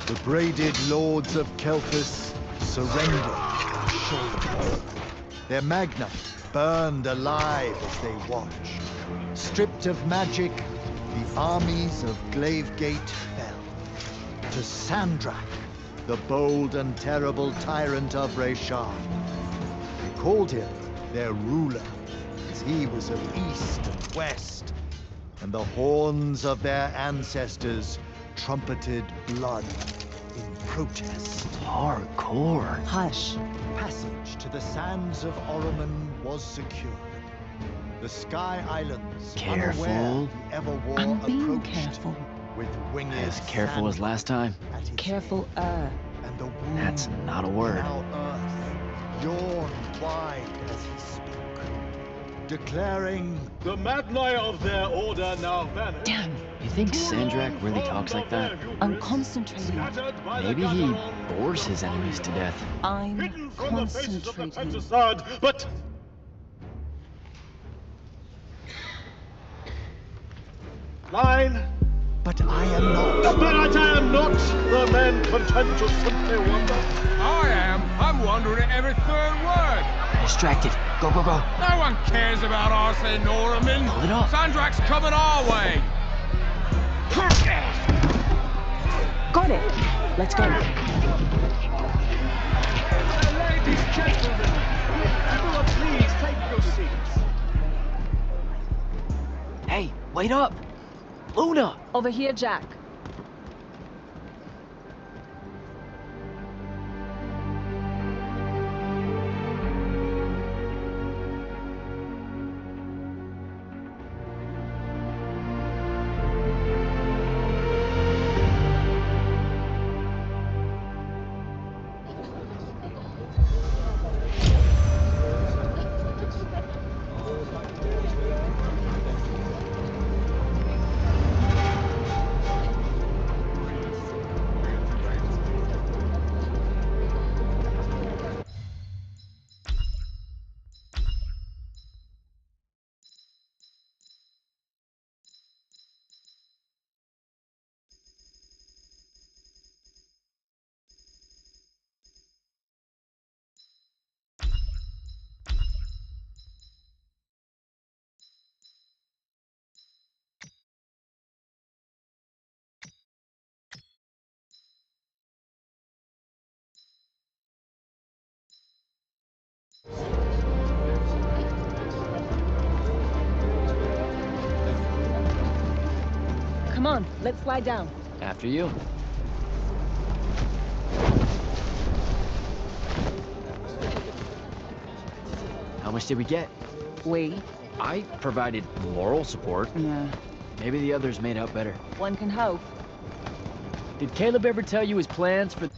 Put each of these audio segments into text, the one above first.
The braided lords of Kelthus surrendered their shoulders. Their magna burned alive as they watched. Stripped of magic, the armies of Glavegate fell. To Sandrak, the bold and terrible tyrant of Reshar. They called him their ruler, as he was of east and west, and the horns of their ancestors trumpeted blood in protest. Hardcore. Hush. Passage to the sands of Oromon was secured. The Sky Islands, Careful. unaware the Everwar I'm being approached careful. with winged As careful as last time. at his Careful, head, and the wound That's not a word. now earth yawned wide as he spoke, declaring, The Magni of their order now vanish. Damn. You think Sandrak really talks like that? I'm concentrating. Maybe he bores his enemies to death. I'm Hidden from the faces of the concentrating. Pentastad, but mine. but I am not. But I am not the man content to simply wonder. I am. I'm wondering at every third word. Distracted. Go, go, go. No one cares about us in Norman. Pull it up. Sandrak's coming our way. Got it. Let's go. Ladies, gentlemen, everyone please take your seats. Hey, wait up. Luna. Over here, Jack. Come on, let's slide down. After you. How much did we get? We? I provided moral support. Nah. Maybe the others made out better. One can hope. Did Caleb ever tell you his plans for...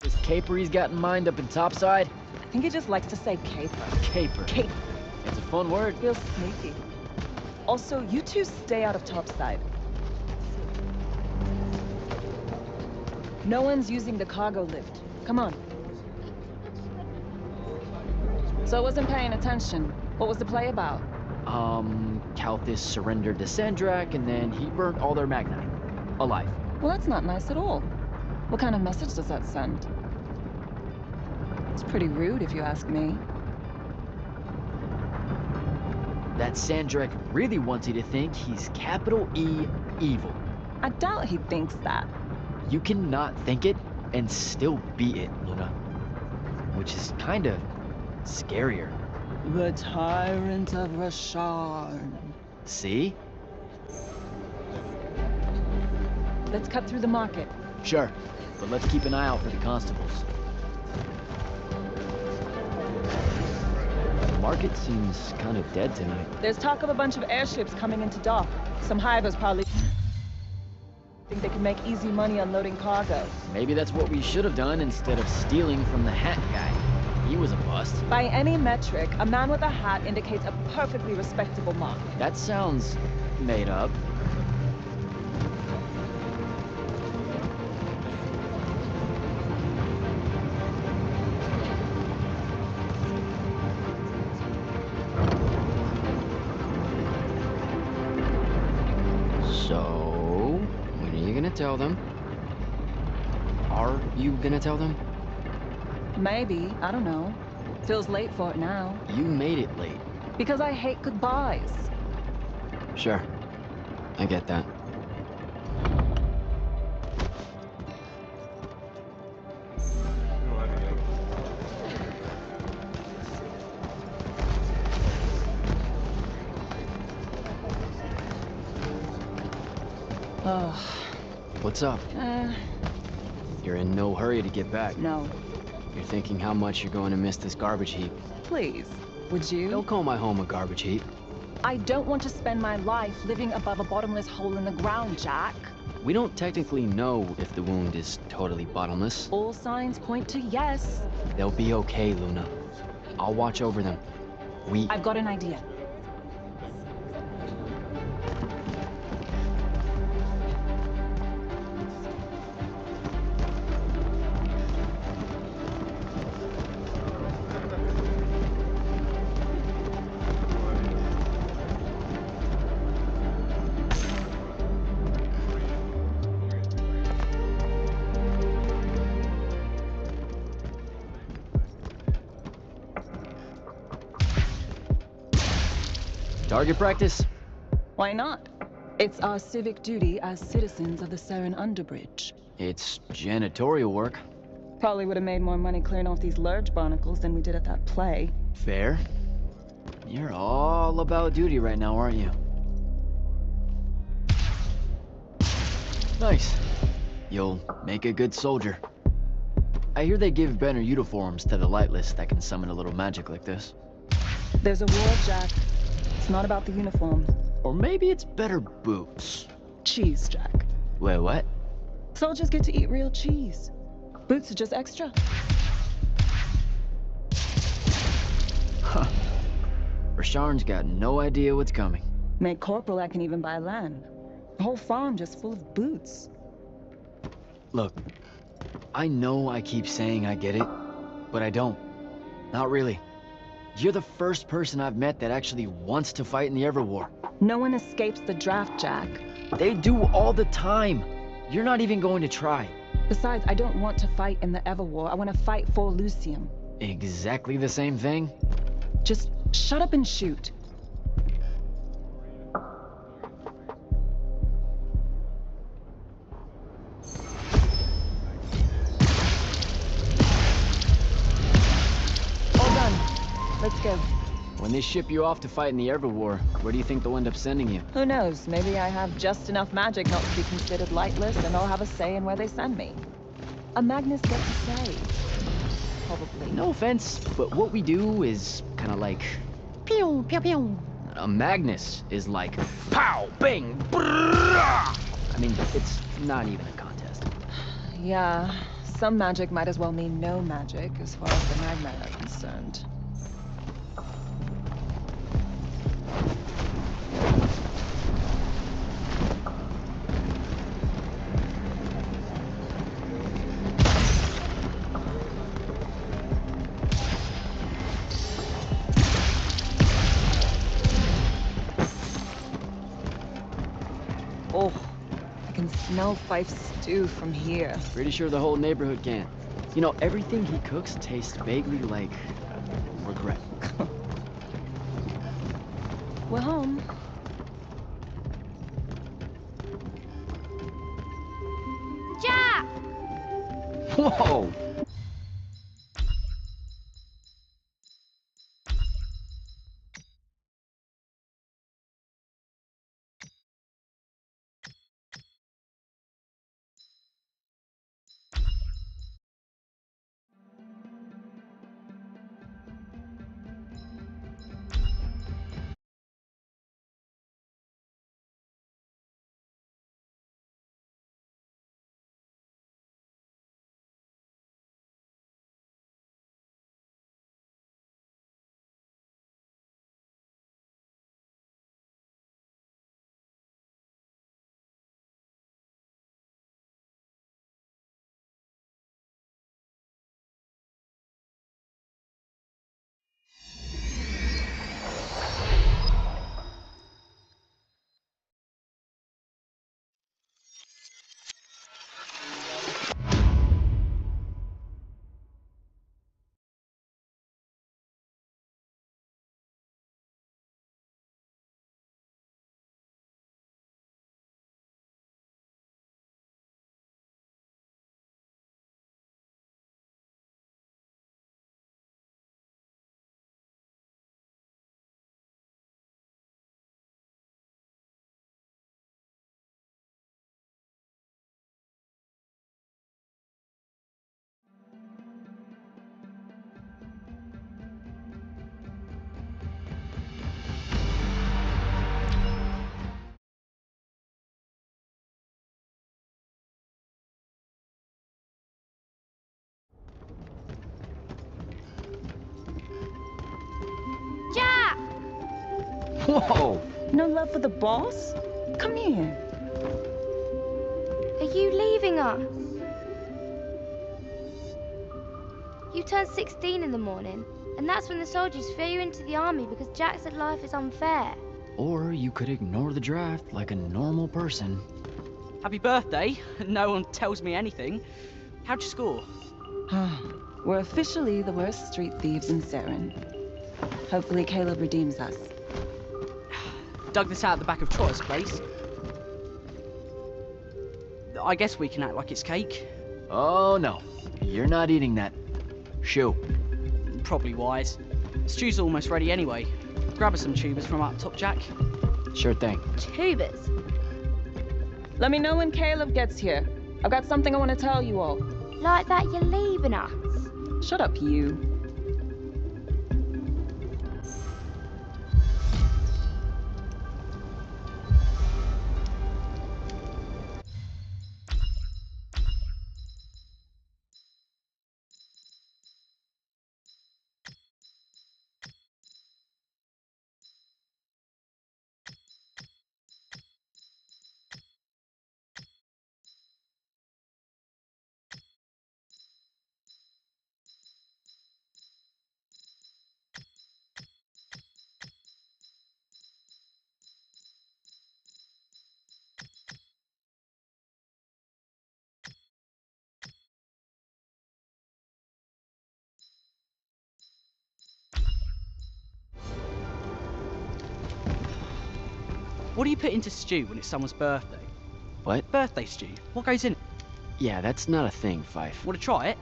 this caper he's got in mind up in topside? I think he just likes to say caper. Caper. Caper. It's a fun word. Feels sneaky. Also, you two stay out of topside. No one's using the cargo lift. Come on. So I wasn't paying attention. What was the play about? Kalthus surrendered to Sandrak, and then he burnt all their Magni. Alive. Well, that's not nice at all. What kind of message does that send? It's pretty rude, if you ask me. That Sandrak really wants you to think he's capital E evil. I doubt he thinks that. You cannot think it and still be it, Luna. Which is kind of scarier. The tyrant of Reshar. See? Let's cut through the market. Sure, but let's keep an eye out for the constables. The market seems kind of dead tonight. There's talk of a bunch of airships coming into dock. Some hivers probably think they can make easy money unloading cargo. Maybe that's what we should have done instead of stealing from the hat guy. He was a bust. By any metric, a man with a hat indicates a perfectly respectable market. That sounds made up. So, when are you gonna tell them? Are you gonna tell them? Maybe, I don't know. Feels late for it now. You made it late. Because I hate goodbyes. Sure. I get that. Ugh. What's up? You're in no hurry to get back. No. You're thinking how much you're going to miss this garbage heap. Please, would you? Don't call my home a garbage heap. I don't want to spend my life living above a bottomless hole in the ground, Jack. We don't technically know if the wound is totally bottomless. All signs point to yes. They'll be okay, Luna. I'll watch over them. I've got an idea. Target practice? Why not? It's our civic duty as citizens of the Seren Underbridge. It's janitorial work. Probably would have made more money clearing off these lurge barnacles than we did at that play. Fair. You're all about duty right now, aren't you? Nice. You'll make a good soldier. I hear they give better uniforms to the lightless that can summon a little magic like this. There's a war, Jack. It's not about the uniform. Or maybe it's better boots. Cheese, Jack. Wait, what? Soldiers get to eat real cheese. Boots are just extra. Huh. Rasharn's got no idea what's coming. Made corporal, I can even buy land. The whole farm just full of boots. Look, I know I keep saying I get it, but I don't. Not really. You're the first person I've met that actually wants to fight in the Everwar. No one escapes the draft, Jack. They do all the time. You're not even going to try. Besides, I don't want to fight in the Everwar. I want to fight for Lucium. Exactly the same thing? Just shut up and shoot. All done. Let's go. When they ship you off to fight in the Everwar, where do you think they'll end up sending you? Who knows? Maybe I have just enough magic not to be considered lightless, and I'll have a say in where they send me. A Magnus gets a say. Probably. No offense, but what we do is kind of like... Pew, pew, pew. A Magnus is like... Pow, bang, brrrah! I mean, it's not even a contest. Yeah, some magic might as well mean no magic as far as the Magma are concerned. Oh, I can smell Fife's stew from here. Pretty sure the whole neighborhood can. You know, everything he cooks tastes vaguely like... regret. We're home. Jack! Whoa! Whoa! No love for the boss? Come here. Are you leaving us? You turn 16 in the morning, and that's when the soldiers fear you into the army because Jack said life is unfair. Or you could ignore the draft like a normal person. Happy birthday. No one tells me anything. How'd you score? We're officially the worst street thieves in Saren. Hopefully Caleb redeems us. Dug this out the back of Trotter's place. I guess we can act like it's cake. Oh no, you're not eating that. Shoo. Probably wise. Stew's almost ready anyway. Grab us some tubers from up top, Jack. Sure thing. Tubers. Let me know when Caleb gets here. I've got something I want to tell you all. Like that you're leaving us. Shut up, you. What do you put into stew when it's someone's birthday? What? Birthday stew. What goes in it? Yeah, that's not a thing, Fife. Want to try it?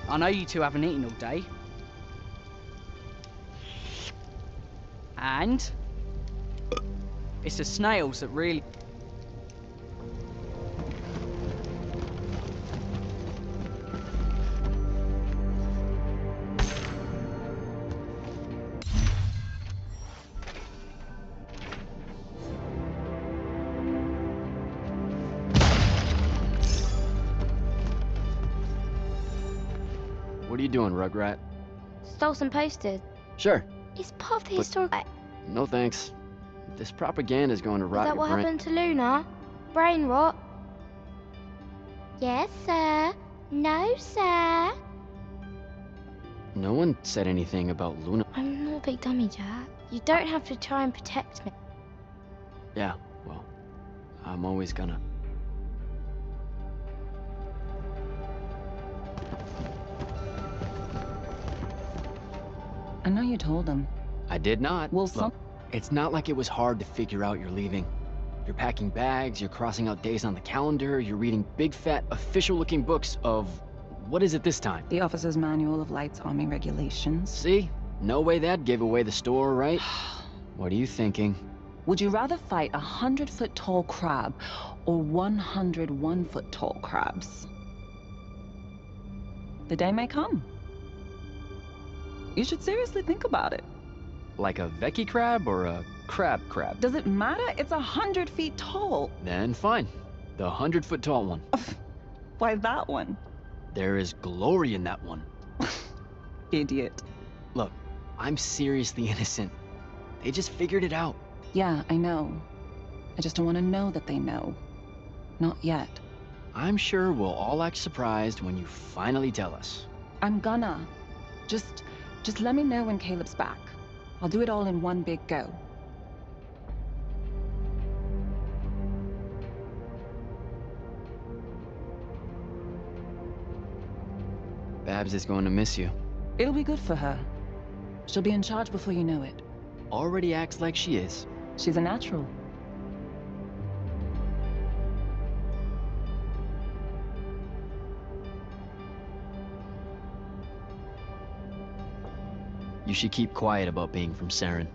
I know you two haven't eaten all day. And it's the snails that really... What are you doing, Rugrat? Stole some posters. Sure. It's part of the But- historic... Is No thanks. This propaganda is going to rot that your what brain. happened to Luna? Brain rot? Yes, sir. No, sir. No one said anything about Luna. I'm not a big dummy, Jack. You don't have to try and protect me. Yeah, well, I'm always gonna. I know you told him. I did not. Well, Look, it's not like it was hard to figure out you're leaving. You're packing bags, you're crossing out days on the calendar, you're reading big fat official-looking books of... What is it this time? The Officer's Manual of Lights Army Regulations. See? No way that gave away the store, right? What are you thinking? Would you rather fight 100-foot tall crab or 101-foot tall crabs? The day may come. You should seriously think about it. Like a Vecchi crab or a crab? Does it matter? It's 100 feet tall. Then fine. The 100-foot tall one. Why that one? There is glory in that one. Idiot. Look, I'm seriously innocent. They just figured it out. Yeah, I know. I just don't want to know that they know. Not yet. I'm sure we'll all act surprised when you finally tell us. I'm gonna. Just let me know when Caleb's back. I'll do it all in one big go. Babs is going to miss you. It'll be good for her. She'll be in charge before you know it. Already acts like she is. She's a natural. You should keep quiet about being from Saren.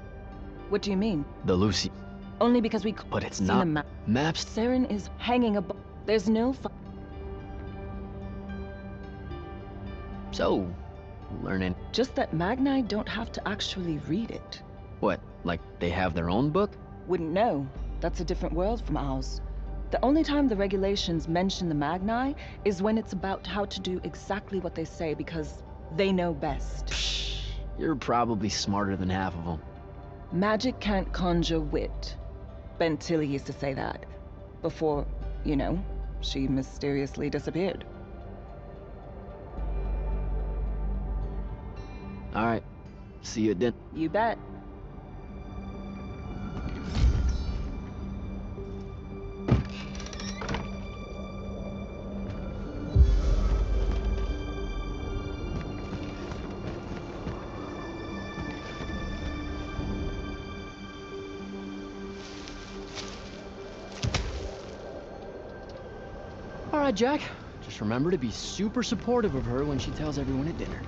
What do you mean? The Lucy. Only because we But it's seen not. a map. Maps. Saren is hanging above. There's no So, learning. just that Magni don't have to actually read it. What, like they have their own book? Wouldn't know. That's a different world from ours. The only time the regulations mention the Magni is when it's about how to do exactly what they say because they know best. Psh, you're probably smarter than half of them. Magic can't conjure wit. Ben Tilly used to say that. Before, you know, she mysteriously disappeared. All right. See you at dinner. You bet. All right, Jack. Just remember to be super supportive of her when she tells everyone at dinner.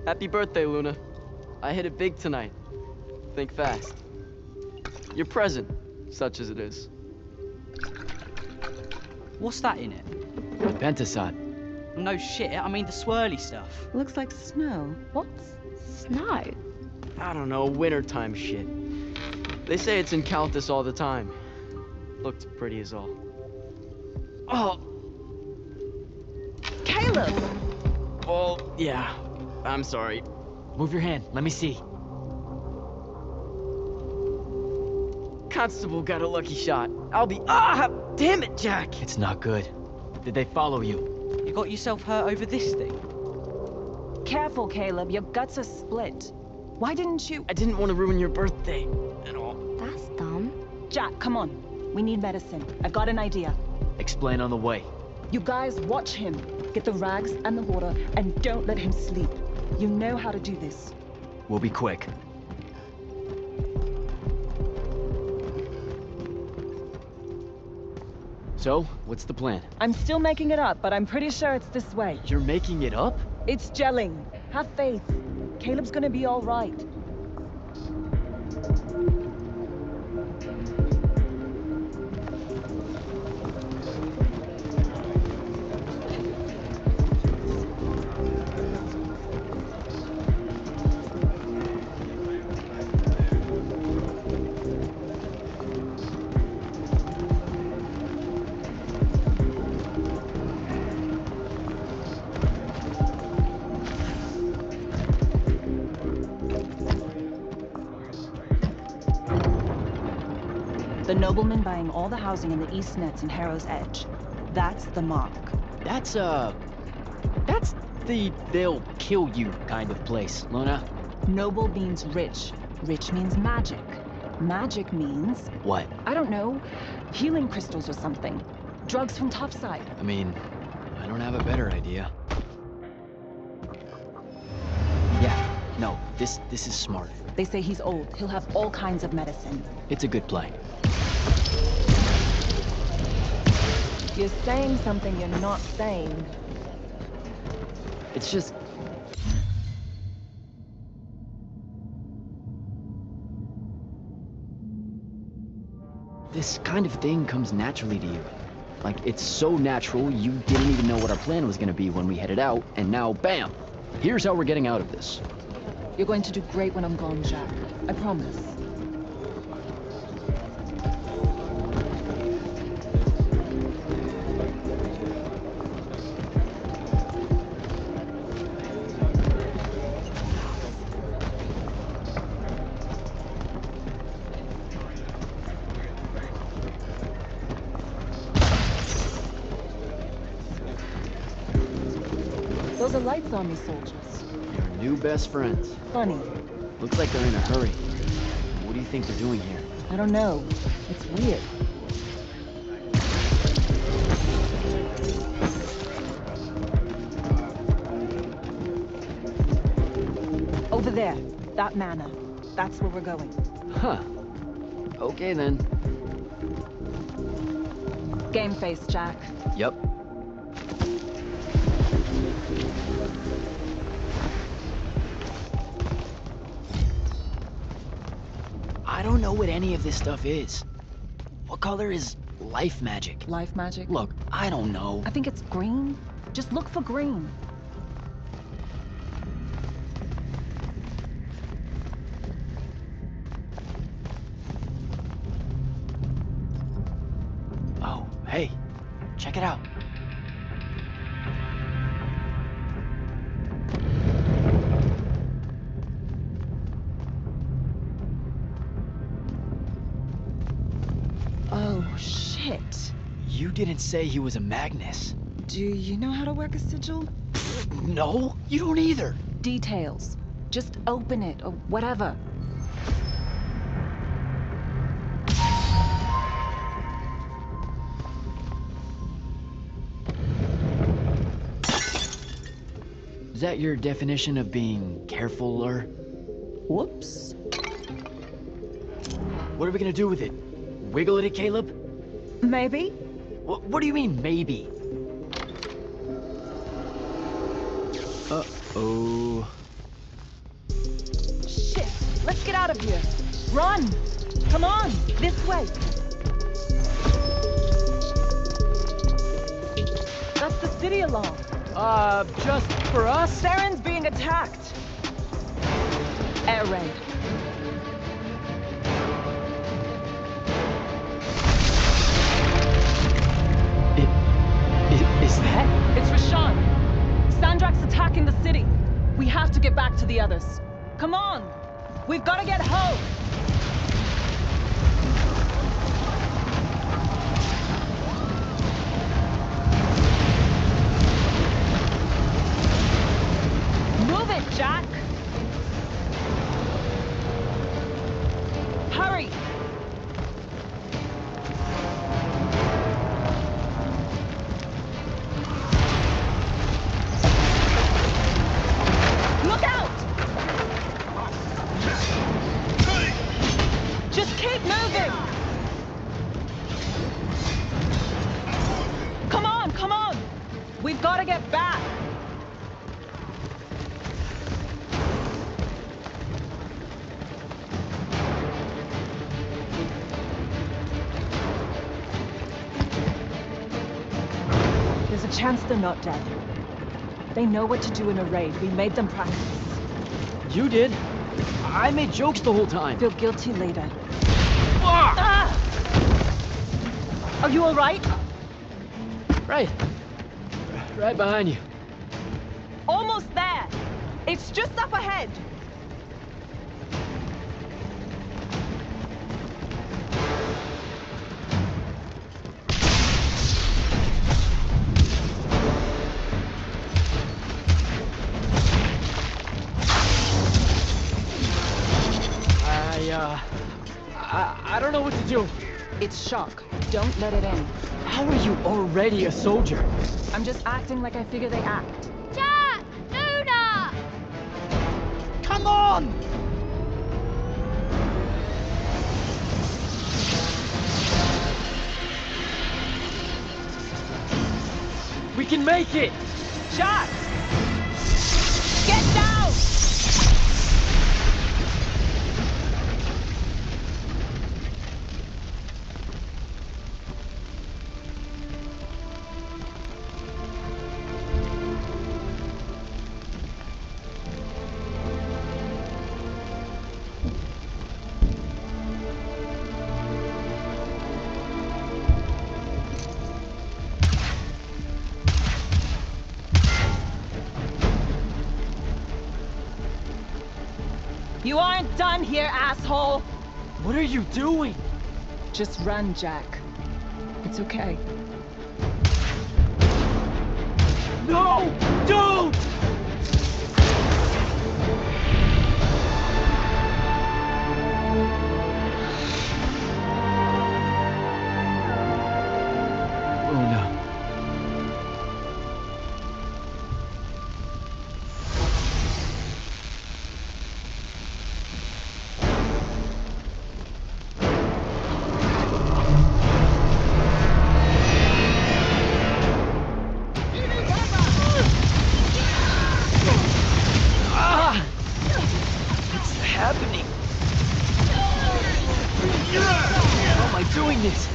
Happy birthday, Luna. I hit it big tonight. Think fast. Your present, such as it is. What's that in it? Pentasod. No shit, I mean the swirly stuff. Looks like snow. What's snow? I don't know, wintertime shit. They say it's in Countess all the time. Looked pretty as all. Oh! Caleb! Well, yeah. I'm sorry. Move your hand. Let me see. Constable got a lucky shot. I'll be— Ah! Damn it, Jack! It's not good. Did they follow you? You got yourself hurt over this thing? Careful, Caleb. Your guts are split. Why didn't you— I didn't want to ruin your birthday and all. That's dumb. Jack, come on. We need medicine. I've got an idea. Explain on the way. You guys watch him. Get the rags and the water, and don't let him sleep. You know how to do this. We'll be quick. So, what's the plan? I'm still making it up, but I'm pretty sure it's this way. You're making it up? It's gelling. Have faith. Caleb's gonna be all right. The nobleman buying all the housing in the East Nets and Harrow's Edge. That's the mark. That's the they'll kill you kind of place, Luna. Noble means rich. Rich means magic. Magic means, What? I don't know, healing crystals or something. Drugs from topside. I mean, I don't have a better idea. Yeah, no, this is smart. They say he's old. He'll have all kinds of medicine. It's a good play. You're saying something you're not saying. It's just... This kind of thing comes naturally to you. Like, it's so natural, you didn't even know what our plan was gonna be when we headed out, and now, bam! Here's how we're getting out of this. You're going to do great when I'm gone, Jack. I promise. Those are lights on me, soldiers. Your new best friends. Funny. Looks like they're in a hurry. What do you think they're doing here? I don't know. It's weird. Over there. That manor. That's where we're going. Huh. Okay then. Game face, Jack. Yep. I don't know what any of this stuff is. What color is life magic. Life magic? Look, I don't know. I think it's green. Just look for green. Oh, hey, check it out. Oh, shit. You didn't say he was a Magnus. Do you know how to work a sigil? No, you don't either. Details. Just open it or whatever. Is that your definition of being carefuler? Whoops. What are we gonna do with it? Wiggle at it, Caleb? Maybe. What do you mean, maybe? Uh-oh. Shit. Let's get out of here. Run. Come on. This way. That's the city alarm. Just for us? Saren's being attacked. Air raid. Is that? It's Rashan. Sandrak's attacking the city. We have to get back to the others. Come on. We've got to get home. Move it, Jack. Hurry. Look out! Just keep moving! Come on, come on! We've got to get back! There's a chance they're not dead. They know what to do in a raid. We made them practice. You did. I made jokes the whole time. Feel guilty later. Ah! Are you all right? Right. Right behind you. Almost there. It's just up ahead. I don't know what to do. It's shock. Don't let it in. How are you already a soldier? I'm just acting like I figure they act. Jack! Luna! Come on! We can make it! Jack! Get down! You aren't done here, asshole! What are you doing? Just run, Jack. It's okay. No! Don't! Oh no. How am I doing this?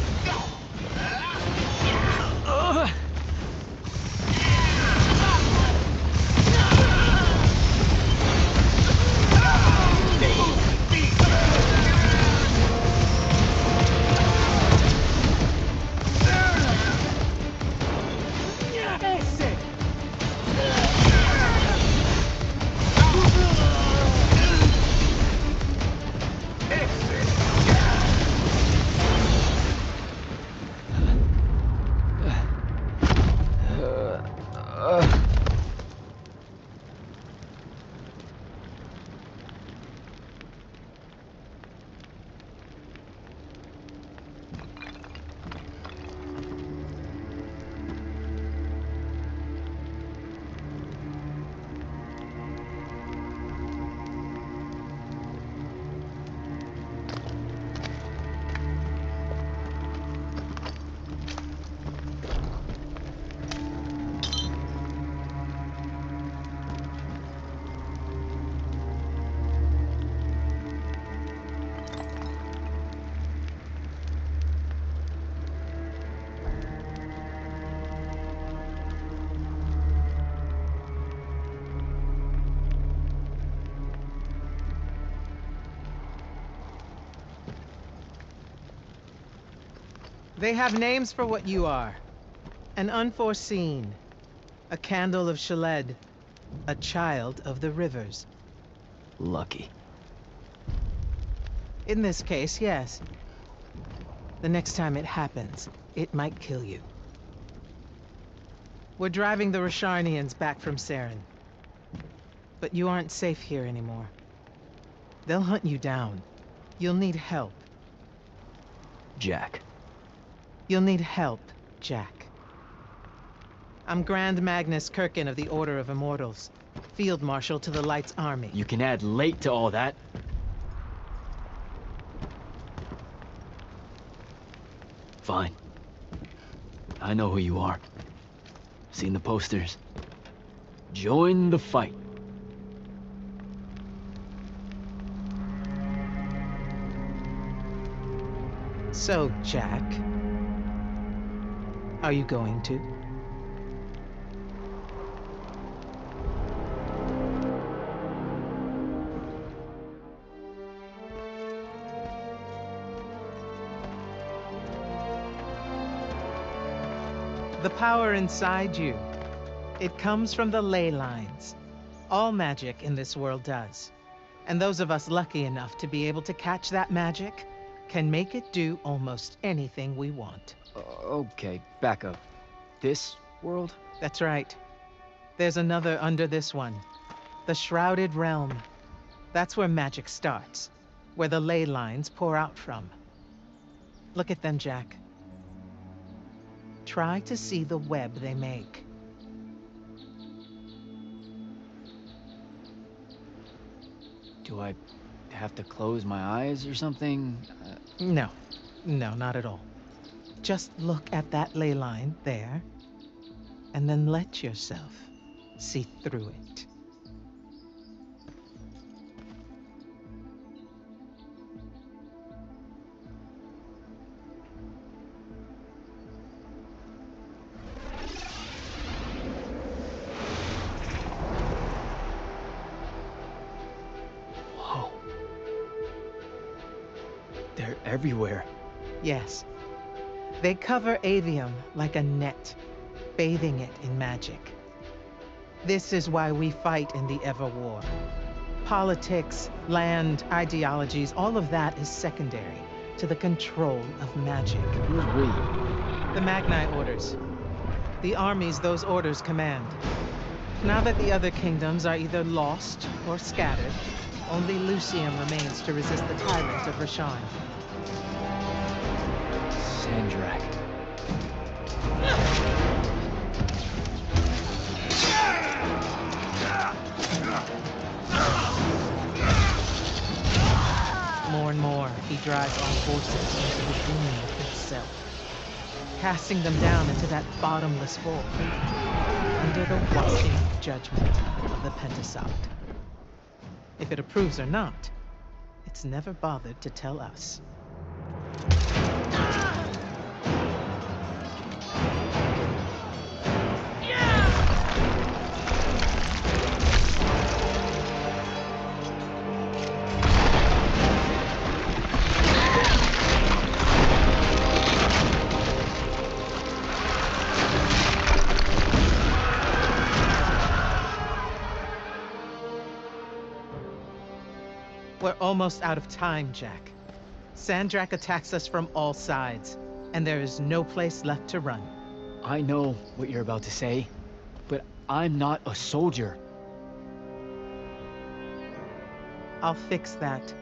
They have names for what you are. An unforeseen, a candle of Shaled, a child of the rivers. Lucky. In this case, yes. The next time it happens, it might kill you. We're driving the Rasharnians back from Saren. But you aren't safe here anymore. They'll hunt you down. You'll need help. Jack. You'll need help, Jack. I'm Grand Magnus Kirkin of the Order of Immortals, Field Marshal to the Light's Army. You can add late to all that. Fine. I know who you are. Seen the posters. Join the fight. So, Jack, are you going to? The power inside you, it comes from the ley lines. All magic in this world does. And those of us lucky enough to be able to catch that magic can make it do almost anything we want. Okay, back up. This world? That's right. There's another under this one. The Shrouded Realm. That's where magic starts. Where the ley lines pour out from. Look at them, Jack. Try to see the web they make. Do I have to close my eyes or something? No, not at all. Just look at that ley line there, and then let yourself see through it. Whoa. They're everywhere. Yes. They cover Aveum like a net, bathing it in magic. This is why we fight in the Everwar. Politics, land, ideologies, all of that is secondary to the control of magic. Who's we? The Magni orders. The armies those orders command. Now that the other kingdoms are either lost or scattered, only Lucium remains to resist the tyrant of Rasharn. Sandrak. More and more, he drives our forces into the womb itself, casting them down into that bottomless void, under the watching judgment of the Pentasod. If it approves or not, it's never bothered to tell us. We're almost out of time, Jack. Sandrak attacks us from all sides, and there is no place left to run. I know what you're about to say, but I'm not a soldier. I'll fix that.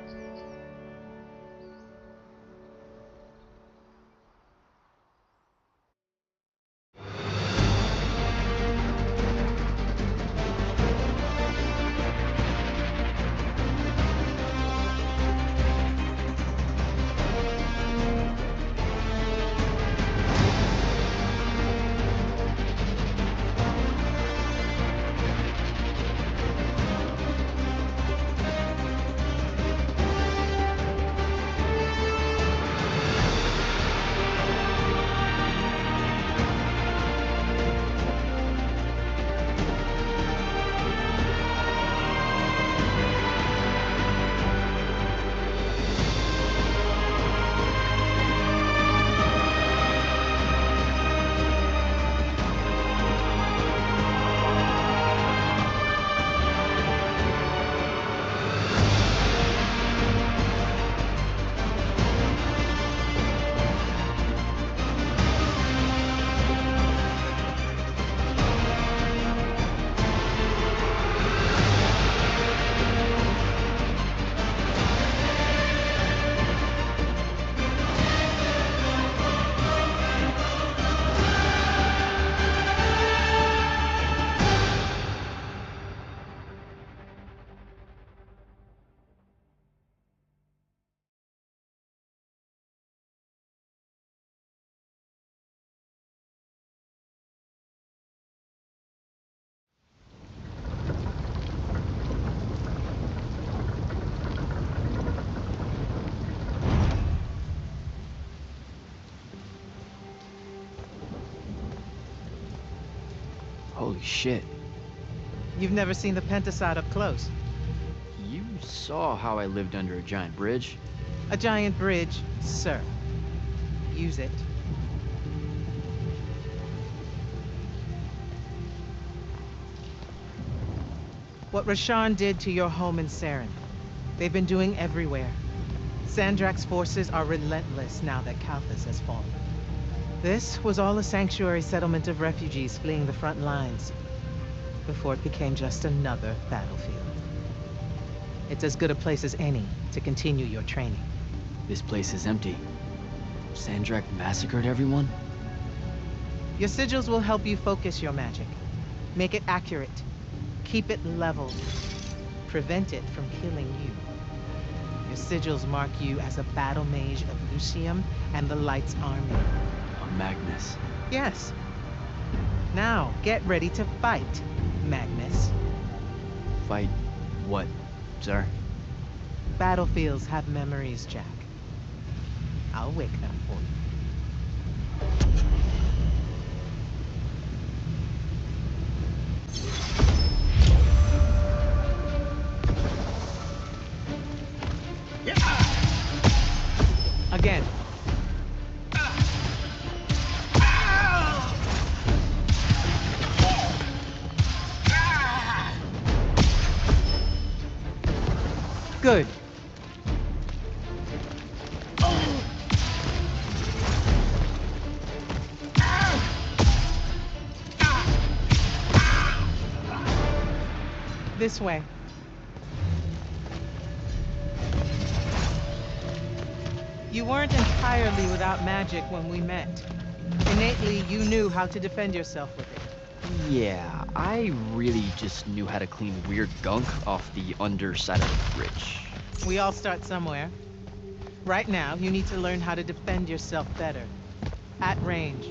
Holy shit. You've never seen the Pentasod up close. You saw how I lived under a giant bridge. A giant bridge, sir. Use it. What Rasharn did to your home in Saren, they've been doing everywhere. Sandrak's forces are relentless now that Kalthus has fallen. This was all a sanctuary settlement of refugees fleeing the front lines, before it became just another battlefield. It's as good a place as any to continue your training. This place is empty. Sandrak massacred everyone? Your sigils will help you focus your magic. Make it accurate. Keep it level. Prevent it from killing you. Your sigils mark you as a battlemages of Lucium and the Light's army. A Magnus. Yes. Now, get ready to fight, Magnus. Fight what, sir? Battlefields have memories, Jack. I'll wake them for you. Again. Good. This way. You weren't entirely without magic when we met. Innately, you knew how to defend yourself with it. Yeah, I really just knew how to clean weird gunk off the underside of the bridge. We all start somewhere. Right now, you need to learn how to defend yourself better. At range.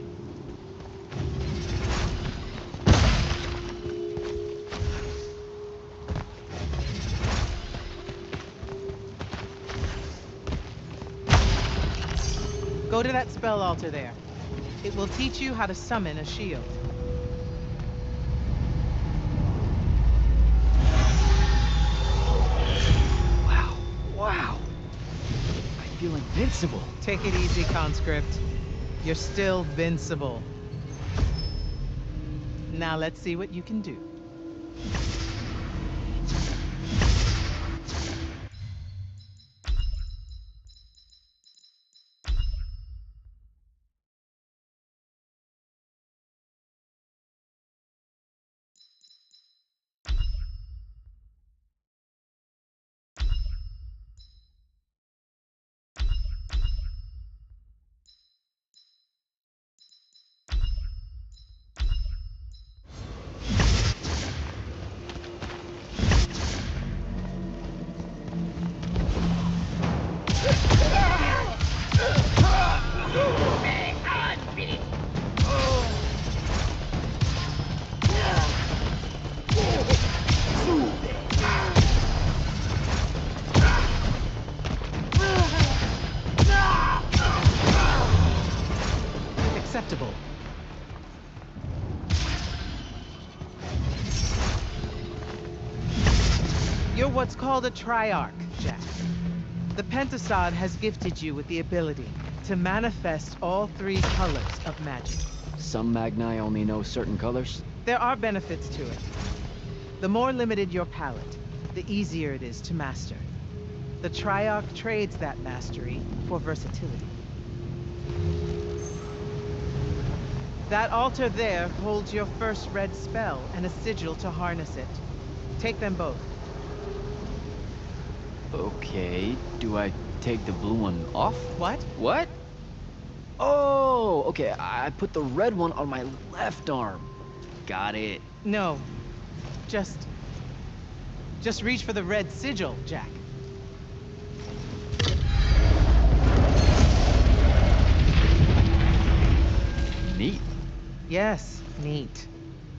Go to that spell altar there. It will teach you how to summon a shield. Wow. I feel invincible. Take it easy, conscript. You're still vincible. Now let's see what you can do. Acceptable. You're what's called a Triarch, Jack. The Pentasod has gifted you with the ability to manifest all three colors of magic. Some Magni only know certain colors? There are benefits to it. The more limited your palette, the easier it is to master. The Triarch trades that mastery for versatility. That altar there holds your first red spell and a sigil to harness it. Take them both. Okay, do I take the blue one off? What? What? Oh, okay, I put the red one on my left arm. Got it. No. Just reach for the red sigil, Jack. Neat. Yes, neat.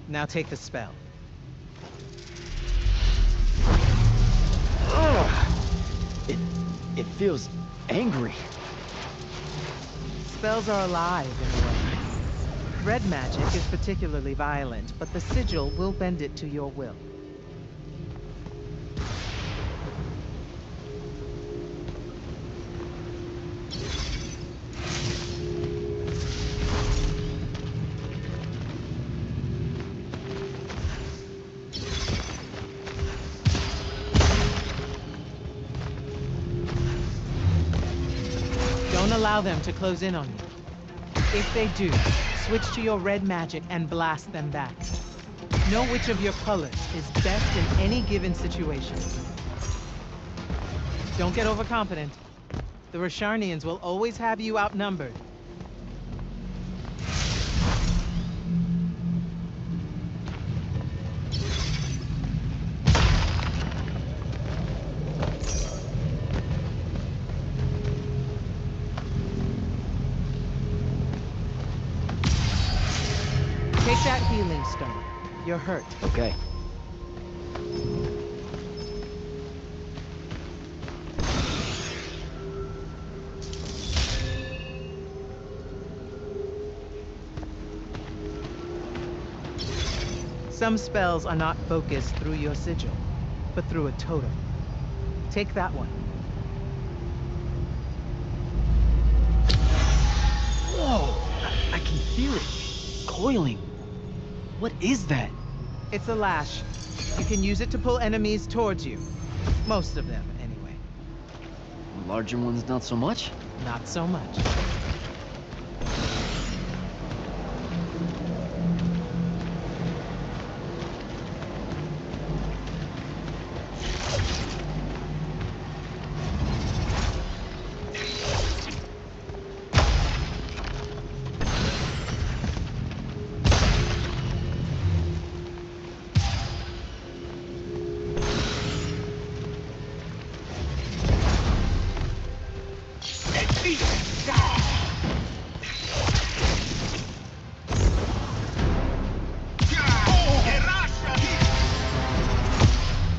Now take the spell. Ugh. It feels angry. Spells are alive in a way. red magic is particularly violent, but the sigil will bend it to your will. Don't allow them to close in on you. If they do, switch to your red magic and blast them back. Know which of your colors is best in any given situation. Don't get overconfident. The Rasharnians will always have you outnumbered. Take that healing stone. You're hurt. Okay. Some spells are not focused through your sigil, but through a totem. Take that one. Whoa! I can feel it. Coiling. What is that? It's a lash. You can use it to pull enemies towards you. Most of them, anyway. Larger ones, not so much? Not so much.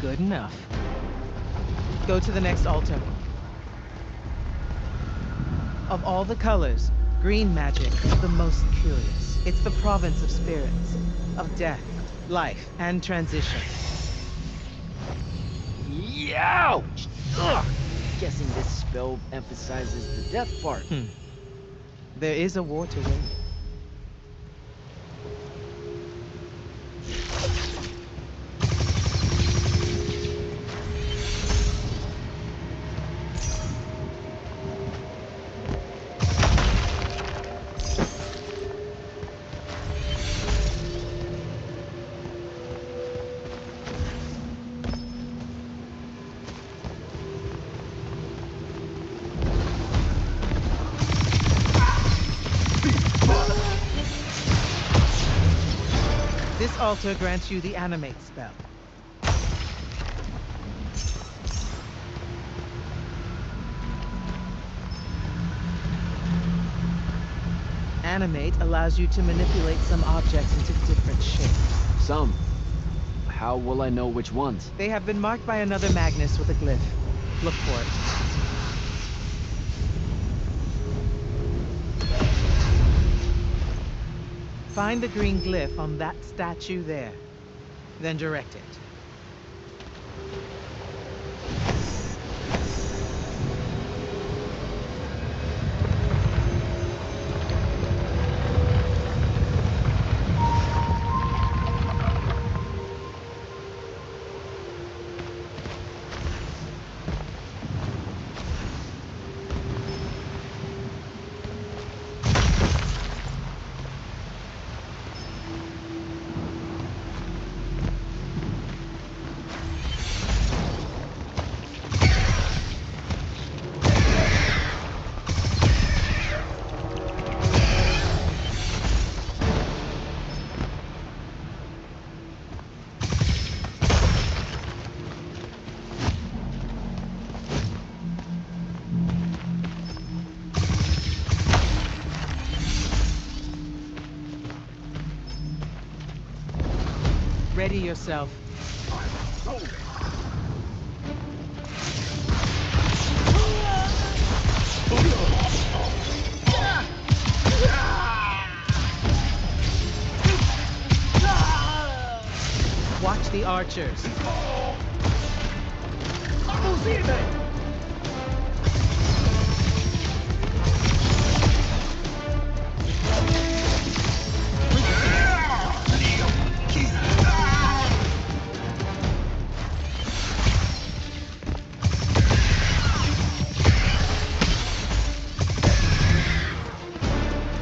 Good enough. Go to the next altar. Of all the colors, green magic is the most curious. It's the province of spirits, of death, life, and transition. Ouch! Ugh! Guessing this spell emphasizes the death part. There is a war to win. This altar grants you the animate spell. Animate allows you to manipulate some objects into different shapes. Some. How will I know which ones? They have been marked by another Magnus with a glyph. Look for it. Find the green glyph on that statue there. Then direct it. Ready yourself. Watch the archers.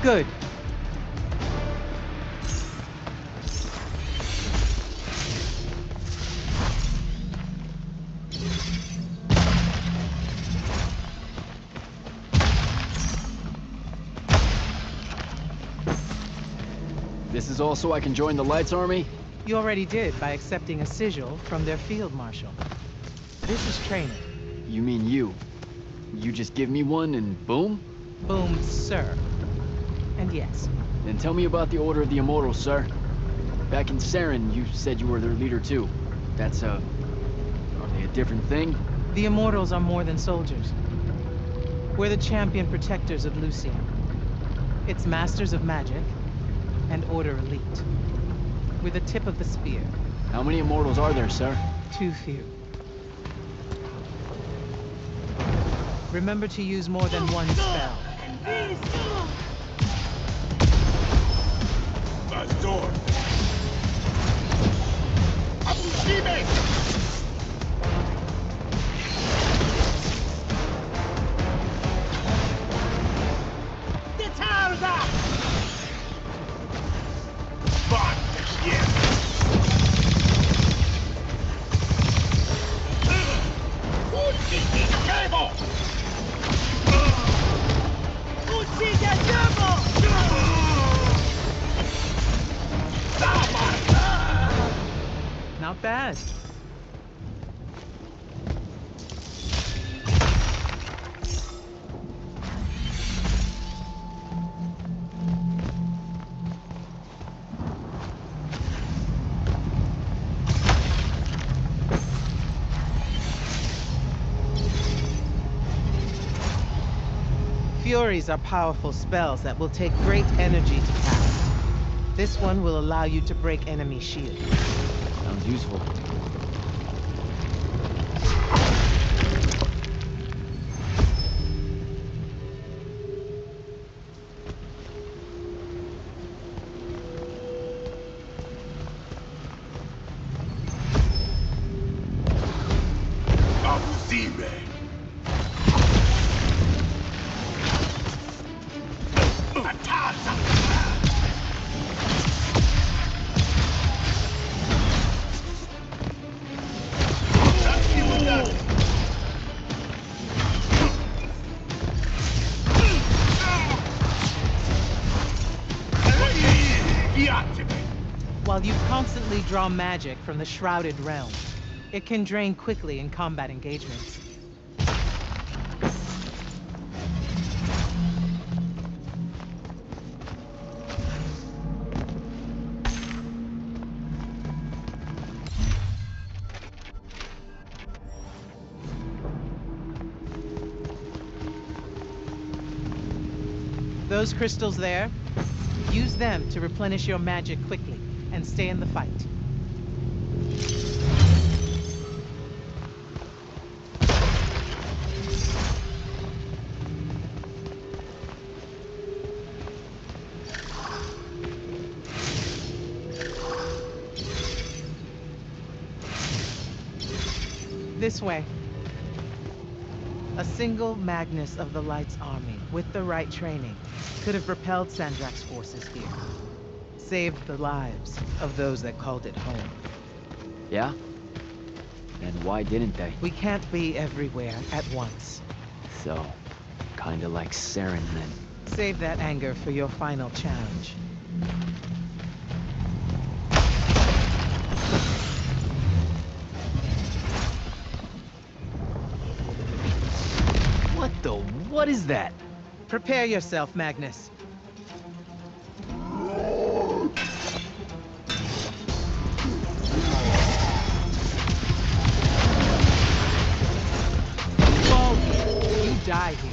Good. This is all so I can join the Lights Army? You already did by accepting a sigil from their field marshal. This is training. You mean you? You just give me one and boom? Boom, sir. And yes, Then tell me about the Order of the Immortals, sir. Back in Saren, you said you were their leader too. That's are they a different thing? the Immortals are more than soldiers. We're the champion protectors of Lucium. It's masters of magic and Order elite. We're the tip of the spear. How many Immortals are there, sir? Too few. Remember to use more than one spell. Not bad. Furies are powerful spells that will take great energy to cast. This one will allow you to break enemy shields. Sounds useful. While you constantly draw magic from the Shrouded Realm, it can drain quickly in combat engagements. Those crystals there, use them to replenish your magic quickly and stay in the fight. This way. A single Magnus of the Light's army, with the right training, could have repelled Sandrak's forces here. Saved the lives of those that called it home. Yeah? And why didn't they? We can't be everywhere at once. So, kinda like Saren then. Save that anger for your final challenge. What is that? Prepare yourself, Magnus. Fall here. You die here.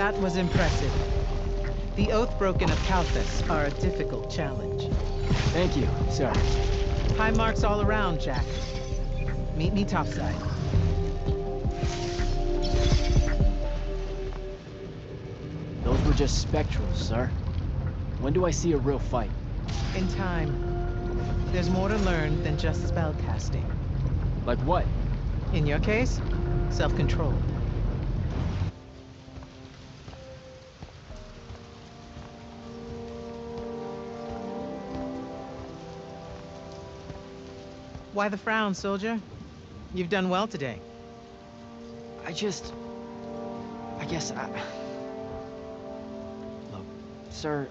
That was impressive. The Oathbroken of Kalthus are a difficult challenge. Thank you, sir. High marks all around, Jack. Meet me topside. Those were just spectrals, sir. When do I see a real fight? In time. There's more to learn than just spellcasting. Like what? In your case, self-control. Why the frown, soldier? You've done well today. Look, sir,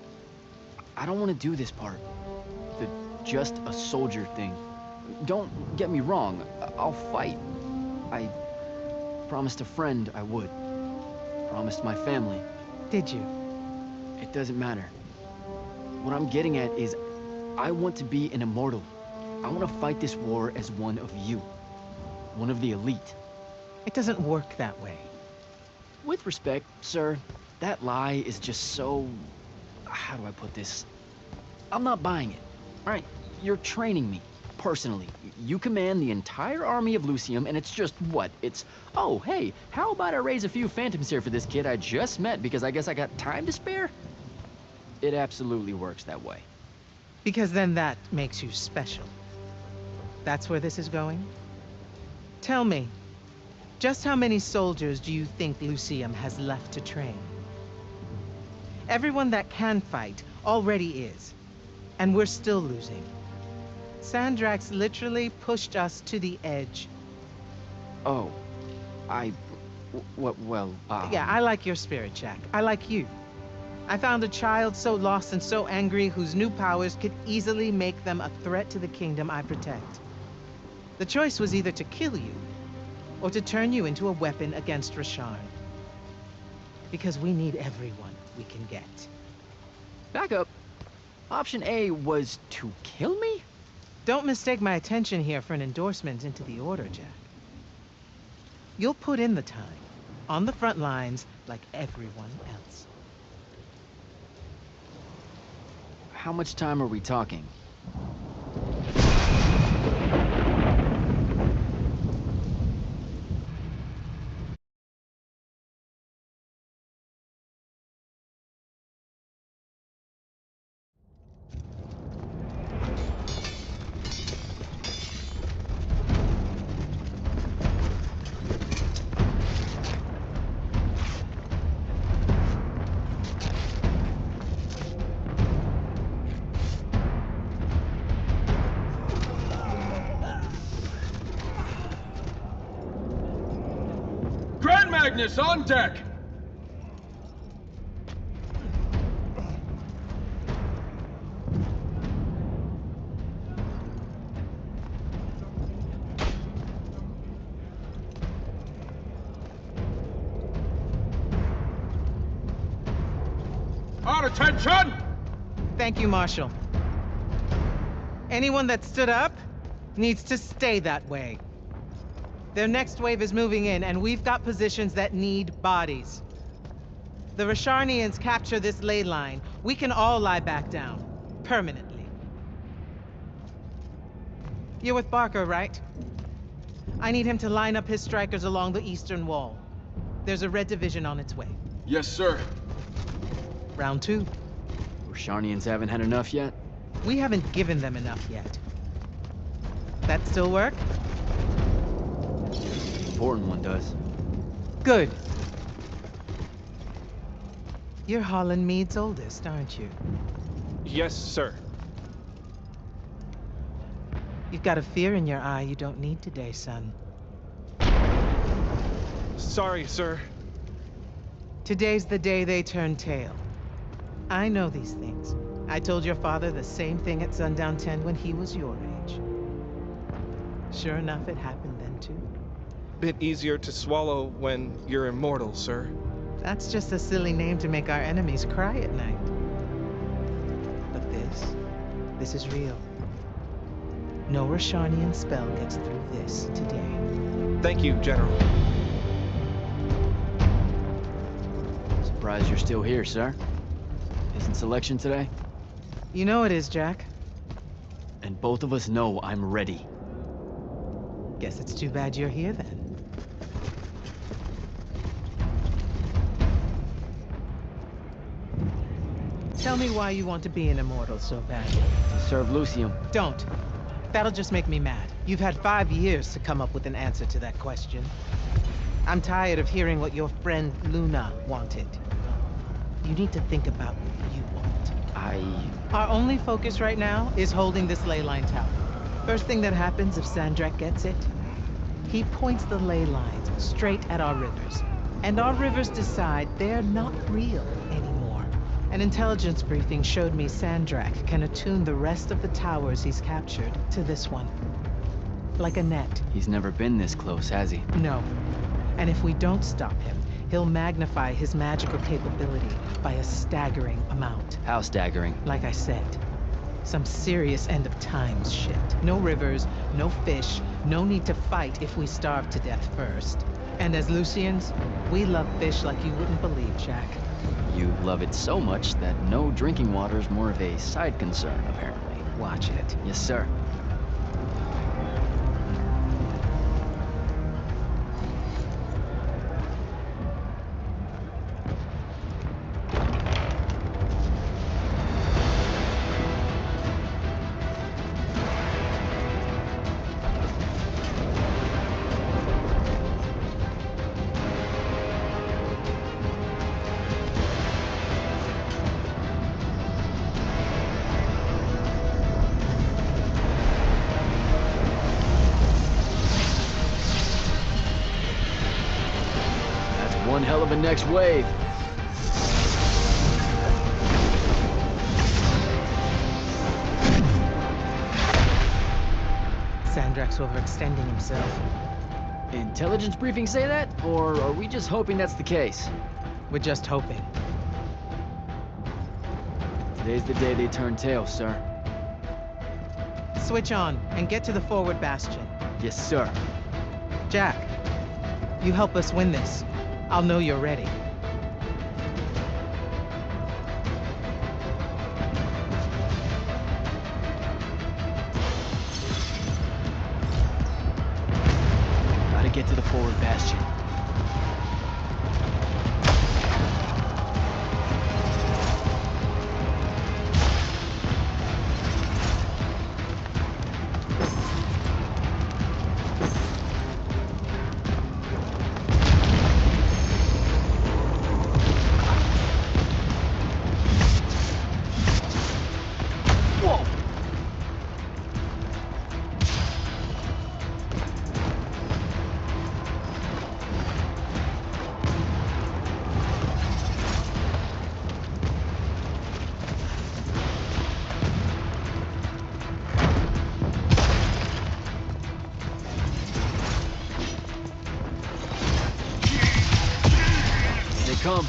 I don't want to do this part. The just a soldier thing. Don't get me wrong, I'll fight. I promised a friend I would. Promised my family. Did you? It doesn't matter. What I'm getting at is, I want to be an immortal. I want to fight this war as one of you. One of the elite. It doesn't work that way. With respect, sir, that lie is just so... How do I put this? I'm not buying it. Right? You're training me, personally. You command the entire army of Lucium, and it's just what? It's, oh, hey, how about I raise a few phantoms here for this kid I just met because I guess I got time to spare? It absolutely works that way. Because then that makes you special. That's where this is going? Tell me, just how many soldiers do you think Lucium has left to train? Everyone that can fight already is, and we're still losing. Sandrax literally pushed us to the edge. Oh, Yeah, I like your spirit, Jack. I like you. I found a child so lost and so angry whose new powers could easily make them a threat to the kingdom I protect. The choice was either to kill you, or to turn you into a weapon against Rasharn. Because we need everyone we can get. Back up. Option A was to kill me? Don't mistake my attention here for an endorsement into the Order, Jack. You'll put in the time, on the front lines, like everyone else. How much time are we talking? Magnus on deck! On attention! Thank you, Marshal. Anyone that stood up needs to stay that way. Their next wave is moving in, and we've got positions that need bodies. The Rasharnians capture this ley line, we can all lie back down. Permanently. You're with Barker, right? I need him to line up his strikers along the eastern wall. There's a red division on its way. Yes, sir. Round 2. Rasharnians haven't had enough yet? We haven't given them enough yet. That still work? Important one does. Good. You're Holland Mead's oldest, aren't you? Yes, sir. You've got a fear in your eye you don't need today, son. Sorry, sir. Today's the day they turn tail. I know these things. I told your father the same thing at Sundown 10 when he was your age. Sure enough, it happened then too. Bit easier to swallow when you're immortal, sir. That's just a silly name to make our enemies cry at night. But this is real. No Rasharnian spell gets through this today. Thank you, General. surprised you're still here, sir. Isn't selection today? You know it is, Jack. And both of us know I'm ready. Guess it's too bad you're here then. Tell me why you want to be an immortal so badly. To serve Lucium. Don't. That'll just make me mad. You've had 5 years to come up with an answer to that question. I'm tired of hearing what your friend Luna wanted. You need to think about what you want. Our only focus right now is holding this ley line tower. First thing that happens if Sandrak gets it, he points the ley lines straight at our rivers. And our rivers decide they're not real anymore. An intelligence briefing showed me Sandrak can attune the rest of the towers he's captured to this one. Like a net. He's never been this close, has he? No. And if we don't stop him, he'll magnify his magical capability by a staggering amount. How staggering? Like I said, some serious end of times shit. No rivers, no fish, no need to fight if we starve to death first. And as Lucians, we love fish like you wouldn't believe, Jack. You love it so much that no drinking water is more of a side concern, apparently. Watch it. Yes, sir. One hell of a next wave. Sandrak's overextending himself. Intelligence briefings say that? Or are we just hoping that's the case? We're just hoping. Today's the day they turn tail, sir. Switch on and get to the forward bastion. Yes, sir. Jack, you help us win this. I'll know you're ready. Gotta get to the forward bastion. Come.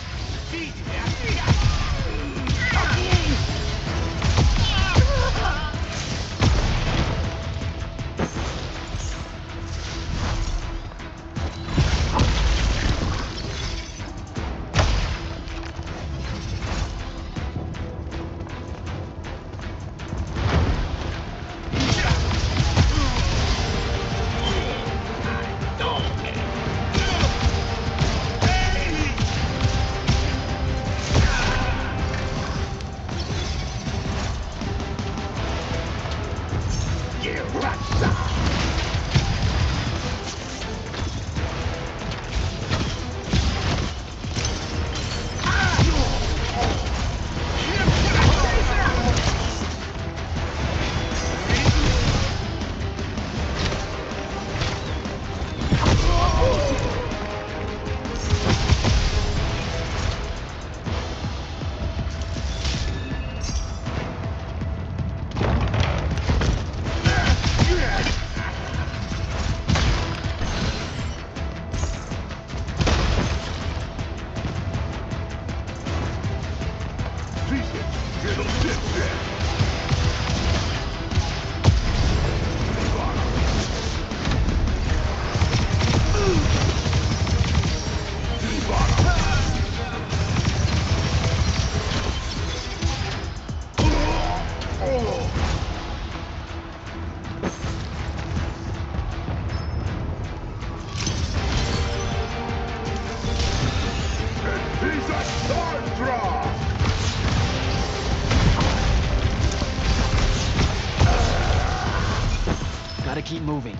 keep moving.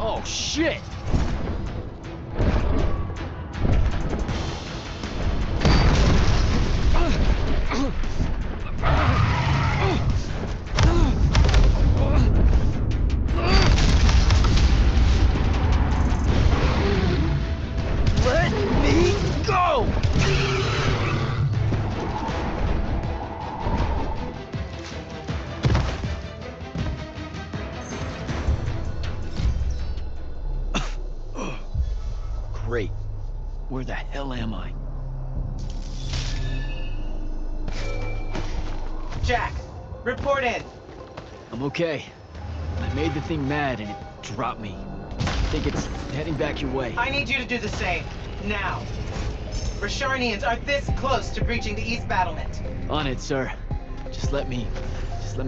Oh, shit! Let me go! Great. Where the hell am I? Jack, report in. I'm okay. I made the thing mad and it dropped me. I think it's heading back your way. I need you to do the same. Now. Rasharnians are this close to breaching the East Battlement. On it, sir. Just let me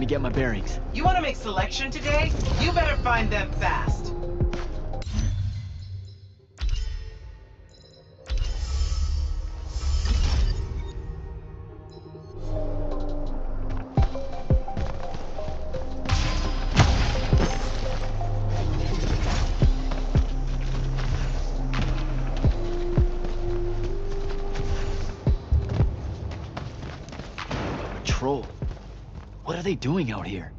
get my bearings. You want to make selection today? You better find them fast. Patrol. What are they doing out here?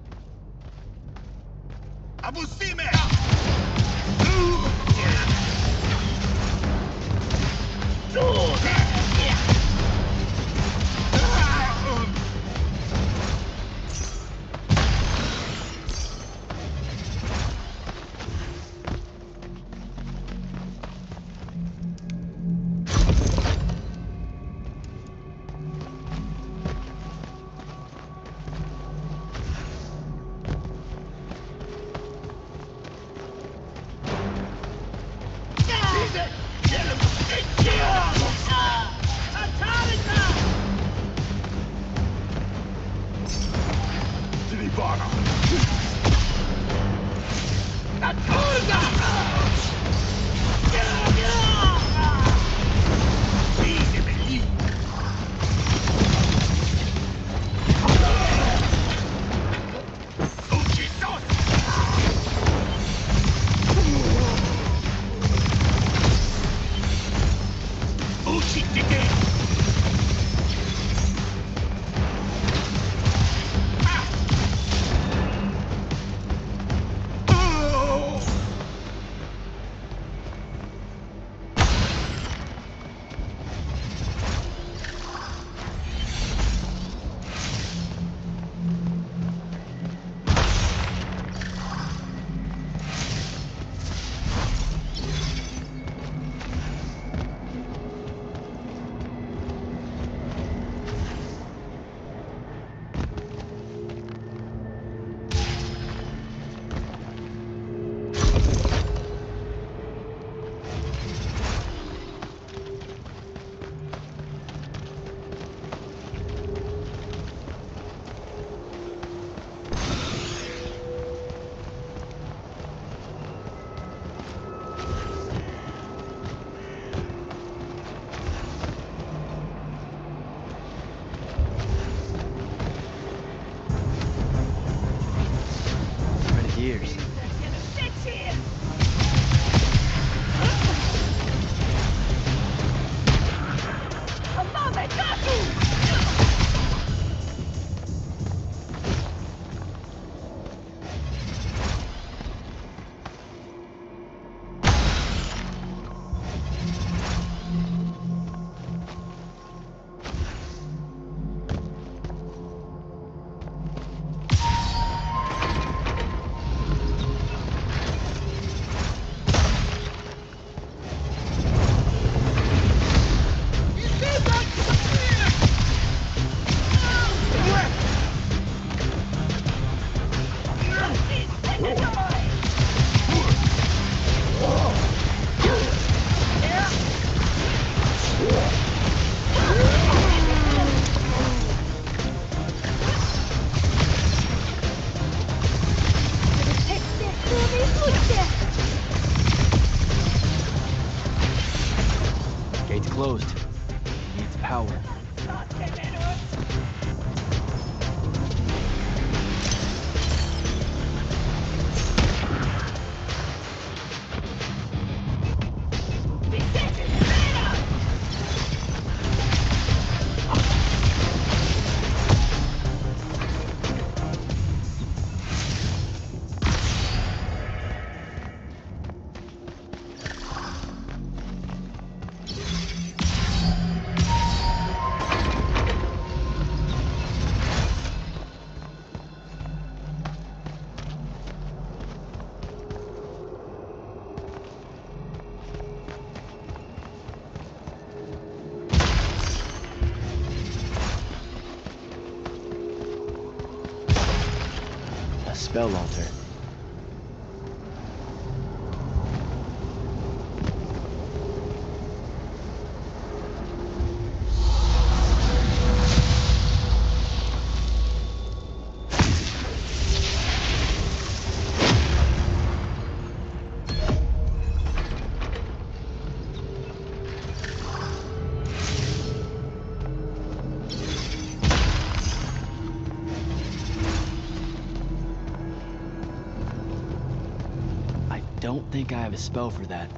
Years. closed. It needs power. Spell altar. I don't think I have a spell for that.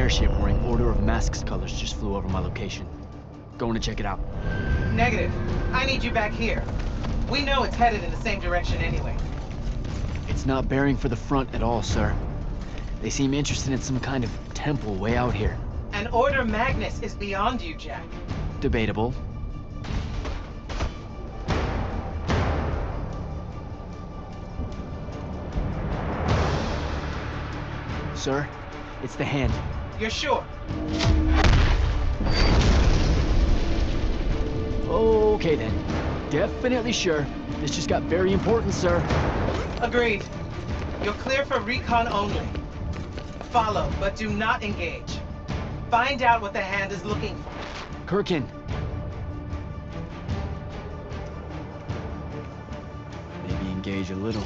Airship wearing Order of Masks colors just flew over my location. Going to check it out. Negative. I need you back here. We know it's headed in the same direction anyway. It's not bearing for the front at all, sir. They seem interested in some kind of temple way out here. An Order Magnus is beyond you, Jack. Debatable. Sir, it's the hand. You're sure? Okay then. Definitely sure. This just got very important, sir. Agreed. You're clear for recon only. Follow, but do not engage. Find out what the hand is looking for. Kirkin. Maybe engage a little.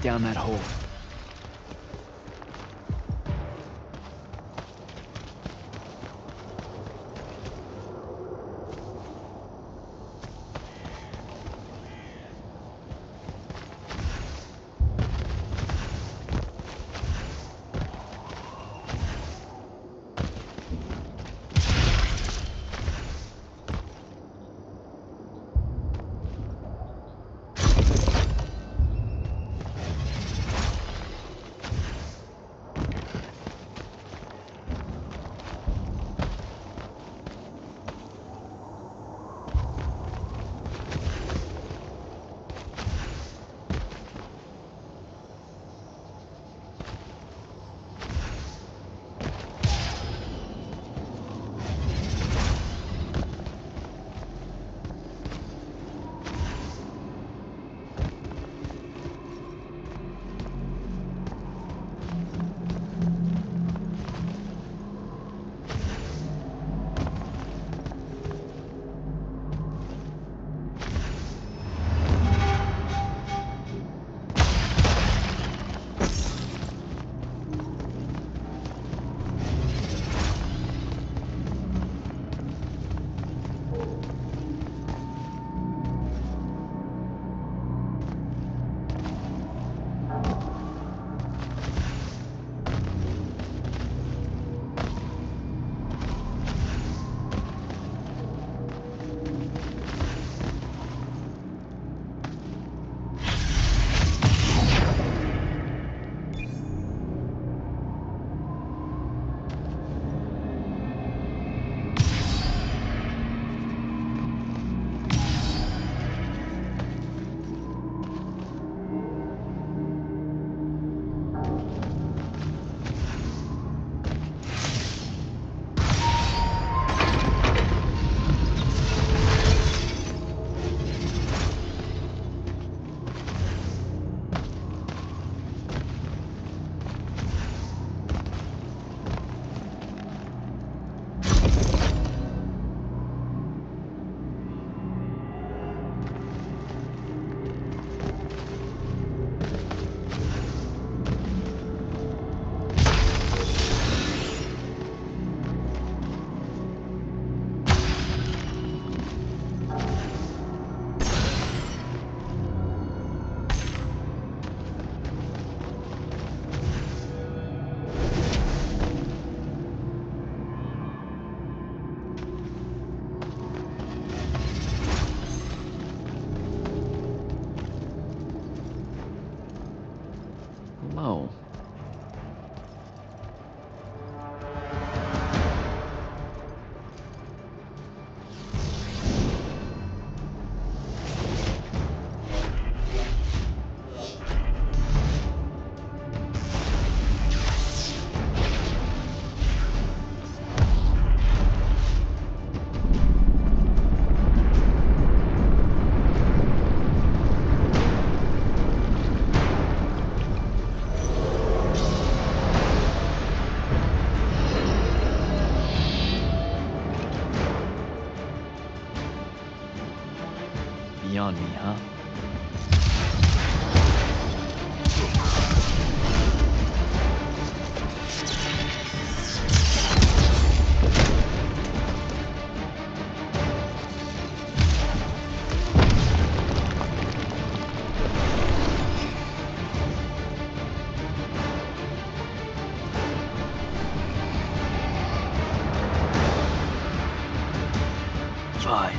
Down that hole. on me, huh? Fine.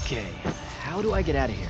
Okay, how do I get out of here?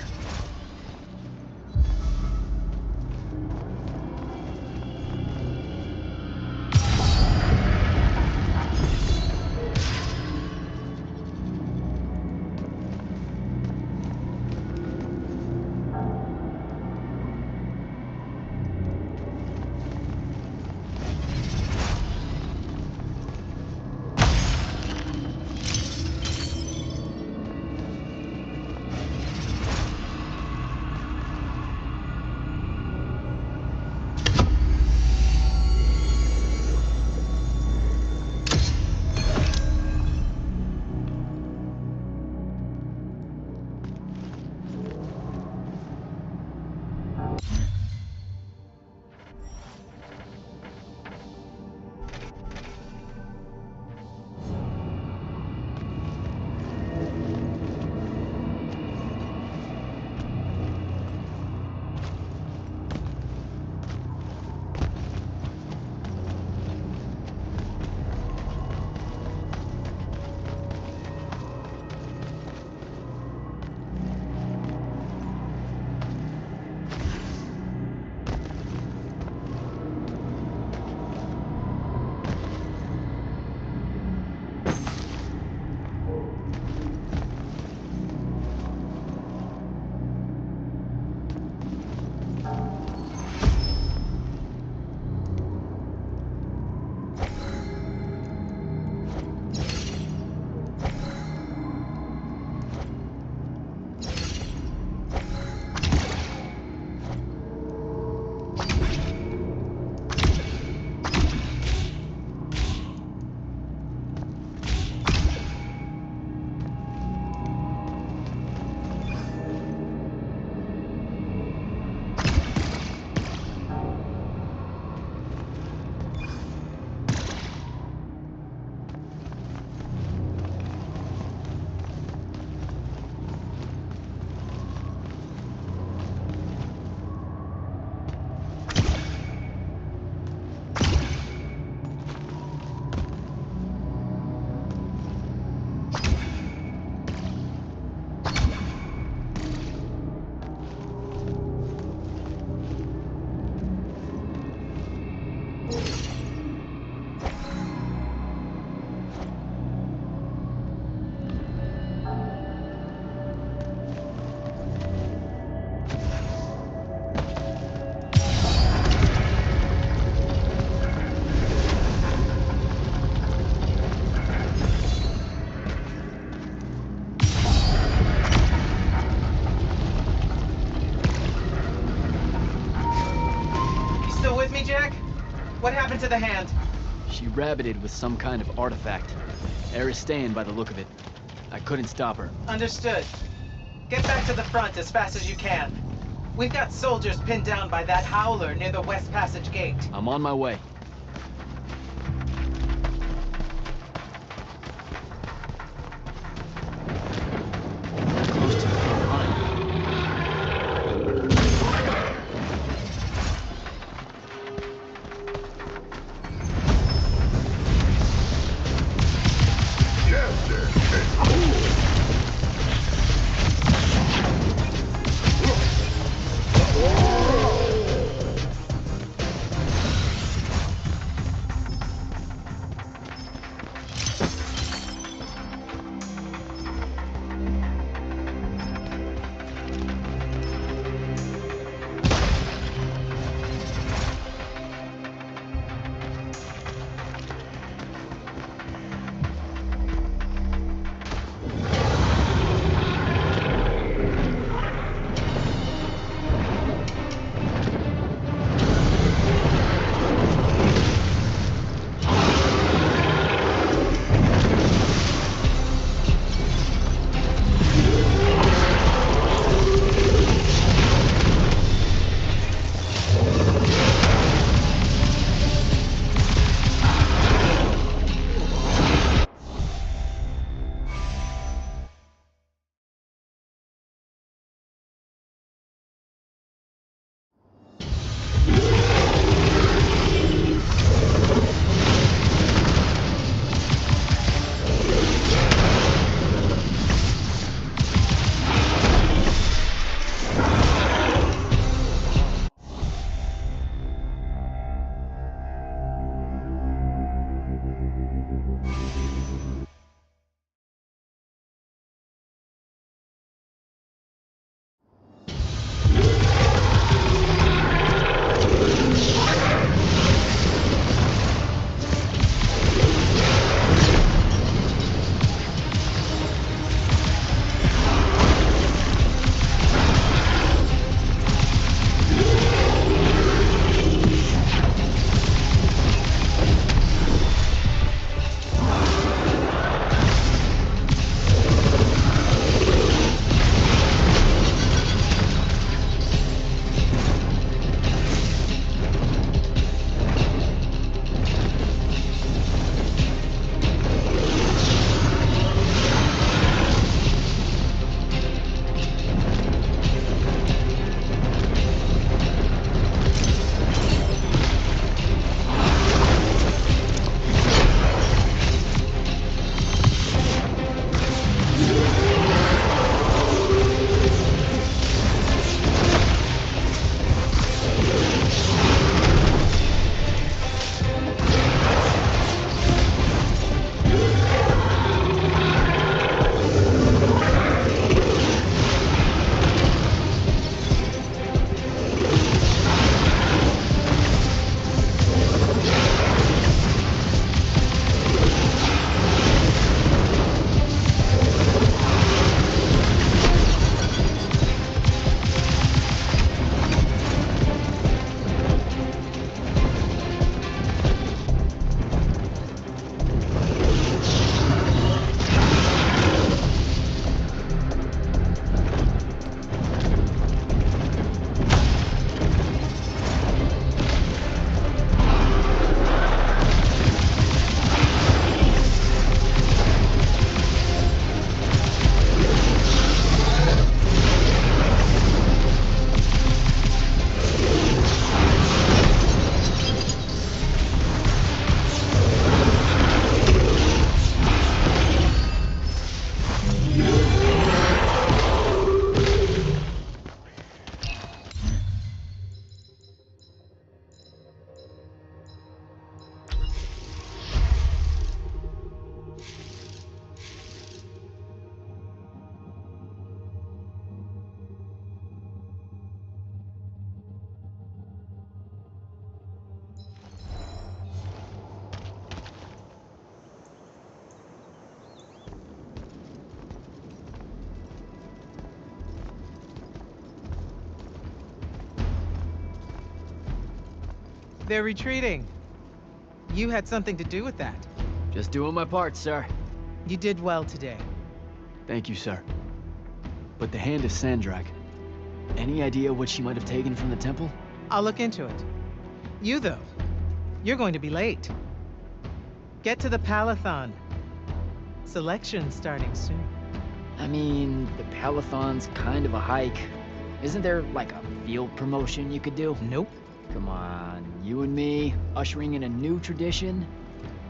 What happened to the hand? She rabbited with some kind of artifact. Aristean by the look of it. I couldn't stop her. Understood. Get back to the front as fast as you can. We've got soldiers pinned down by that howler near the West Passage gate. I'm on my way. Close to the front line. They're retreating. You had something to do with that. Just doing my part, sir. You did well today. Thank you, sir. But the hand of Sandrak. Any idea what she might have taken from the temple? I'll look into it. You, though, you're going to be late. Get to the Palathon. Selection's starting soon. I mean, the Palathon's kind of a hike. Isn't there, like, a field promotion you could do? Nope. Come on, you and me, ushering in a new tradition?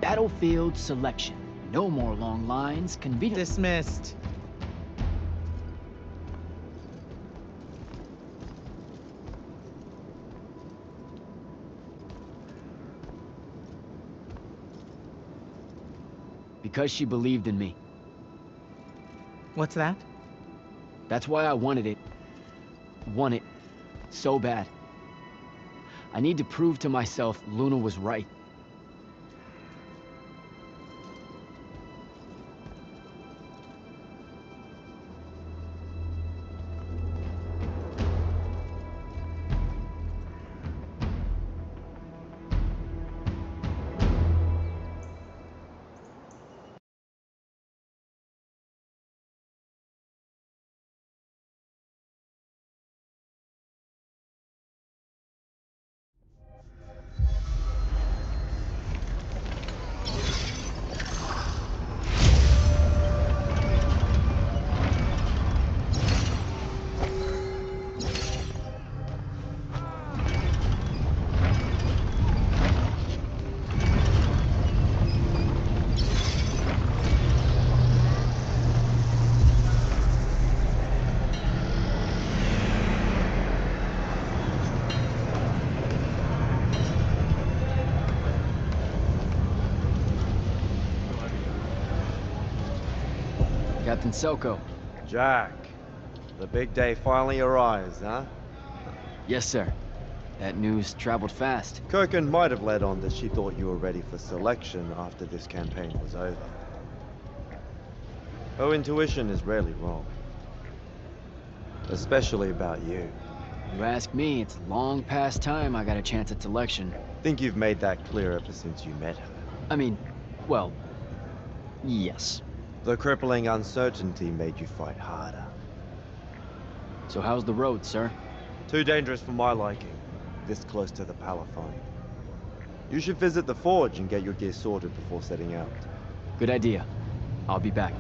Battlefield selection. No more long lines, convenient. Dismissed. Because she believed in me. What's that? That's why I wanted it. Want it. So bad. I need to prove to myself Luna was right. Captain Soko. Jack, the big day finally arrives, huh? Yes, sir. That news traveled fast. Kirkin might have led on that she thought you were ready for selection after this campaign was over. Her intuition is rarely wrong. Especially about you. You ask me, it's long past time I got a chance at selection. Think you've made that clear ever since you met her. I mean, well, yes. The crippling uncertainty made you fight harder. So how's the road, sir? Too dangerous for my liking, this close to the Palathon. You should visit the forge and get your gear sorted before setting out. Good idea. I'll be back.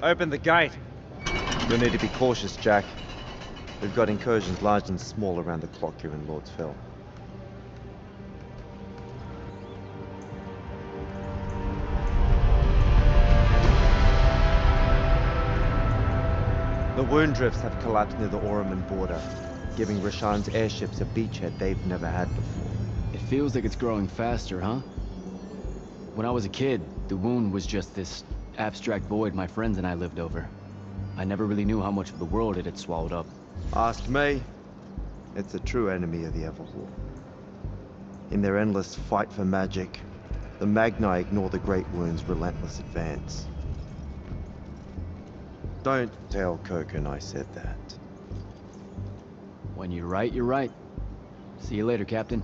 Open the gate! You'll need to be cautious, Jack. We've got incursions large and small around the clock here in Lord's Fell. The wound drifts have collapsed near the Oraman border, giving Rashan's airships a beachhead they've never had before. It feels like it's growing faster, huh? When I was a kid, the wound was just this abstract void my friends and I lived over. I never really knew how much of the world it had swallowed up. Ask me. It's a true enemy of the Everwar. In their endless fight for magic, the Magni ignore the Great Wound's relentless advance. Don't tell Koken I said that. When you're right, you're right. See you later, Captain.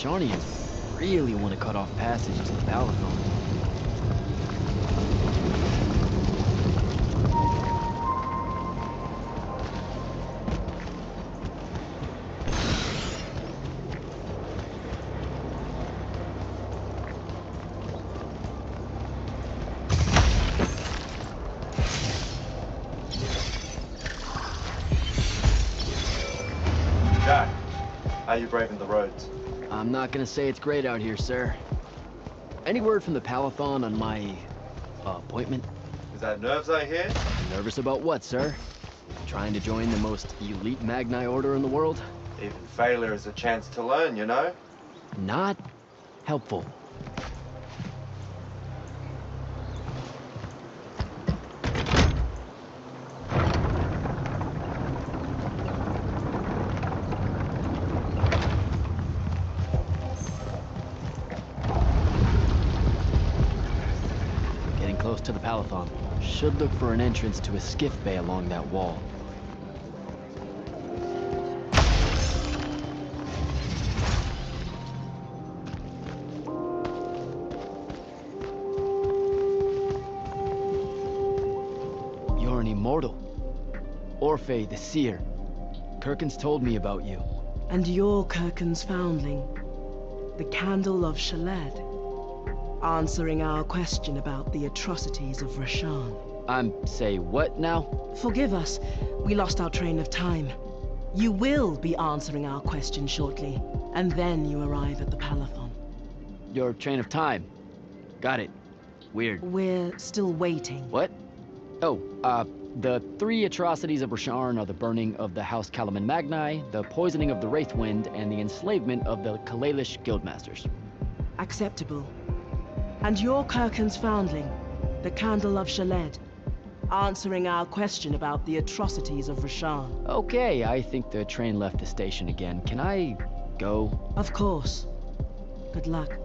Rasharnians really want to cut off passage to the Palathrone. Jack, how you braving the roads? I'm not gonna say it's great out here, sir. Any word from the Palathon on my appointment? Is that nerves I hear? Nervous about what, sir? Trying to join the most elite Magni order in the world? Even failure is a chance to learn, you know? Not helpful. Getting close to the Palathon. Should look for an entrance to a skiff bay along that wall. You're an immortal. Orphe the Seer. Kirkin's told me about you. And you're Kirkin's foundling, the Candle of Shaled, answering our question about the atrocities of Rasharn. Say what now? Forgive us, we lost our train of time. You will be answering our question shortly, and then you arrive at the Palathon. Your train of time. Got it. Weird. We're still waiting. What? Oh, the 3 atrocities of Rasharn are the burning of the House Kalaman Magni, the poisoning of the Wraithwind, and the enslavement of the Kalalish Guildmasters. Acceptable. And you're Kirkin's foundling, the Candle of Shaled, answering our question about the atrocities of Rasharn. Okay, I think the train left the station again. Can I go? Of course. Good luck.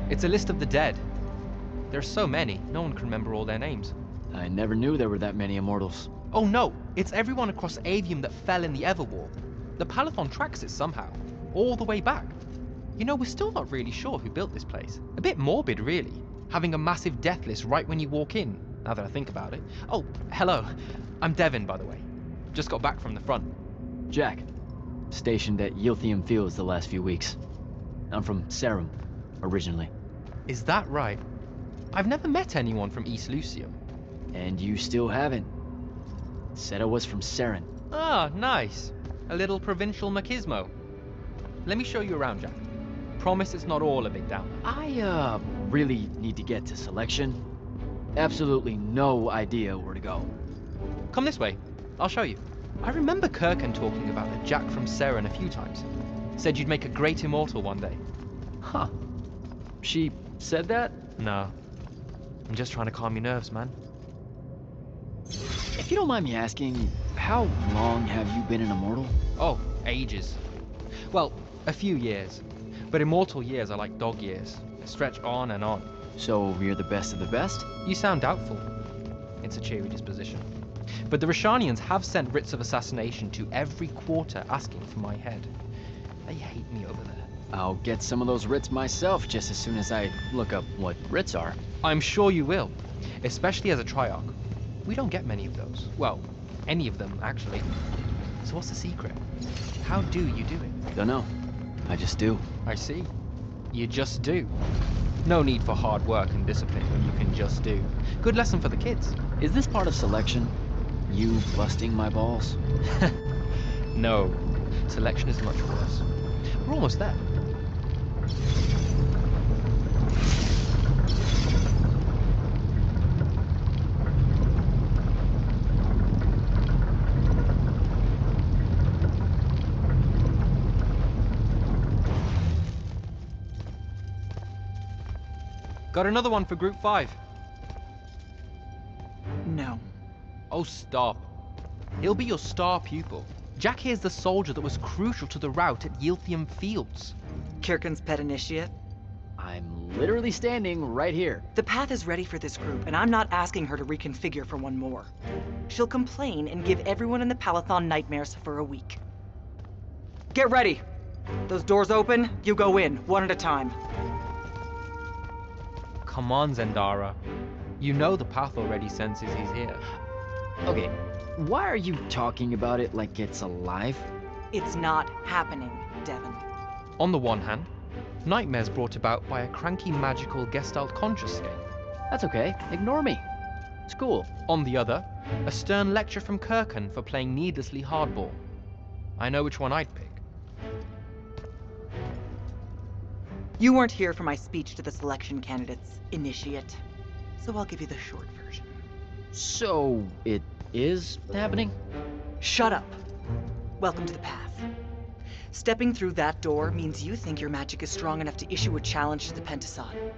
It's a list of the dead. There's so many, no one can remember all their names. I never knew there were that many immortals. Oh no, it's everyone across Aveum that fell in the Everwar. The Palathon tracks it somehow, all the way back. You know, we're still not really sure who built this place. A bit morbid, really, having a massive death list right when you walk in, now that I think about it. Oh, hello. I'm Devin, by the way. Just got back from the front. Jack. Stationed at Yilthium Fields the last few weeks. I'm from Serum, originally. Is that right? I've never met anyone from East Lucium. And you still haven't. Said I was from Seren. Ah, nice. A little provincial machismo. Let me show you around, Jack. Promise it's not all a big downer. I, really need to get to selection. Absolutely no idea where to go. Come this way. I'll show you. I remember Kirkin talking about a Jack from Seren a few times. Said you'd make a great immortal one day. Huh. She said that? No. I'm just trying to calm your nerves, man. If you don't mind me asking, how long have you been an immortal? Oh, ages. Well, a few years. But immortal years are like dog years. They stretch on and on. So you're the best of the best? You sound doubtful. It's a cheery disposition. But the Rishanians have sent writs of assassination to every quarter asking for my head. They hate me over there. I'll get some of those writs myself just as soon as I look up what writs are. I'm sure you will, especially as a Triarch. We don't get many of those. Well, any of them, actually. So what's the secret? How do you do it? Don't know. I just do. I see. You just do. No need for hard work and discipline when you can just do. Good lesson for the kids. Is this part of selection? You busting my balls? No. Selection is much worse. We're almost there. Got another one for Group 5. No. Oh, stop. He'll be your star pupil. Jack here's the soldier that was crucial to the rout at Yilthium Fields. Kirkin's pet initiate? I'm literally standing right here. The path is ready for this group, and I'm not asking her to reconfigure for one more. She'll complain and give everyone in the Palathon nightmares for a week. Get ready! Those doors open, you go in, one at a time. Come on, Zendara. You know the path already senses he's here. Okay, why are you talking about it like it's alive? It's not happening, Devon. On the one hand, nightmares brought about by a cranky magical Gestalt conscious state. That's okay, ignore me. It's cool. On the other, a stern lecture from Kirkin for playing needlessly hardball. I know which one I'd pick. You weren't here for my speech to the selection candidates, Initiate. So I'll give you the short version. So, it is happening? Shut up. Welcome to the path. Stepping through that door means you think your magic is strong enough to issue a challenge to the Pentasod.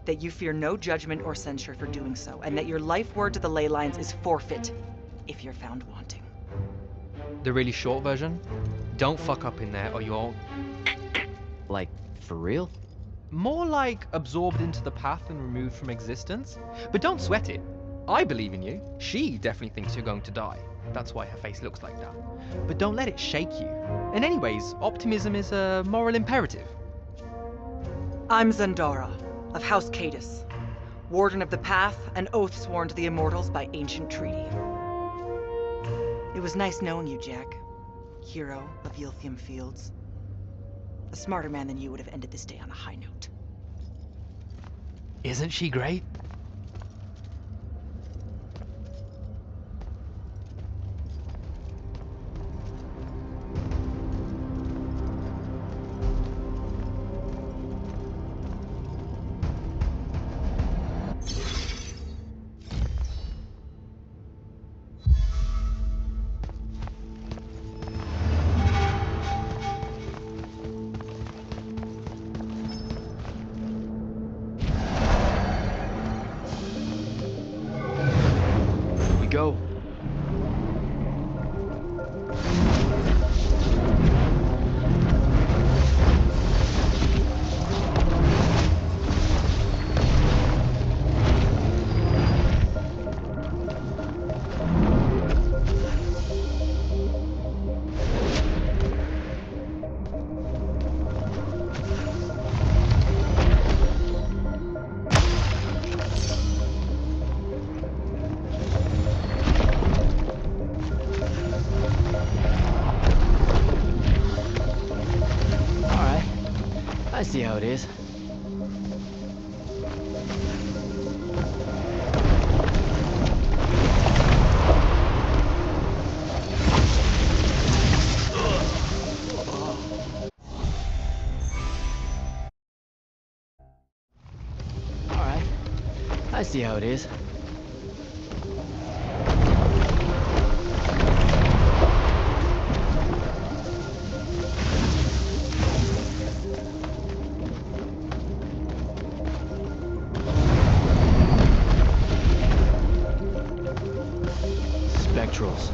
That you fear no judgment or censure for doing so, and that your life word to the ley lines is forfeit if you're found wanting. The really short version? Don't fuck up in there or you'll... Like, for real? More like absorbed into the path and removed from existence. But don't sweat it. I believe in you. She definitely thinks you're going to die. That's why her face looks like that. But don't let it shake you. And anyways, optimism is a moral imperative. I'm Zendara, of House Cadus, Warden of the Path, and oath sworn to the Immortals by ancient treaty. It was nice knowing you, Jack. Hero of Yilthium Fields. A smarter man than you would have ended this day on a high note. Isn't she great? Go. I see how it is. Alright. I see how it is. Spectrals.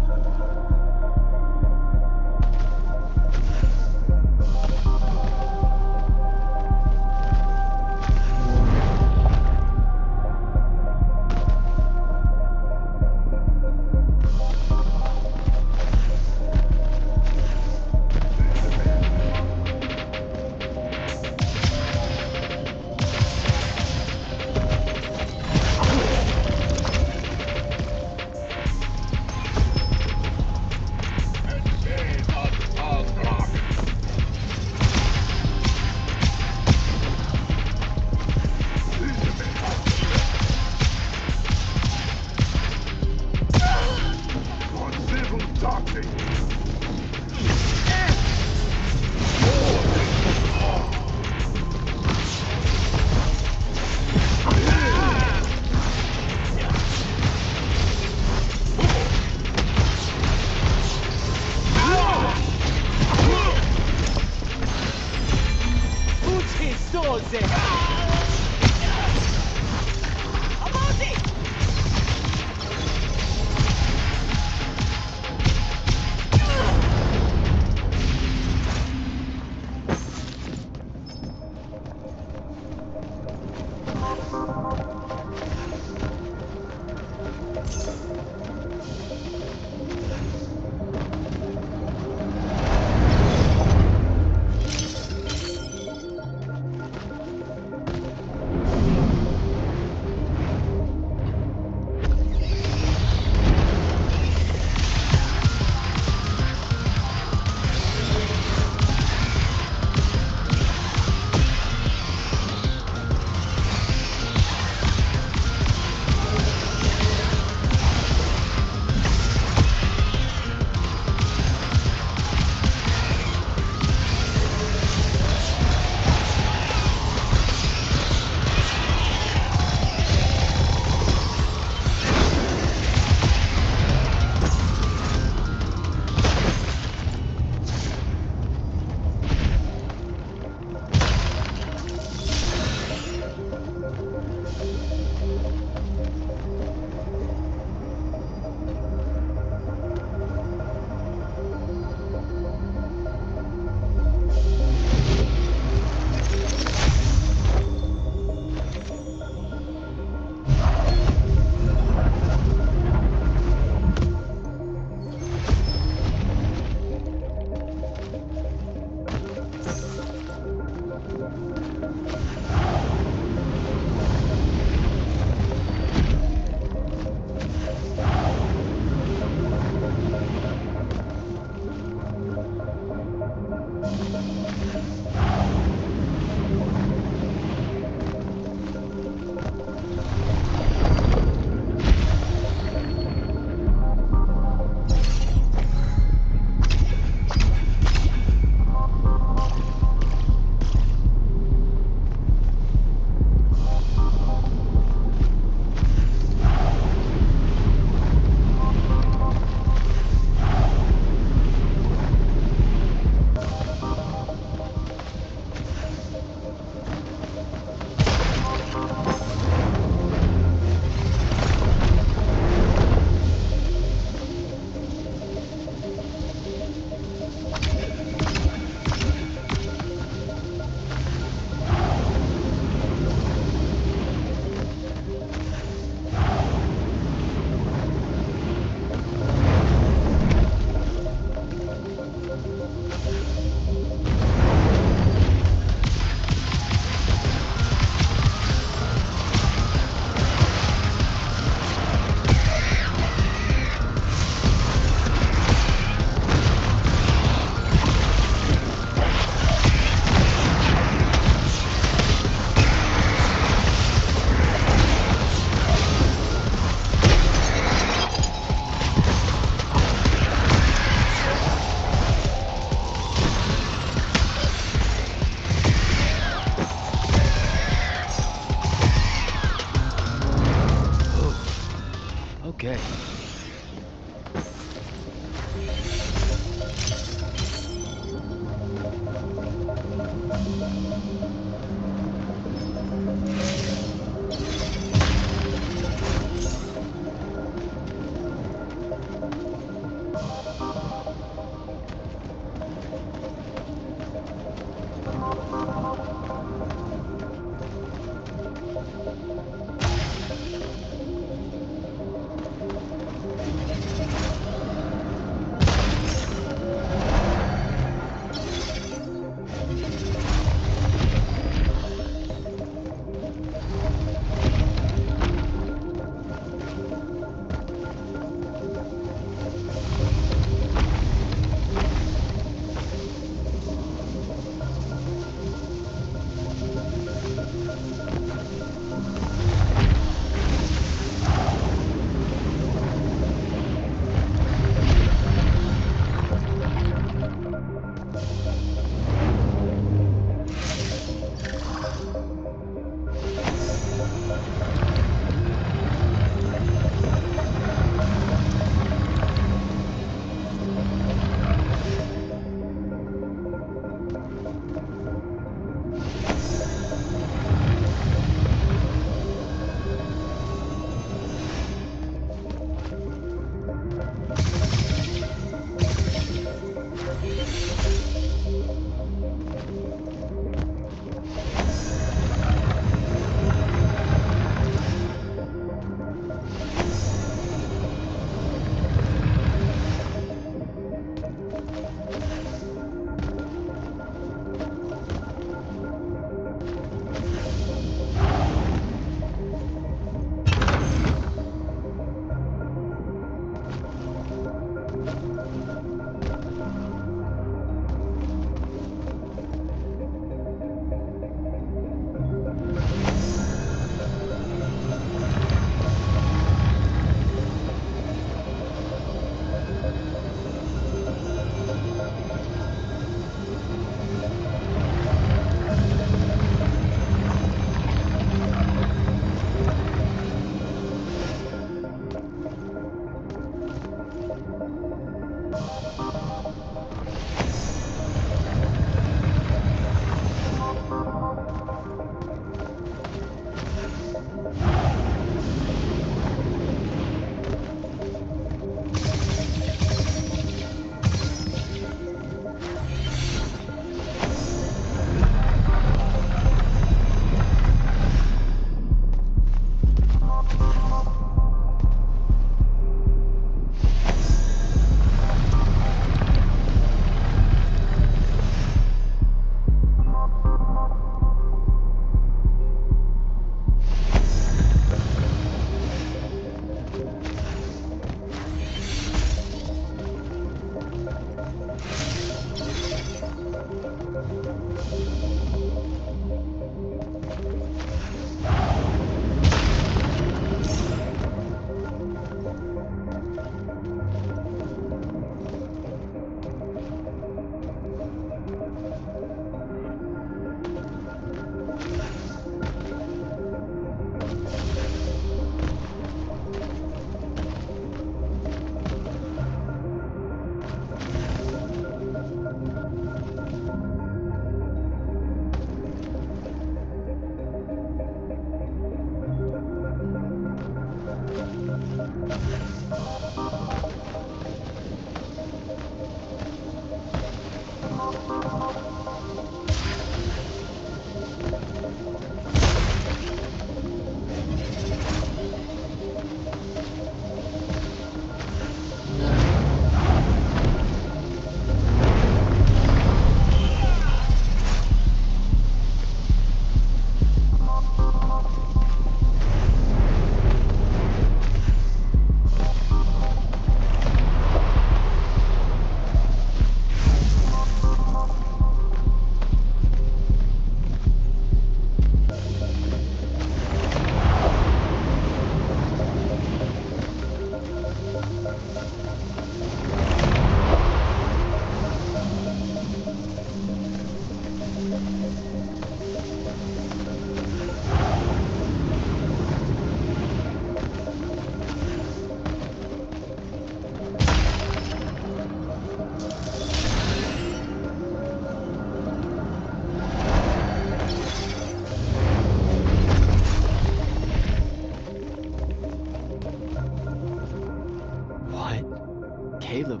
Caleb,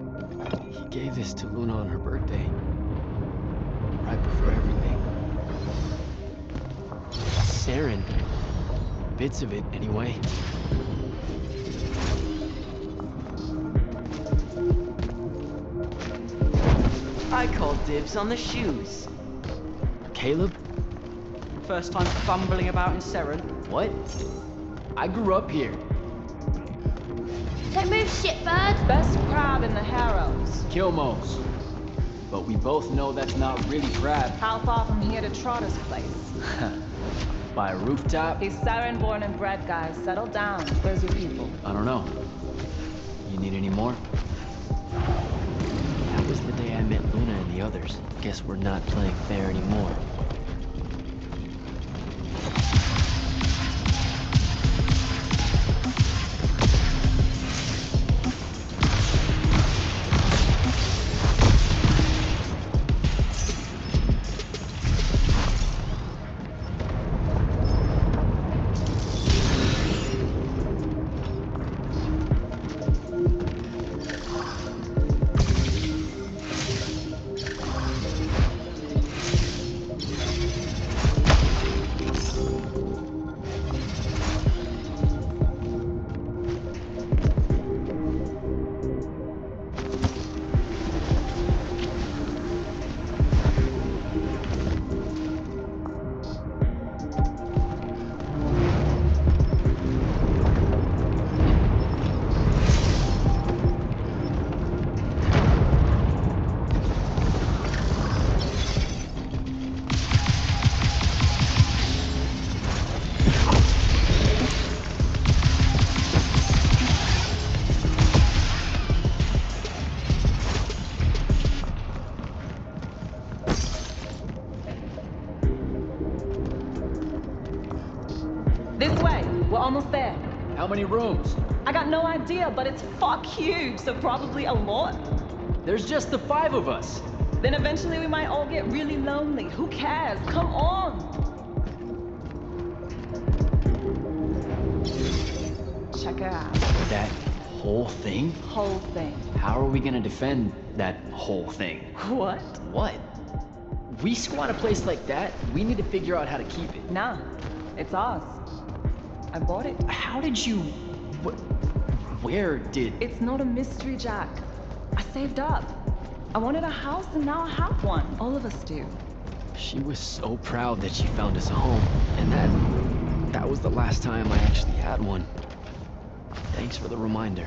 he gave this to Luna on her birthday. Right before everything. Saren. Bits of it, anyway. I call dibs on the shoes. Caleb? First time fumbling about in Seren. What? I grew up here. Don't move, shitbird! Best crab in the Harrows. Kilmos. But we both know that's not really crab. How far from here to Trotter's place? By a rooftop? He's Saren born and bred, guys. Settle down. Where's your people? I don't know. You need any more? That was the day I met Luna and the others. Guess we're not playing fair anymore. This way. We're almost there. How many rooms? I got no idea, but it's fuck huge, so probably a lot. There's just the 5 of us. Then eventually we might all get really lonely. Who cares? Come on! Check it out. That whole thing? Whole thing. How are we gonna defend that whole thing? What? What? We squat a place like that, we need to figure out how to keep it. Nah, it's ours. I bought it. How did you... Where did... It's not a mystery, Jack. I saved up. I wanted a house and now I have one. All of us do. She was so proud that she found us a home. And that was the last time I actually had one. Thanks for the reminder.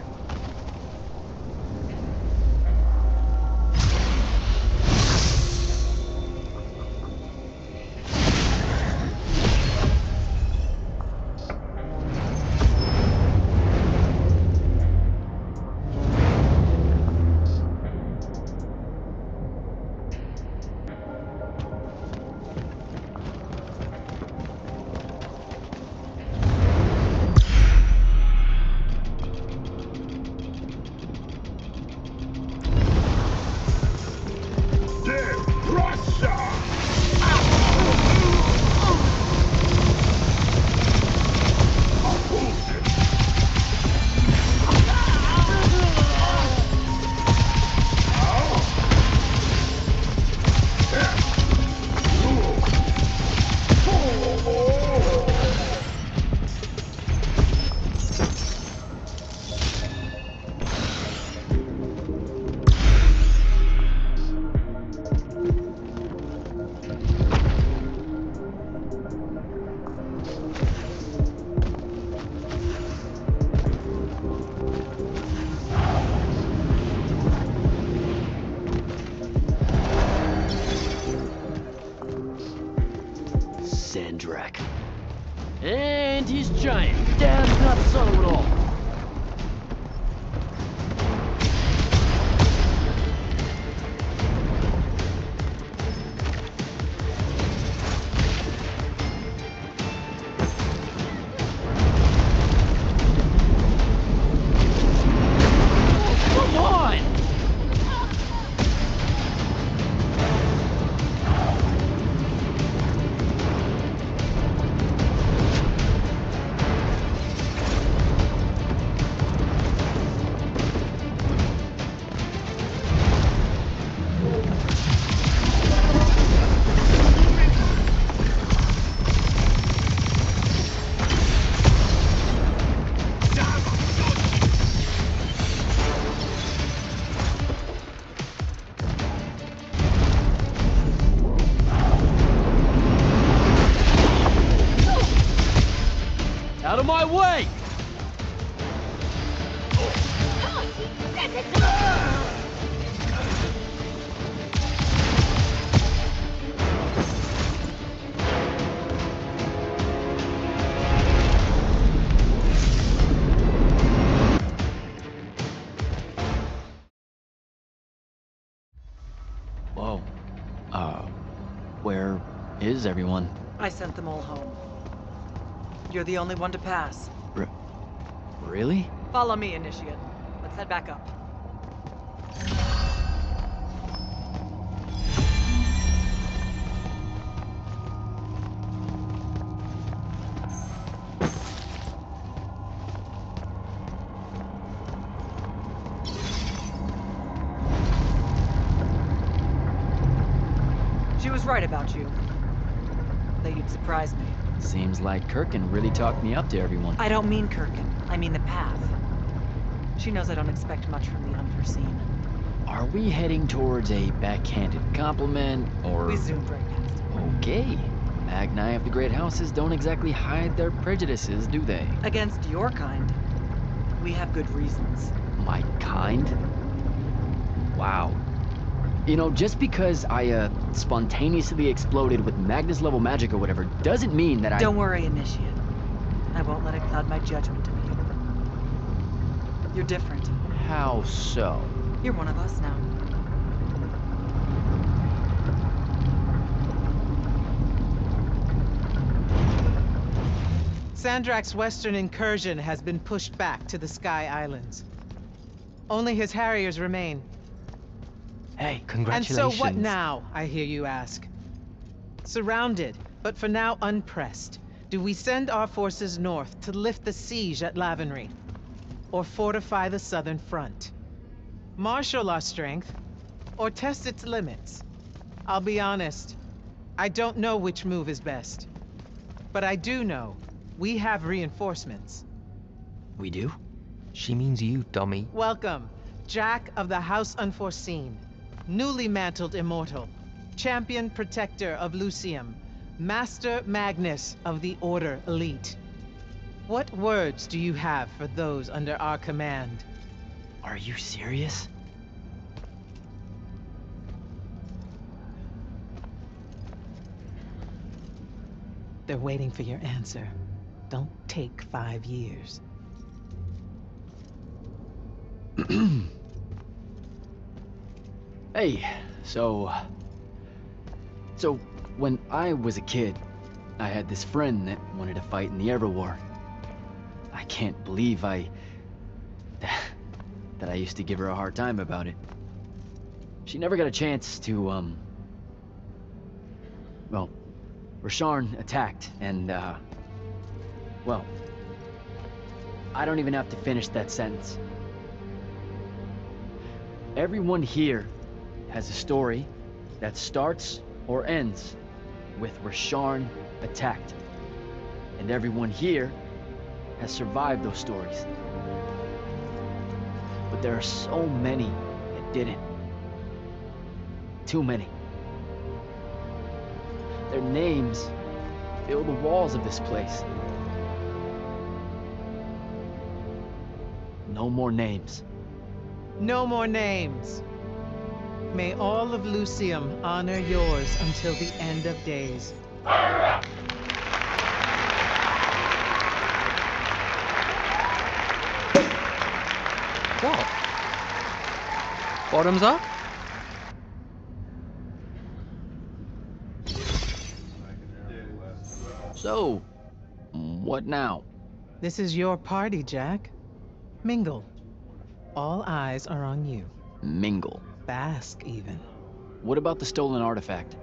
And he's giant. Damn nuts on it all. Come on! Whoa. Where is everyone? I sent them all home. You're the only one to pass. Really? Follow me, Initiate. Let's head back up. She was right about you. They'd surprise me. Seems like Kirkin really talked me up to everyone. I don't mean Kirkin. I mean the path. She knows I don't expect much from the unforeseen. Are we heading towards a backhanded compliment, or... We zoomed right past it. Okay. Magni of the Great Houses don't exactly hide their prejudices, do they? Against your kind, we have good reasons. My kind? Wow. You know, just because I, spontaneously exploded with Magnus-level magic or whatever, doesn't mean that I... Don't worry, Initiate. I won't let it cloud my judgment of you. You're different. How so? You're one of us now. Sandrak's western incursion has been pushed back to the Sky Islands. Only his Harriers remain. Hey, congratulations. And so what now, I hear you ask? Surrounded, but for now unpressed. Do we send our forces north to lift the siege at Lavenry? Or fortify the southern front? Marshal our strength, or test its limits? I'll be honest, I don't know which move is best. But I do know we have reinforcements. We do? She means you, dummy. Welcome, Jack of the House Unforeseen. Newly mantled immortal, champion protector of Lucium, Master Magnus of the Order Elite. What words do you have for those under our command? Are you serious? They're waiting for your answer. Don't take 5 years. Hey, so when I was a kid, I had this friend that wanted to fight in the Everwar. I can't believe that I used to give her a hard time about it. She never got a chance to, well, Rasharn attacked, and, well, I don't even have to finish that sentence. Everyone here has a story that starts or ends with Rasharn attacked. And everyone here has survived those stories. But there are so many that didn't. Too many. Their names fill the walls of this place. No more names. No more names. May all of Lucium honor yours until the end of days. What? Bottoms up? So, what now? This is your party, Jack. Mingle. All eyes are on you. Mingle. Bask, even. What about the stolen artifact?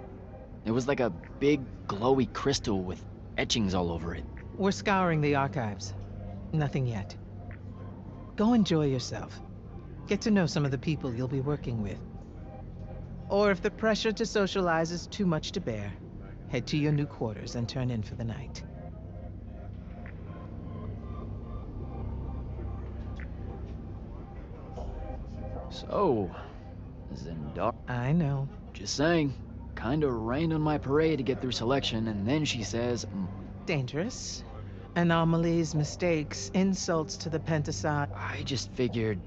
It was like a big, glowy crystal with etchings all over it. We're scouring the archives. Nothing yet. Go enjoy yourself. Get to know some of the people you'll be working with. Or if the pressure to socialize is too much to bear, head to your new quarters and turn in for the night. So, Zendar. I know. Just saying. Kinda rained on my parade to get through selection, and then she says... Dangerous. Anomalies, mistakes, insults to the Pentasod. I just figured...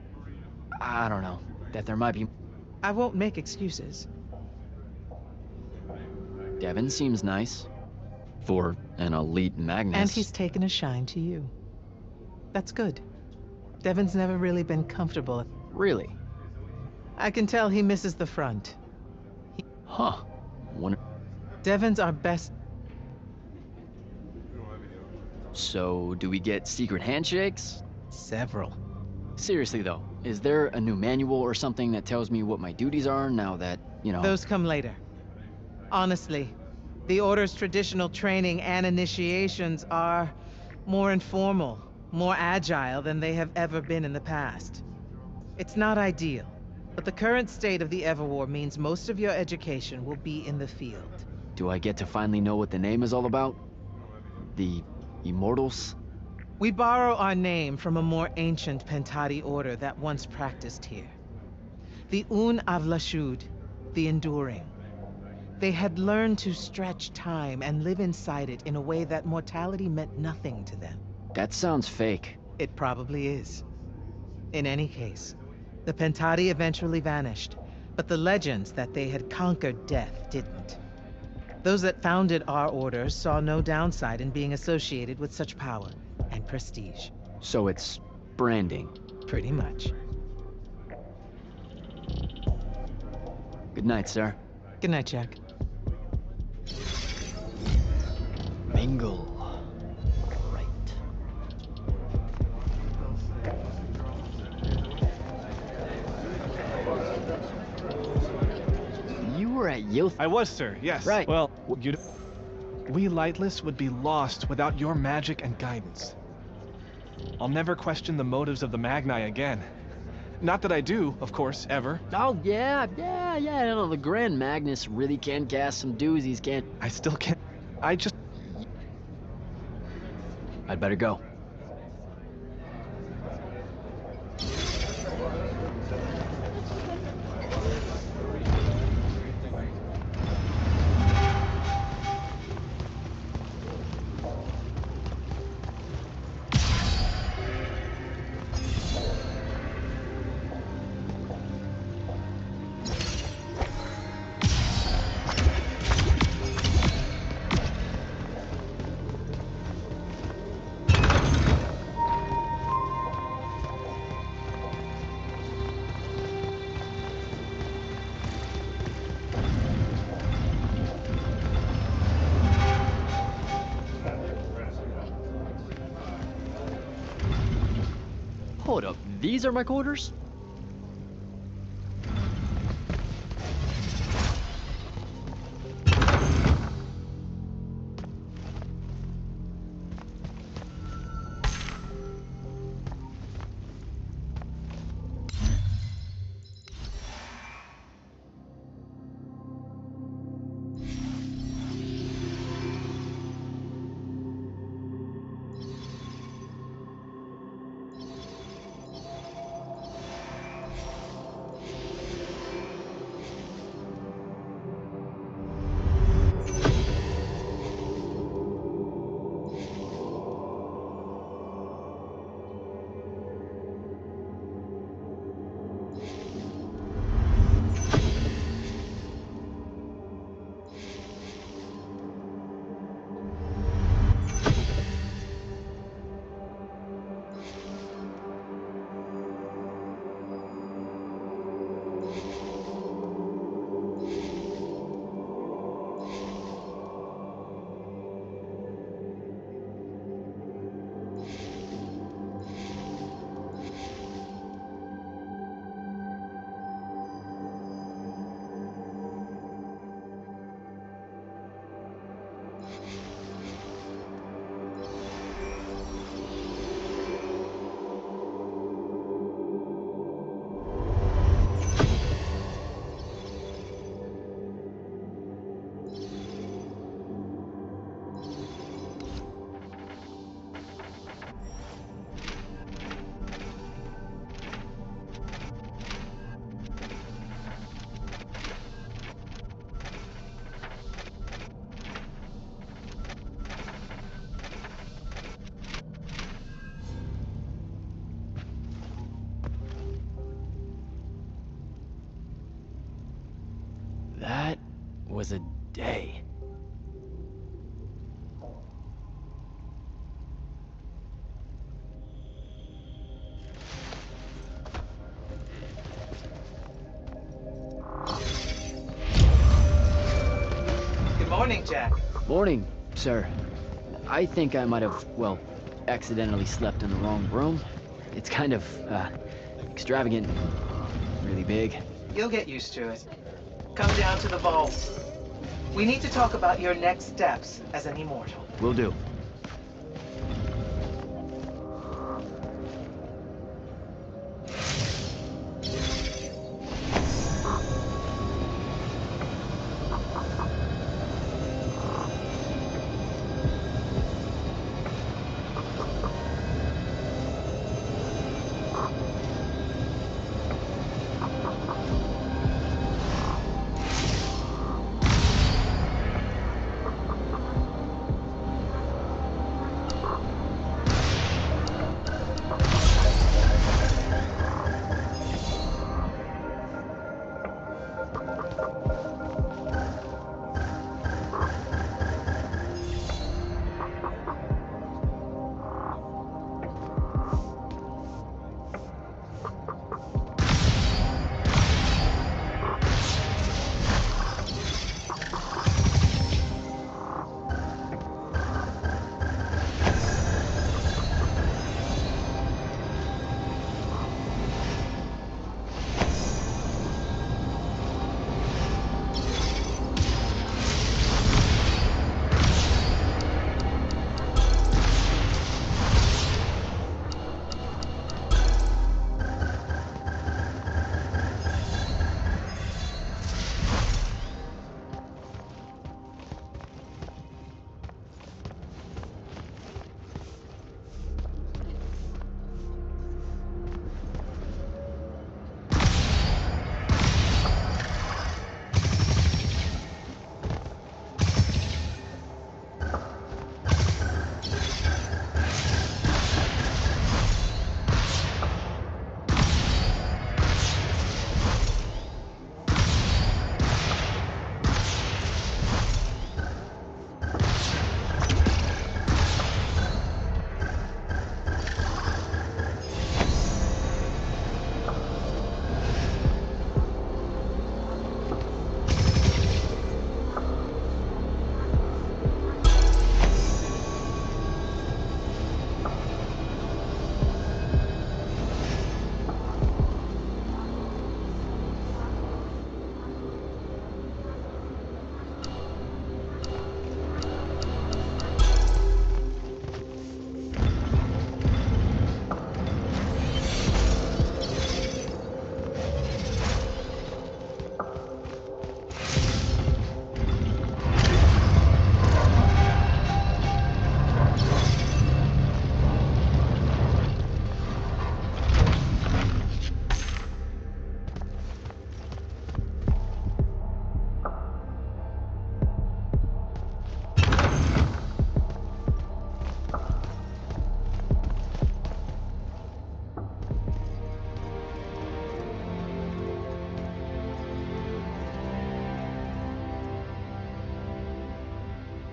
I don't know, that there might be... I won't make excuses. Devin seems nice. For an elite Magnus. And he's taken a shine to you. That's good. Devin's never really been comfortable. Really? I can tell he misses the front. Huh. Devin's our best... So, do we get secret handshakes? Several. Seriously though, is there a new manual or something that tells me what my duties are now that, you know... Those come later. Honestly, the Order's traditional training and initiations are more informal, more agile than they have ever been in the past. It's not ideal, but the current state of the Everwar means most of your education will be in the field. Do I get to finally know what the name is all about? The Immortals? We borrow our name from a more ancient Pentati order that once practiced here. The Un Avlashud, the Enduring. They had learned to stretch time and live inside it in a way that mortality meant nothing to them. That sounds fake. It probably is. In any case, the Pentati eventually vanished, but the legends that they had conquered death didn't. Those that founded our order saw no downside in being associated with such power and prestige. So it's branding. Pretty much. Good night, sir. Good night, Jack. Mingle. Right. You were at Yoth. I was, sir, yes. Right. Well, we Lightless would be lost without your magic and guidance. I'll never question the motives of the Magni again. Not that I do, of course, ever. Oh, yeah. No, the Grand Magnus really can cast some doozies, can't... I still can't... I just... I'd better go. Hold up, these are my quarters? That was a day. Good morning, Jack. Morning, sir. I think I might have, well, accidentally slept in the wrong room. It's kind of, extravagant. Really big. You'll get used to it. Come down to the vault. We need to talk about your next steps as an immortal. Will do.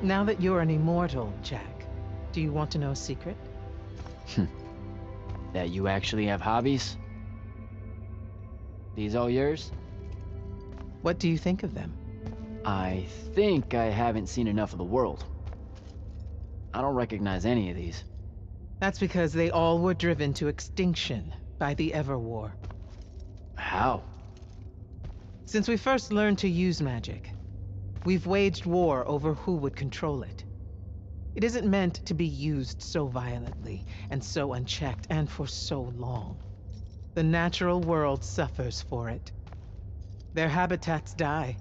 Now that you're an immortal, Jack, do you want to know a secret? That you actually have hobbies? These all yours? What do you think of them? I think I haven't seen enough of the world. I don't recognize any of these. That's because they all were driven to extinction by the Everwar. How? Since we first learned to use magic, we've waged war over who would control it. It isn't meant to be used so violently, and so unchecked, and for so long. The natural world suffers for it. Their habitats die.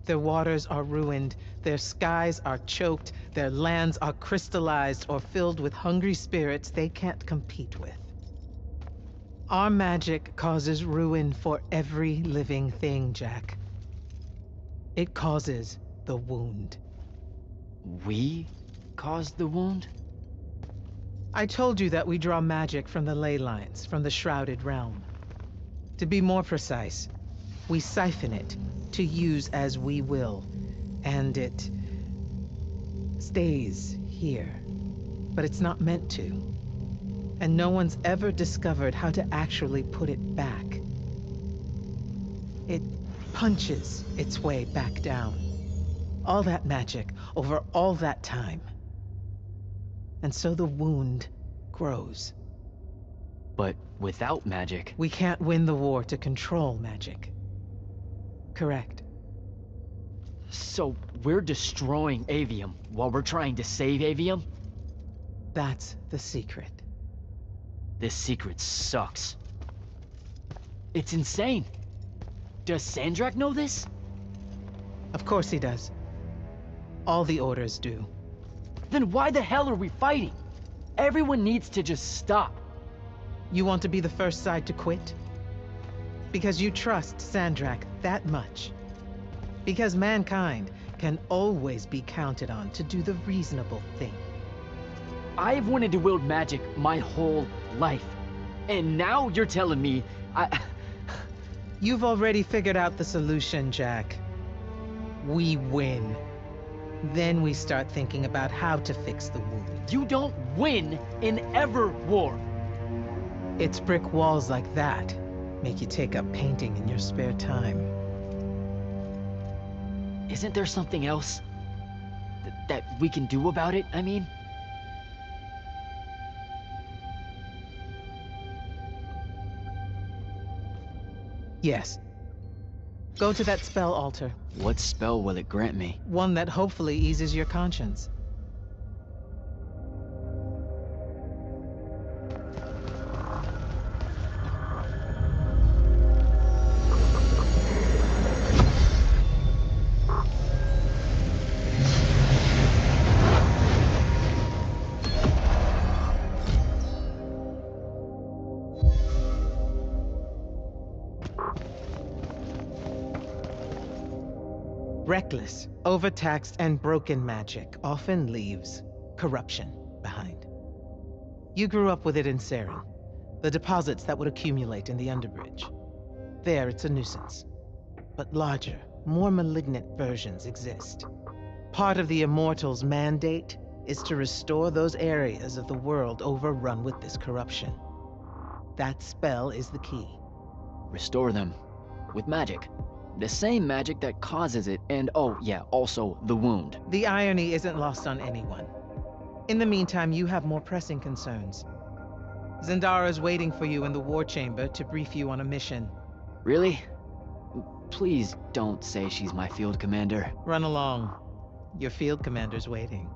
Their waters are ruined, their skies are choked, their lands are crystallized or filled with hungry spirits they can't compete with. Our magic causes ruin for every living thing, Jack. It causes the wound. We caused the wound? I told you that we draw magic from the ley lines, from the Shrouded Realm. To be more precise, we siphon it to use as we will, and it stays here. But it's not meant to. And no one's ever discovered how to actually put it back. It punches its way back down. All that magic over all that time. And so the wound grows. But without magic... We can't win the war to control magic. Correct. So we're destroying Aveum while we're trying to save Aveum? That's the secret. This secret sucks. It's insane. Does Sandrak know this? Of course he does. All the orders do. Then why the hell are we fighting? Everyone needs to just stop. You want to be the first side to quit? Because you trust Sandrak that much. Because mankind can always be counted on to do the reasonable thing. I've wanted to wield magic my whole life. And now you're telling me You've already figured out the solution, Jack. We win. Then we start thinking about how to fix the wound. You don't win in Everwar. It's brick walls like that make you take up painting in your spare time. Isn't there something else that we can do about it, I mean? Yes. Go to that spell altar. What spell will it grant me? One that hopefully eases your conscience. Reckless, overtaxed, and broken magic often leaves corruption behind. You grew up with it in Saren, the deposits that would accumulate in the Underbridge. There, it's a nuisance. But larger, more malignant versions exist. Part of the Immortals' mandate is to restore those areas of the world overrun with this corruption. That spell is the key. Restore them. With magic. The same magic that causes it, and oh yeah, also the wound. The irony isn't lost on anyone. In the meantime, you have more pressing concerns. Zendara's waiting for you in the war chamber to brief you on a mission. Really? Please don't say she's my field commander. Run along. Your field commander's waiting.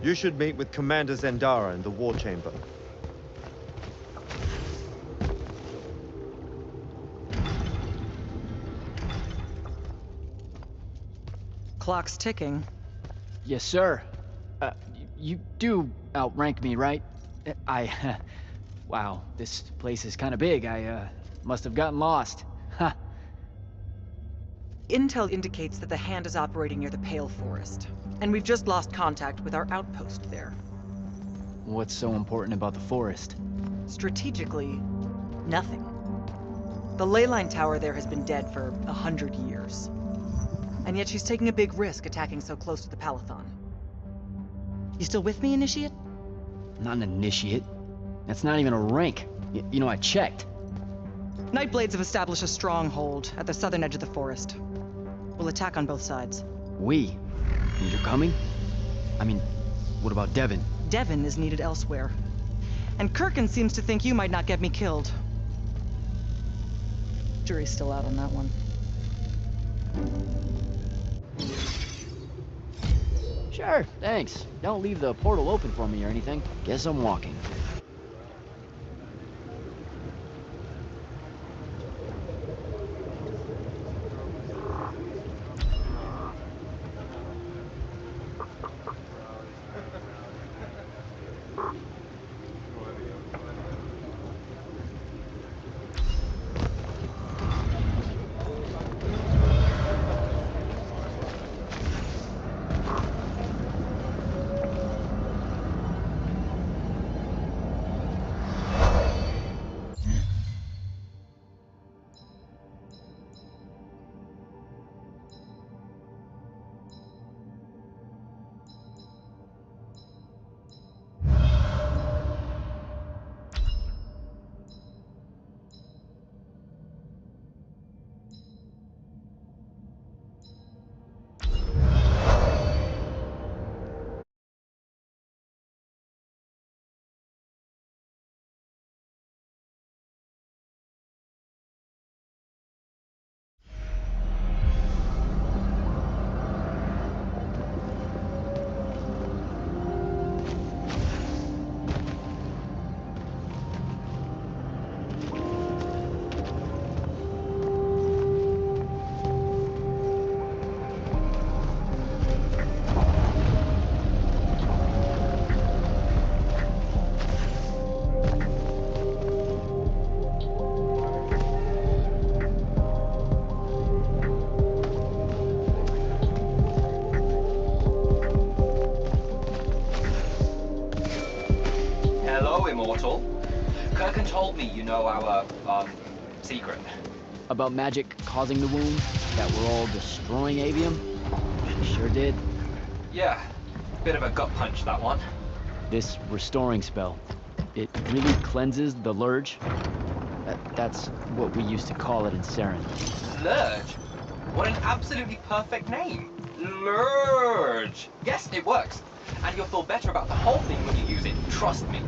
You should meet with Commander Zendara in the war chamber. Clock's ticking. Yes, sir. You do outrank me, right? Wow, this place is kind of big. I must have gotten lost. Ha! Intel indicates that the Hand is operating near the Pale Forest, and we've just lost contact with our outpost there. What's so important about the forest? Strategically, nothing. The ley line tower there has been dead for 100 years. And yet she's taking a big risk attacking so close to the Palathon. You still with me, Initiate? Not an initiate. That's not even a rank. You know, I checked. Nightblades have established a stronghold at the southern edge of the forest. We'll attack on both sides. We? And you're coming? I mean, what about Devin? Devin is needed elsewhere. And Kirkin seems to think you might not get me killed. Jury's still out on that one. Sure, thanks. Don't leave the portal open for me or anything. Guess I'm walking. Immortal. Kirkin told me you know our, secret. About magic causing the wound? That we're all destroying Aveum? She sure did. Yeah, bit of a gut punch, that one. This restoring spell, it really cleanses the Lurge? That's what we used to call it in Saren. Lurge? What an absolutely perfect name. Lurge! Yes, it works. And you'll feel better about the whole thing when you use it, trust me.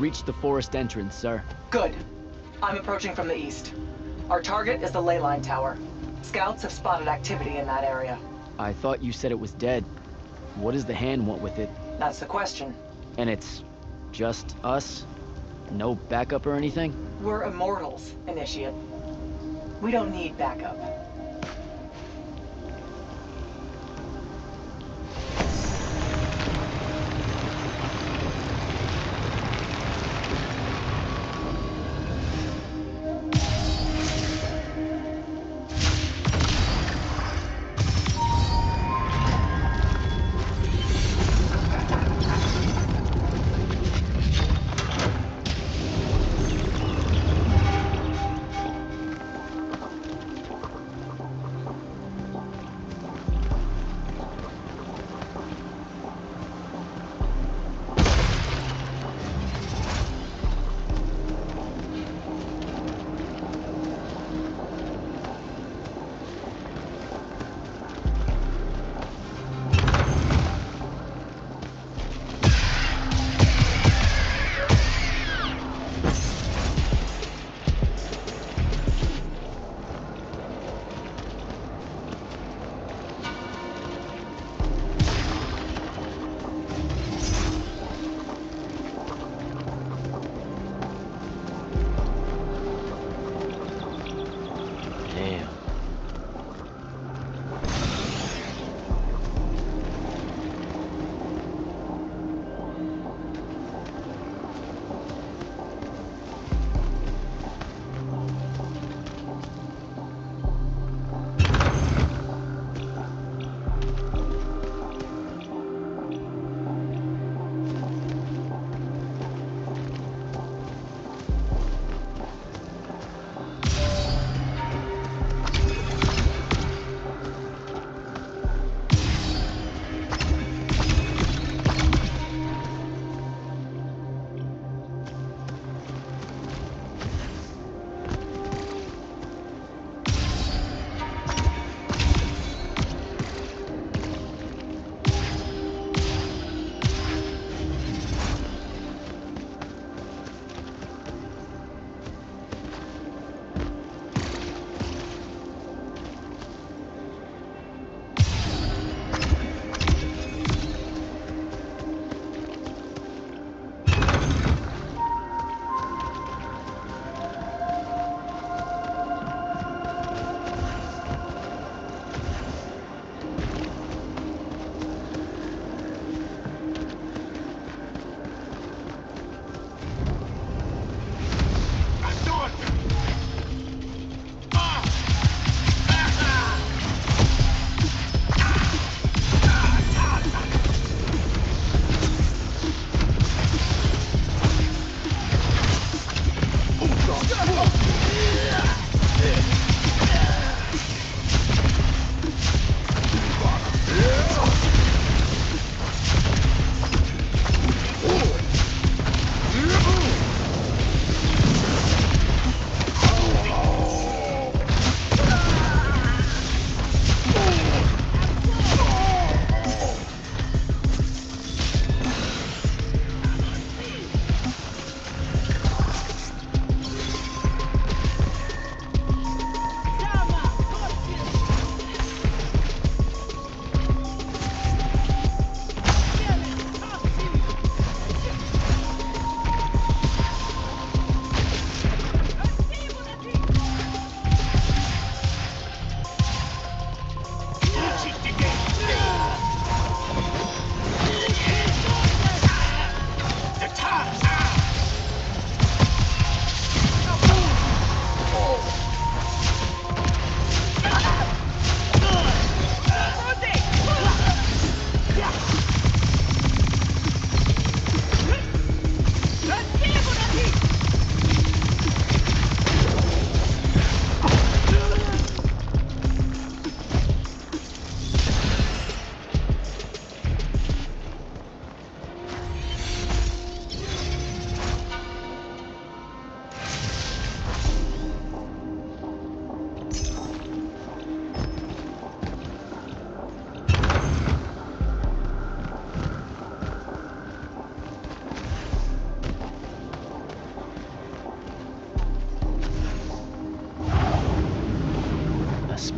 reached the forest entrance, sir. Good. I'm approaching from the east. Our target is the ley line tower. Scouts have spotted activity in that area. I thought you said it was dead. What does the hand want with it? That's the question. And it's just us? No backup or anything? We're Immortals, Initiate. We don't need backup.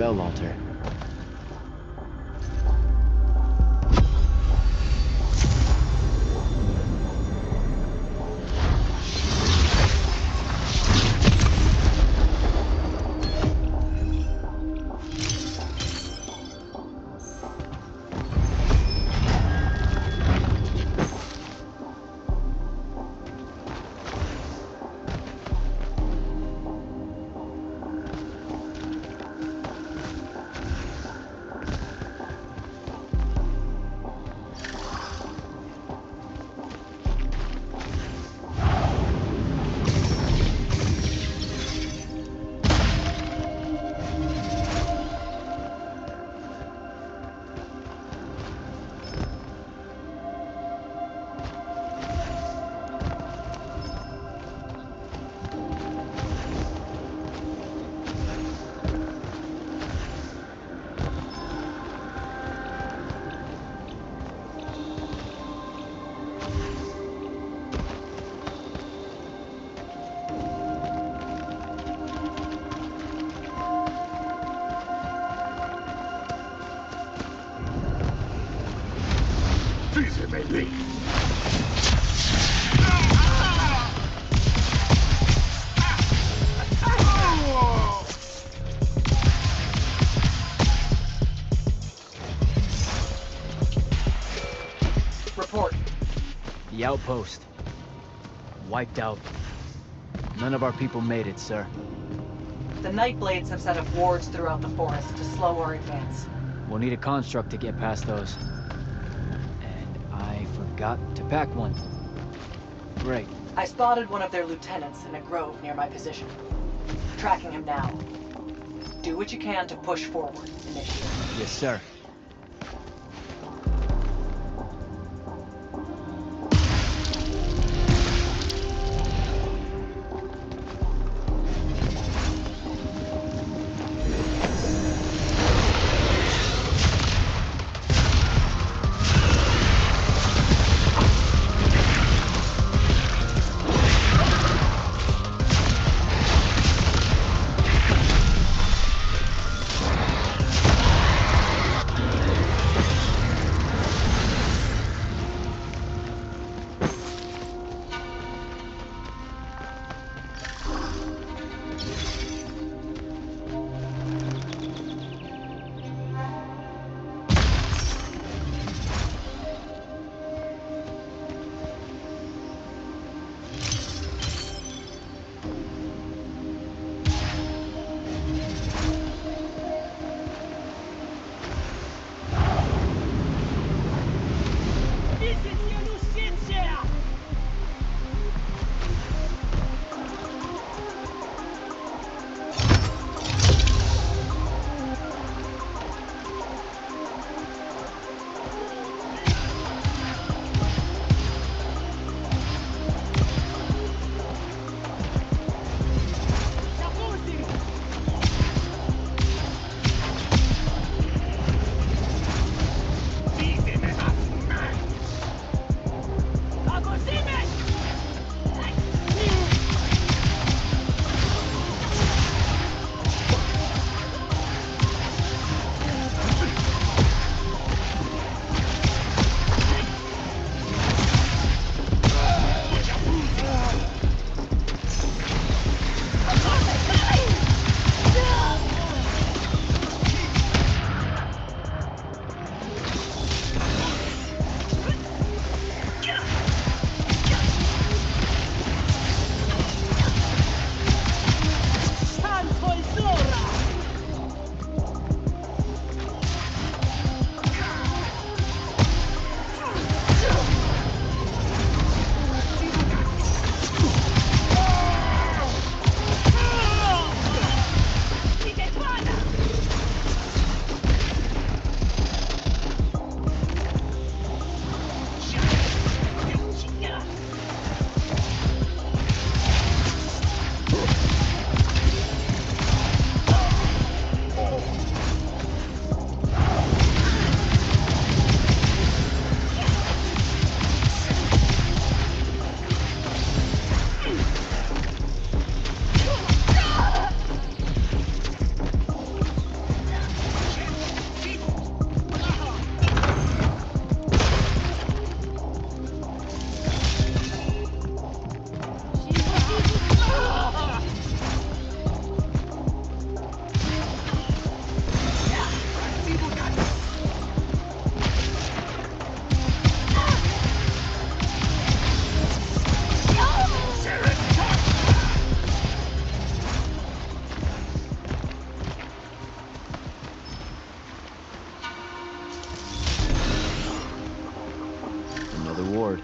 spell altar. Report. The outpost. Wiped out. None of our people made it, sir. The Nightblades have set up wards throughout the forest to slow our advance. We'll need a construct to get past those. And I forgot to pack one. Great. I spotted one of their lieutenants in a grove near my position. Tracking him now. Do what you can to push forward, initiative. Yes, sir. ward.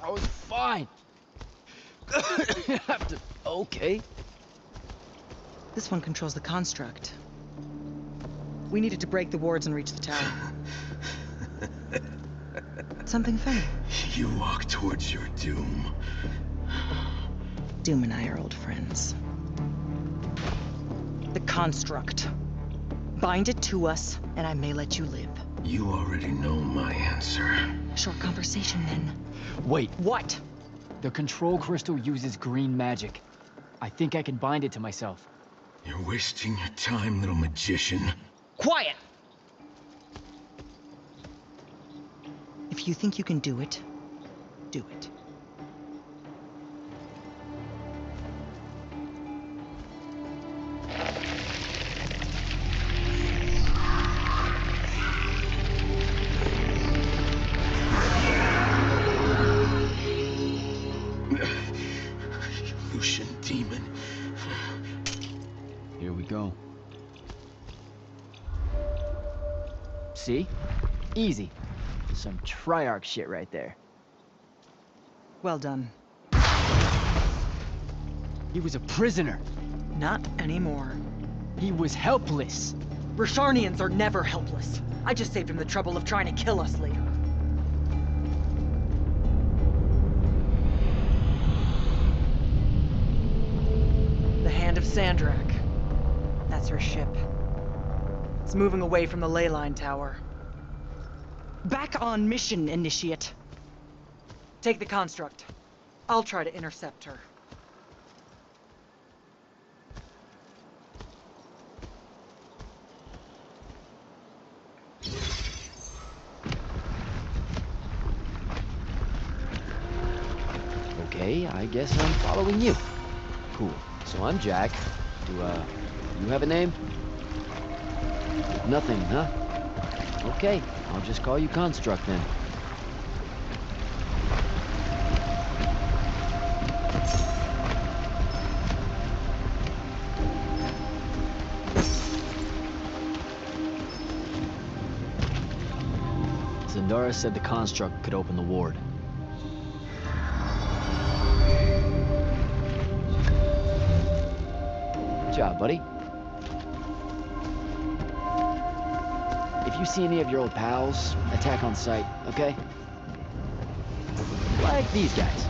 I was fine. Okay. This one controls the construct. We needed to break the wards and reach the tower. Something funny? You walk towards your doom. Doom and I are old friends. The construct. Bind it to us, and I may let you live. You already know my answer. Short conversation, then. Wait. What? The control crystal uses green magic. I think I can bind it to myself. You're wasting your time, little magician. Quiet! If you think you can do it, do it. Lucian demon. Here we go. See? Easy. Some Triarch shit right there. Well done. He was a prisoner. Not anymore. He was helpless. Rasharnians are never helpless. I just saved him the trouble of trying to kill us later. The Hand of Sandrak. That's her ship. It's moving away from the ley line tower. Back on mission, Initiate. Take the construct. I'll try to intercept her. Okay, I guess I'm following you. Cool. So I'm Jack. Do, you have a name? Nothing, huh? Okay, I'll just call you Construct then. Zendara said the Construct could open the ward. Good job, buddy. If you see any of your old pals, attack on sight, okay? Like these guys.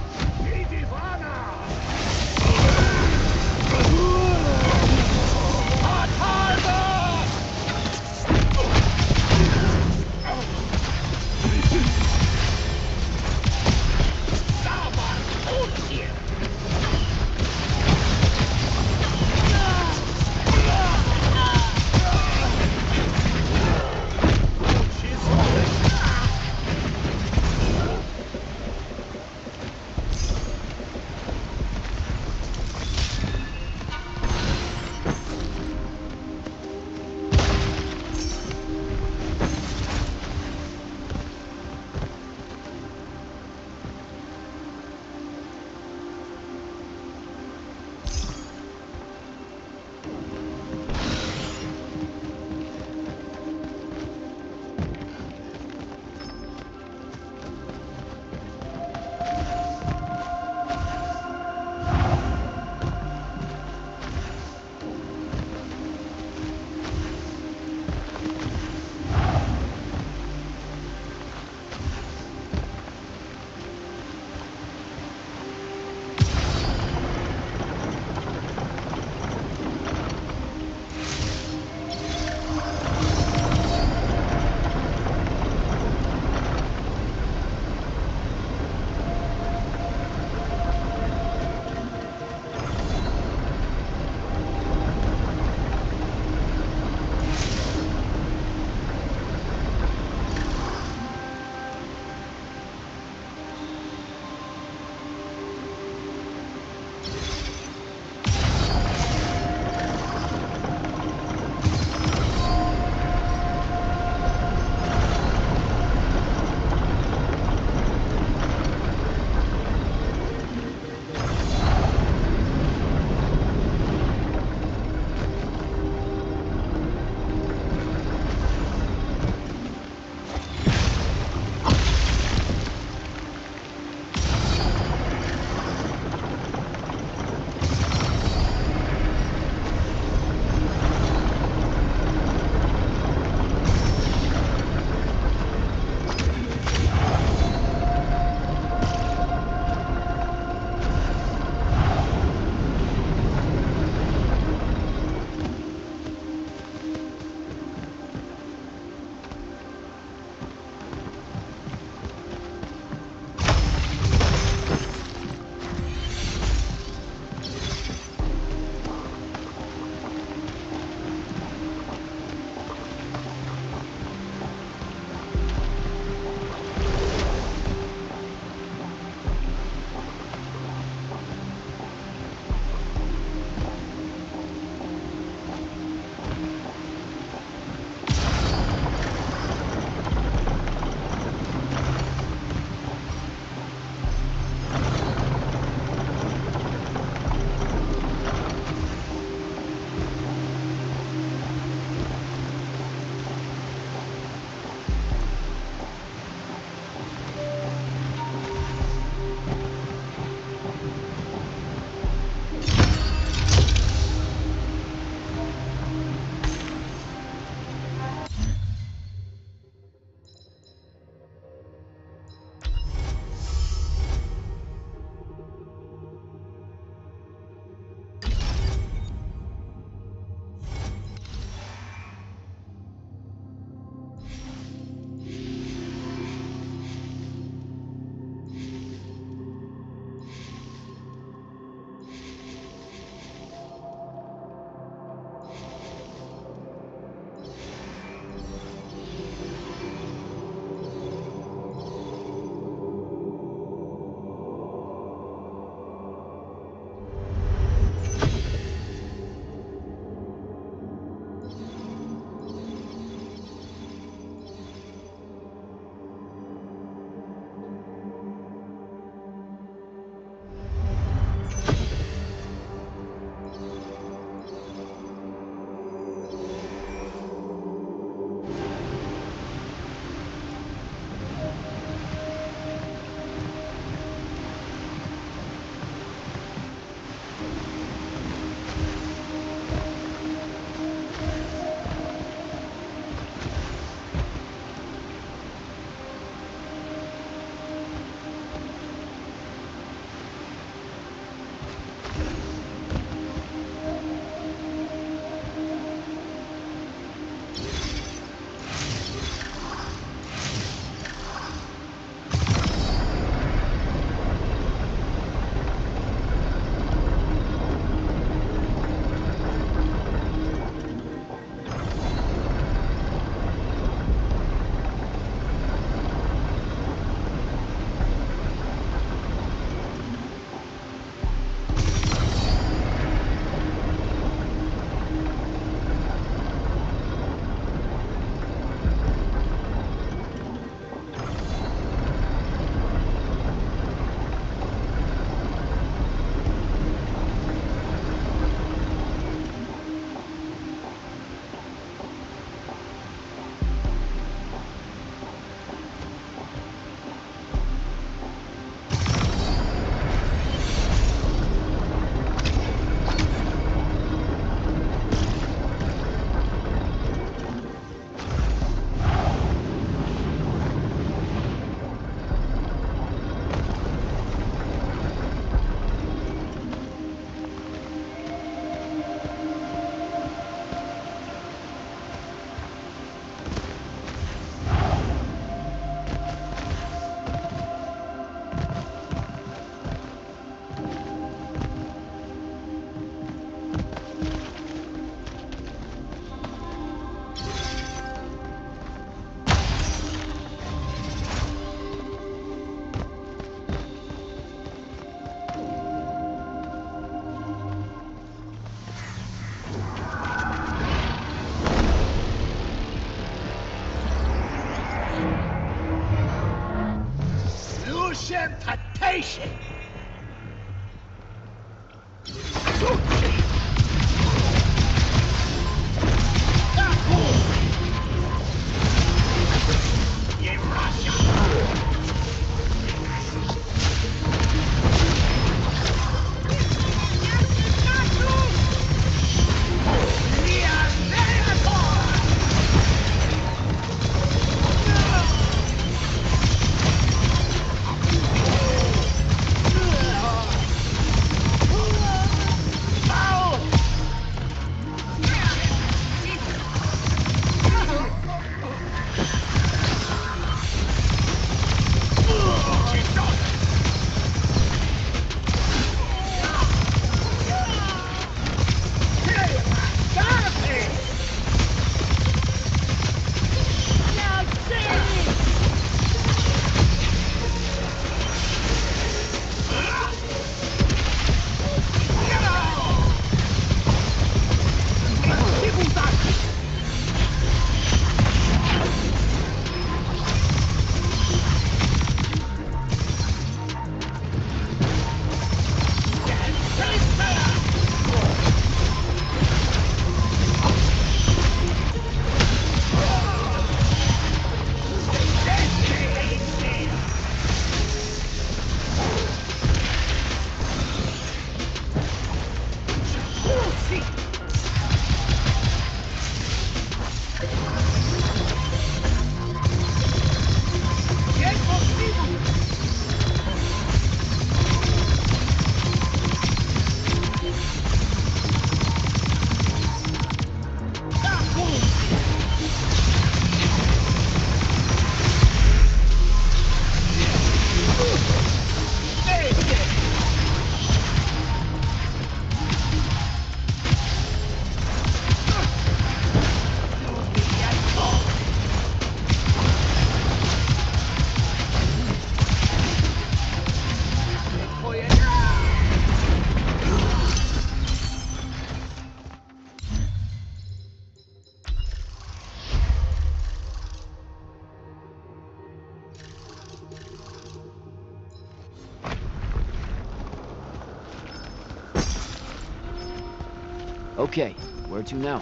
Okay, where to now?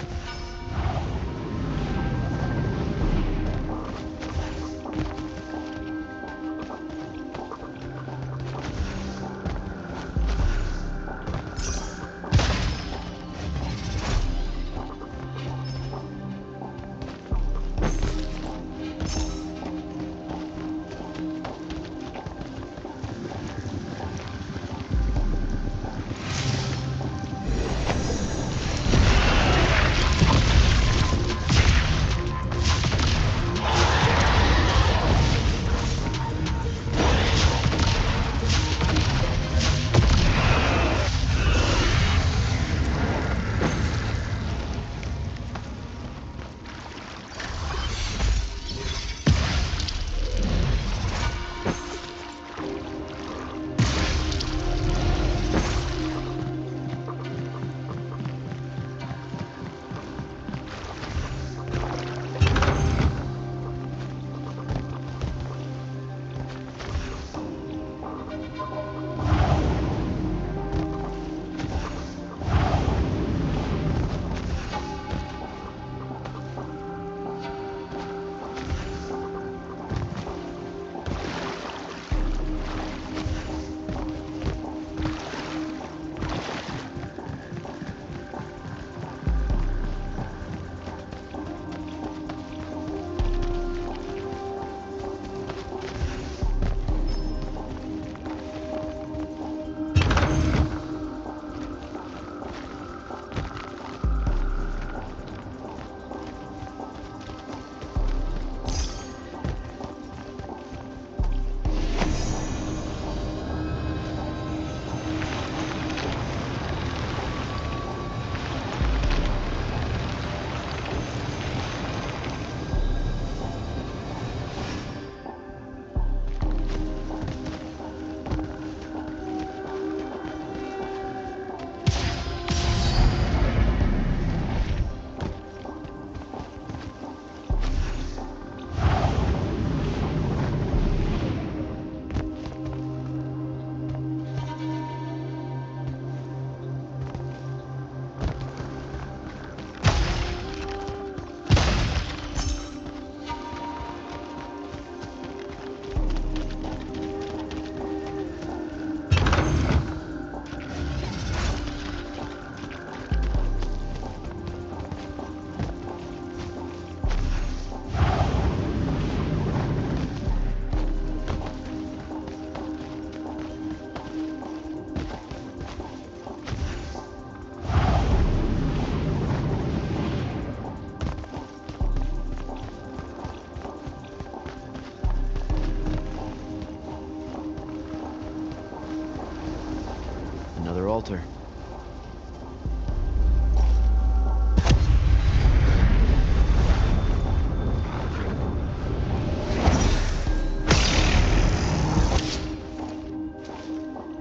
Another altar.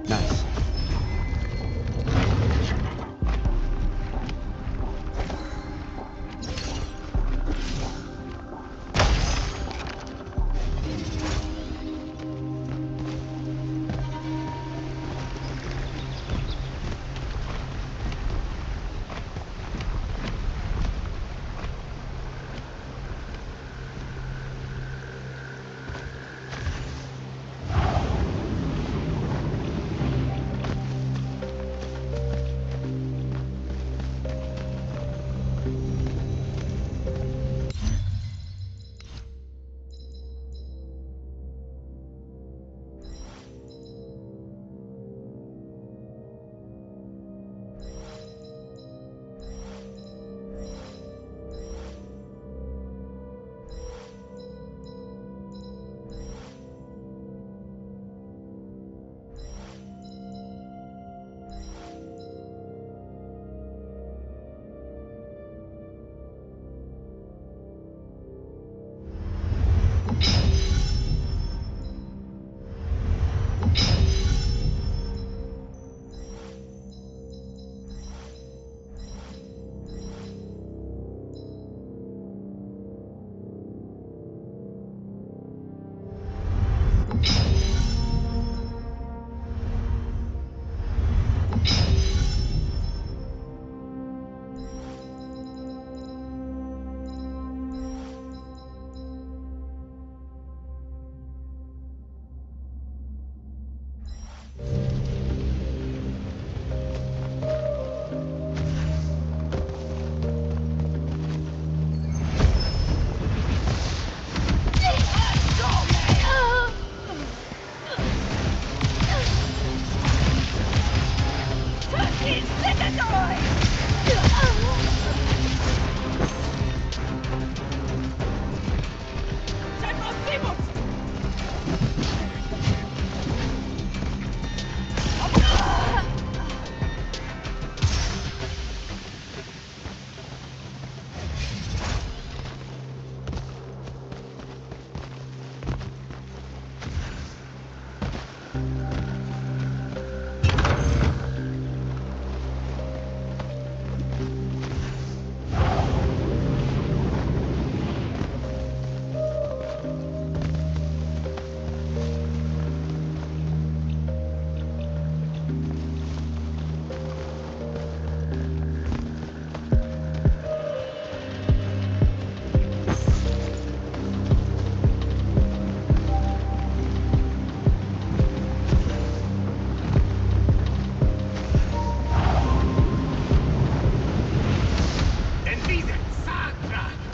Nice.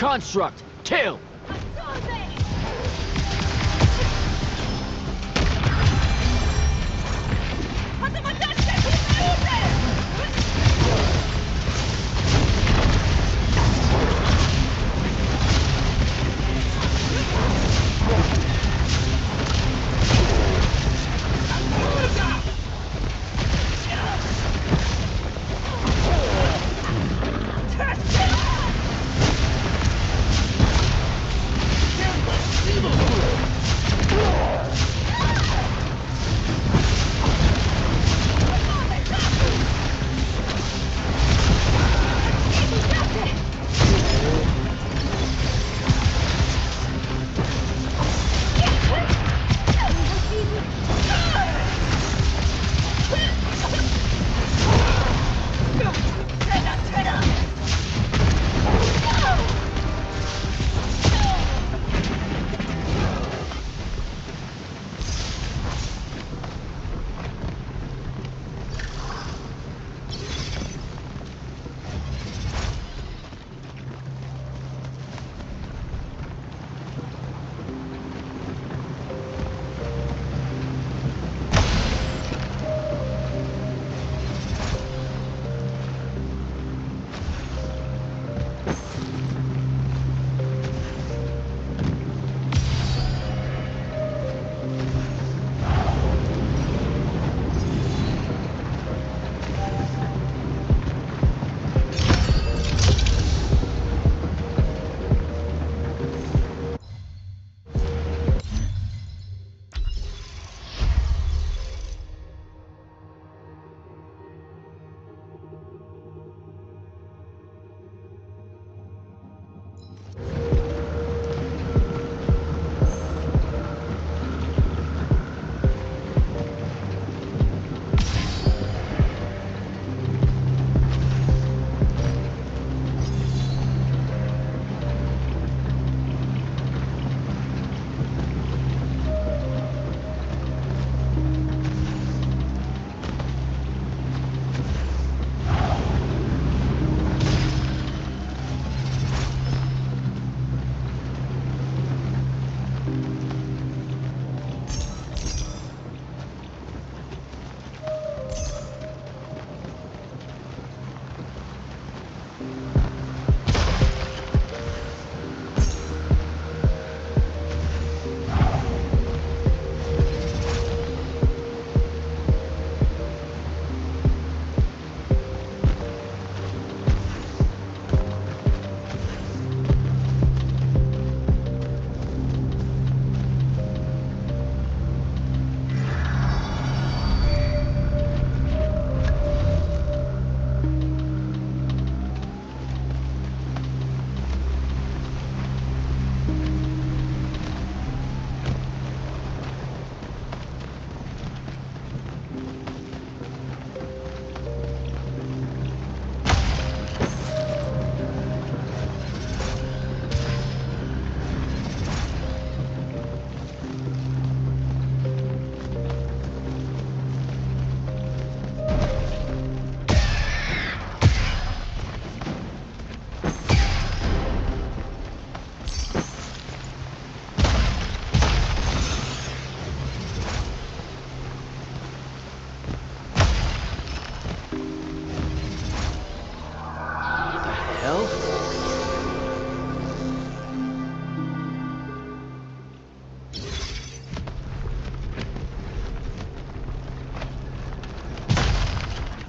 Construct! Kill!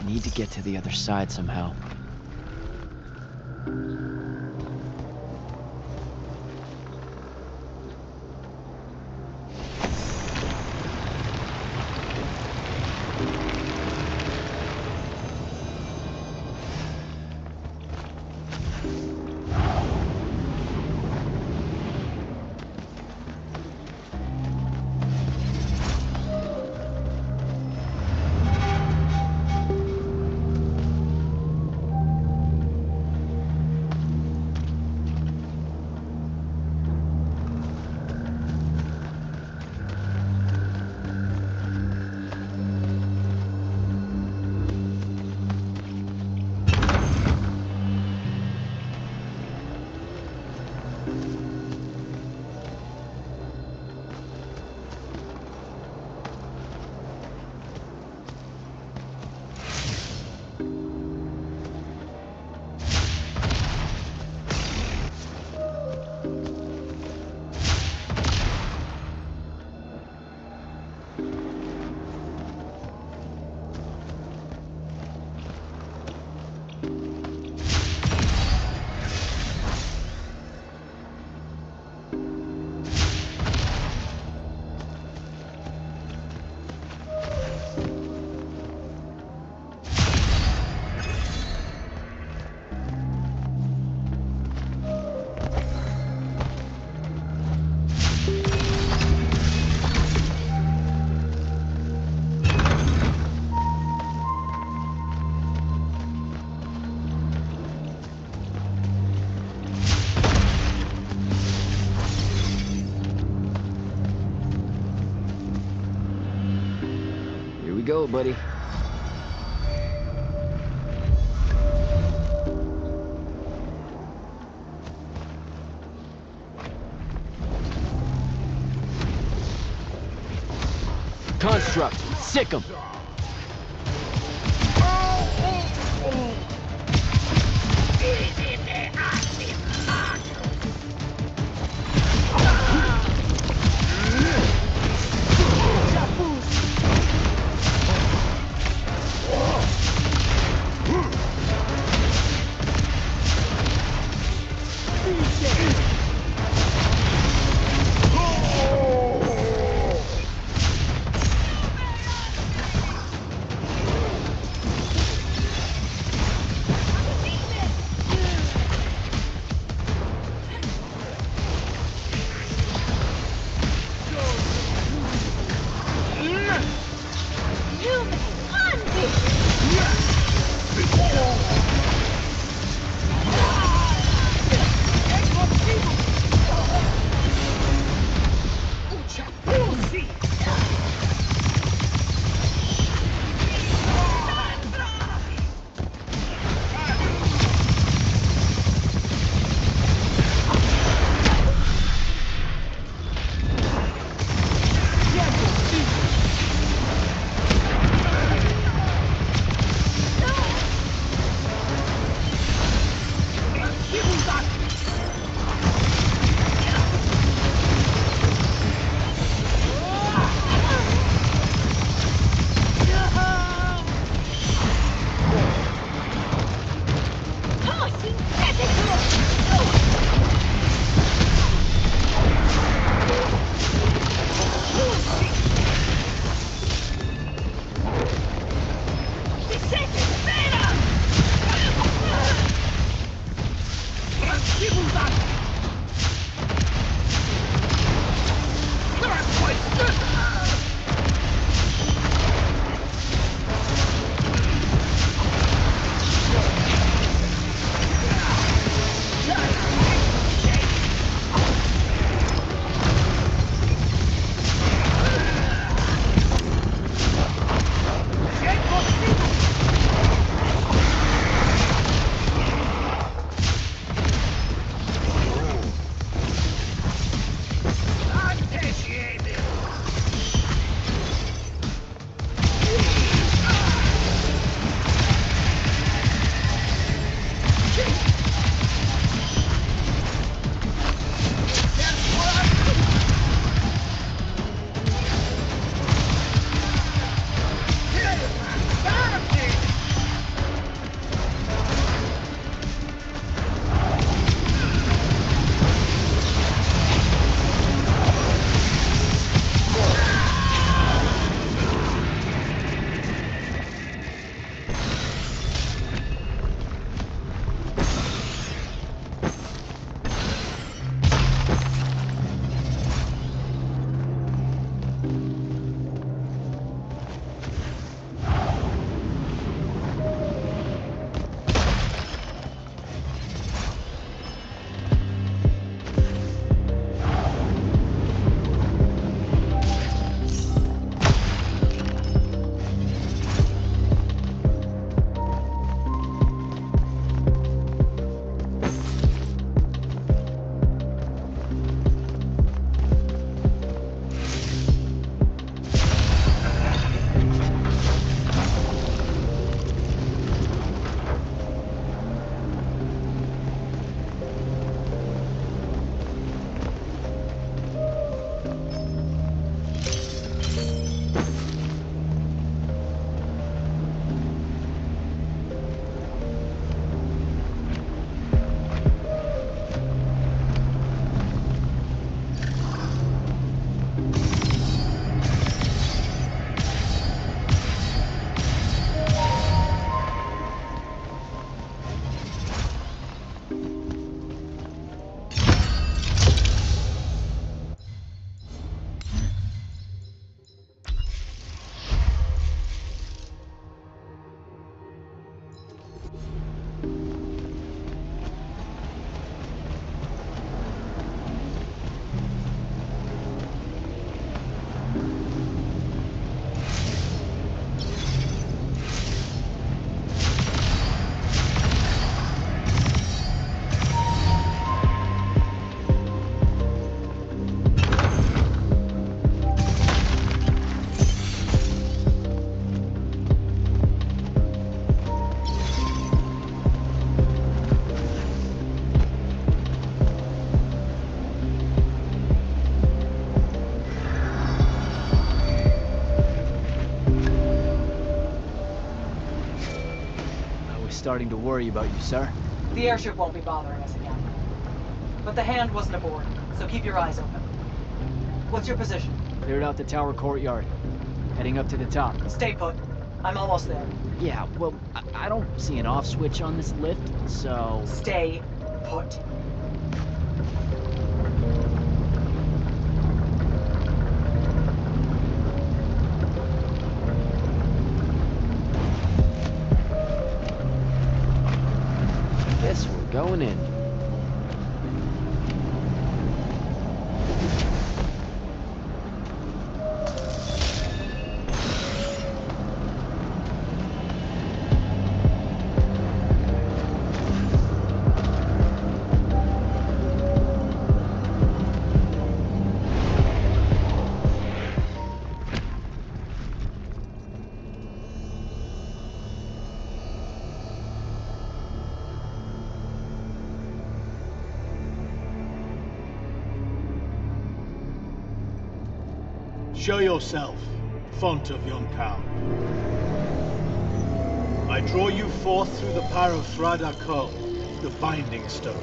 Need to get to the other side somehow. go, buddy. Construct, sick 'em. starting to worry about you, sir. The airship won't be bothering us again. But the hand wasn't aboard, so keep your eyes open. What's your position? Cleared out the tower courtyard. Heading up to the top. Stay put. I'm almost there. Yeah, well, I don't see an off switch on this lift, so... Stay put. Guess we're going in. Show yourself, font of Yonkou. I draw you forth through the power of Thradako, the Binding Stone.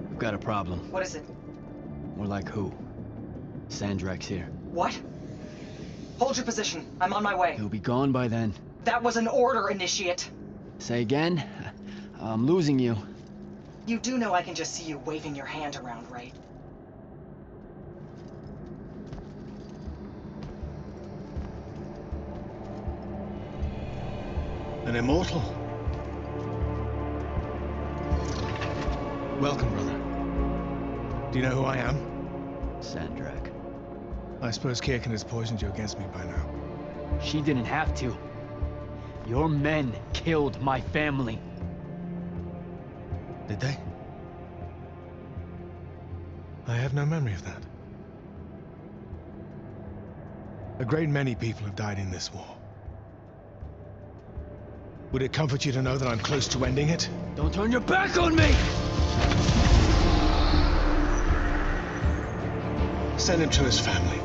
We've got a problem. What is it? More like who? Sandrak's here. What? Hold your position. I'm on my way. He'll be gone by then. That was an order, Initiate. Say again? I'm losing you. You do know I can just see you waving your hand around, right? An immortal? Welcome, brother. Do you know who I am? Sandrak. I suppose Kirkin has poisoned you against me by now. She didn't have to. Your men killed my family. Did they? I have no memory of that. A great many people have died in this war. Would it comfort you to know that I'm close to ending it? Don't turn your back on me! Send him to his family.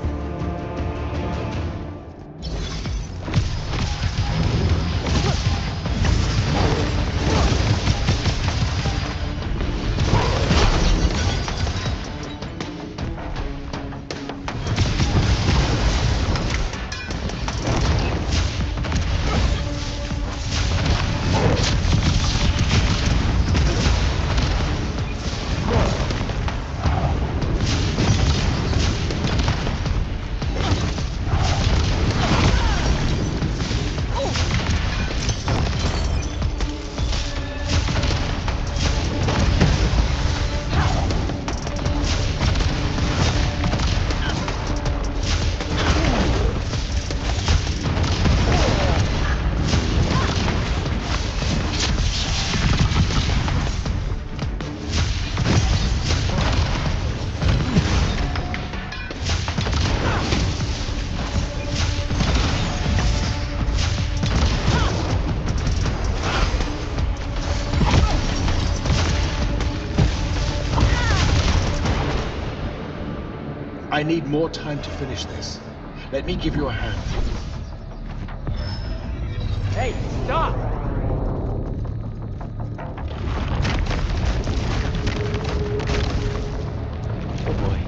I need more time to finish this. Let me give you a hand. Hey, stop! Oh boy.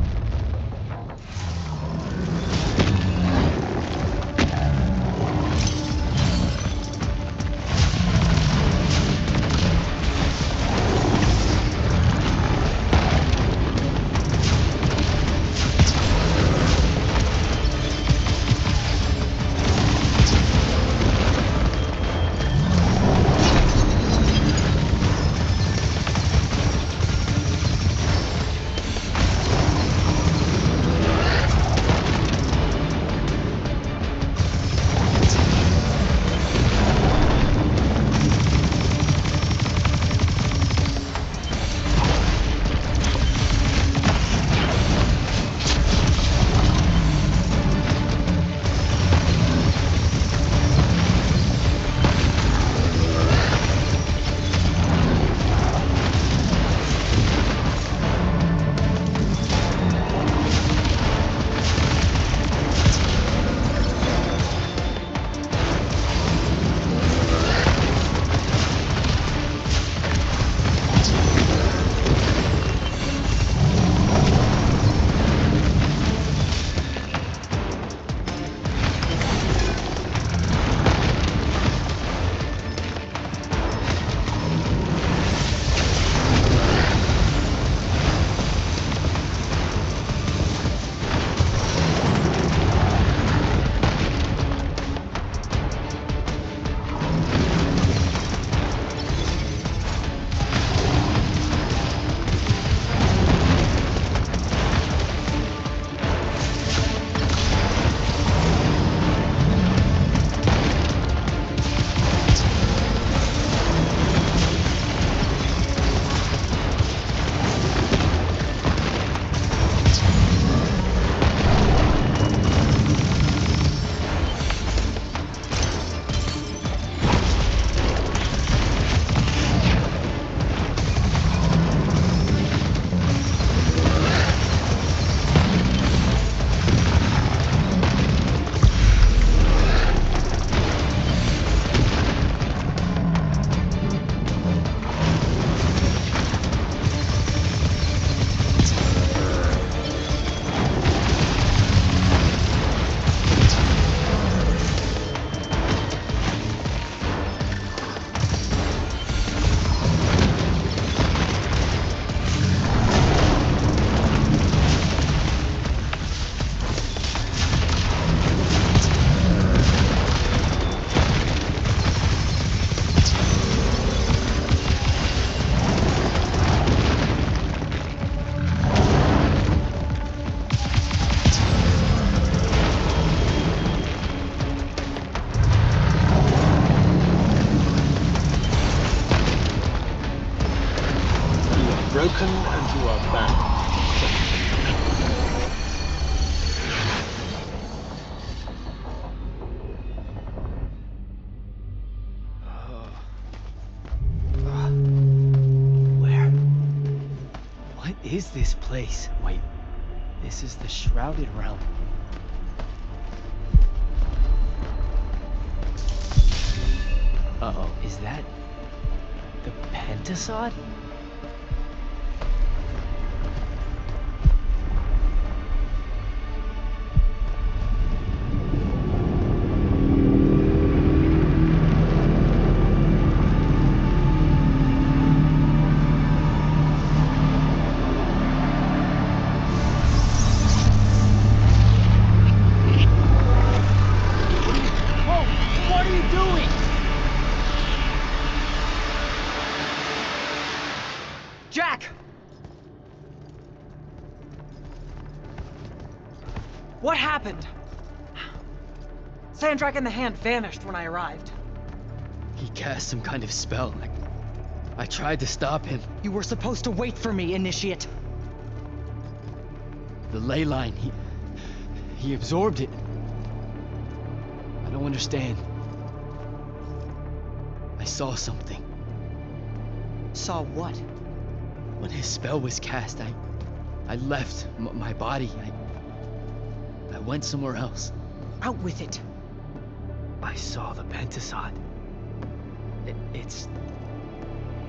listen and you are bound. What is this place? Wait, this is the Shrouded Realm. Uh-oh, is that the Pentasod? What are you doing? Jack! What happened? Sandrak in the Hand vanished when I arrived. He cast some kind of spell. I tried to stop him. You were supposed to wait for me, Initiate. The ley line, he absorbed it. I don't understand. I saw something. Saw what? When his spell was cast, I left my body. I went somewhere else. Out with it. I saw the Pentasod. It's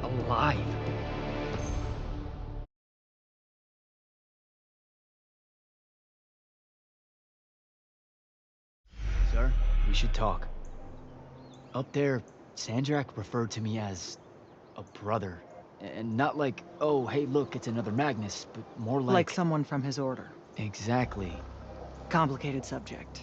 alive. Sir, we should talk. Up there, Sandrak referred to me as a brother. And not like, oh, hey, look, it's another Magnus, but more like... Like someone from his order. Exactly. Complicated subject.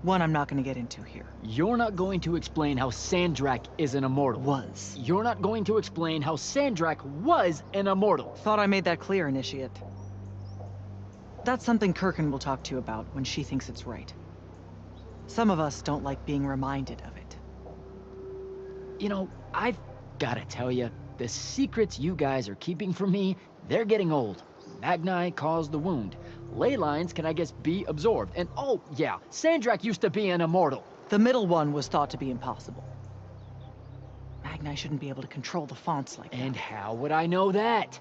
One I'm not going to get into here. You're not going to explain how Sandrak is an immortal. Was. You're not going to explain how Sandrak was an immortal. Thought I made that clear, Initiate. That's something Kirkin will talk to you about when she thinks it's right. Some of us don't like being reminded of it. You know, I've gotta tell you, the secrets you guys are keeping from me, they're getting old. Magni caused the wound. Ley lines can, I guess, be absorbed. And oh, yeah, Sandrak used to be an immortal. The middle one was thought to be impossible. Magni shouldn't be able to control the fonts like that. And how would I know that?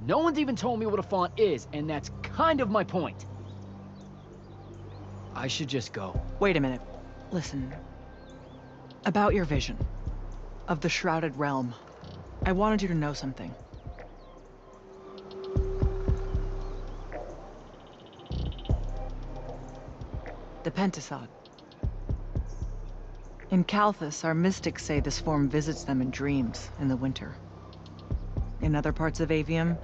No one's even told me what a font is, and that's kind of my point. I should just go. Wait a minute. Listen. About your vision of the Shrouded Realm, I wanted you to know something. The Pentasod. In Kalthus, our mystics say this form visits them in dreams in the winter. In other parts of Aveum,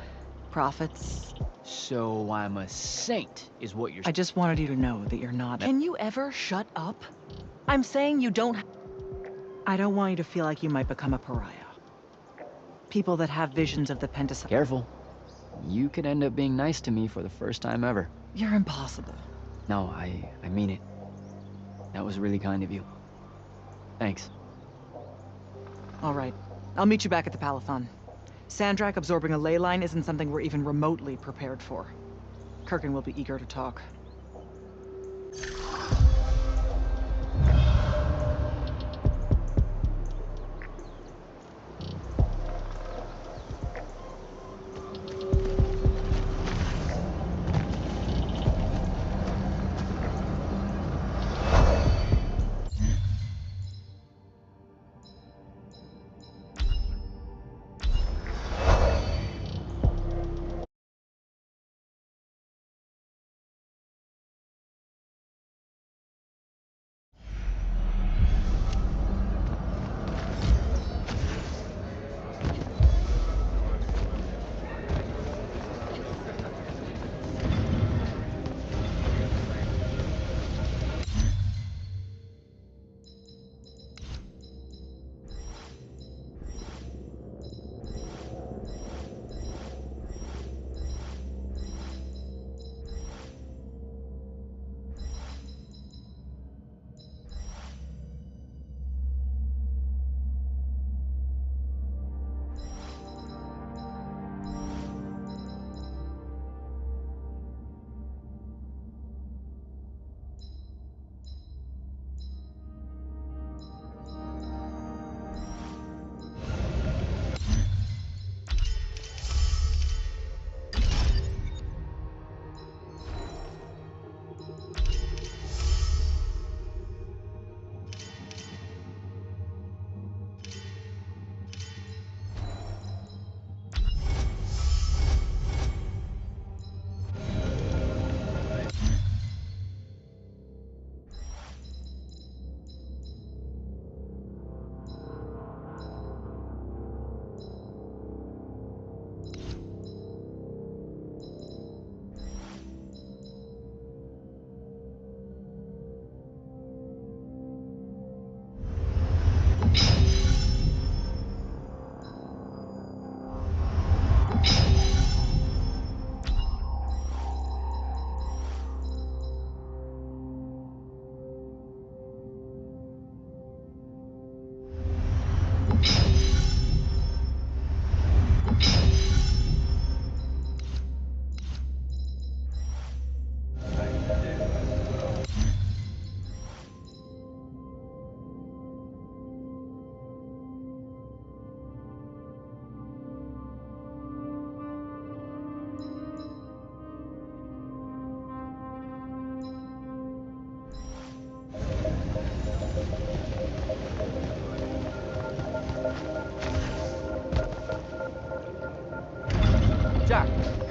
prophets... So I'm a saint, is what you're... I just wanted you to know that you're not... Can you ever shut up? I'm saying you don't... I don't want you to feel like you might become a pariah. People that have visions of the Pentasod... Careful. You could end up being nice to me for the first time ever. You're impossible. No, I mean it. That was really kind of you. Thanks. All right. I'll meet you back at the Palathon. Sandrak absorbing a ley line isn't something we're even remotely prepared for. Kirkin will be eager to talk.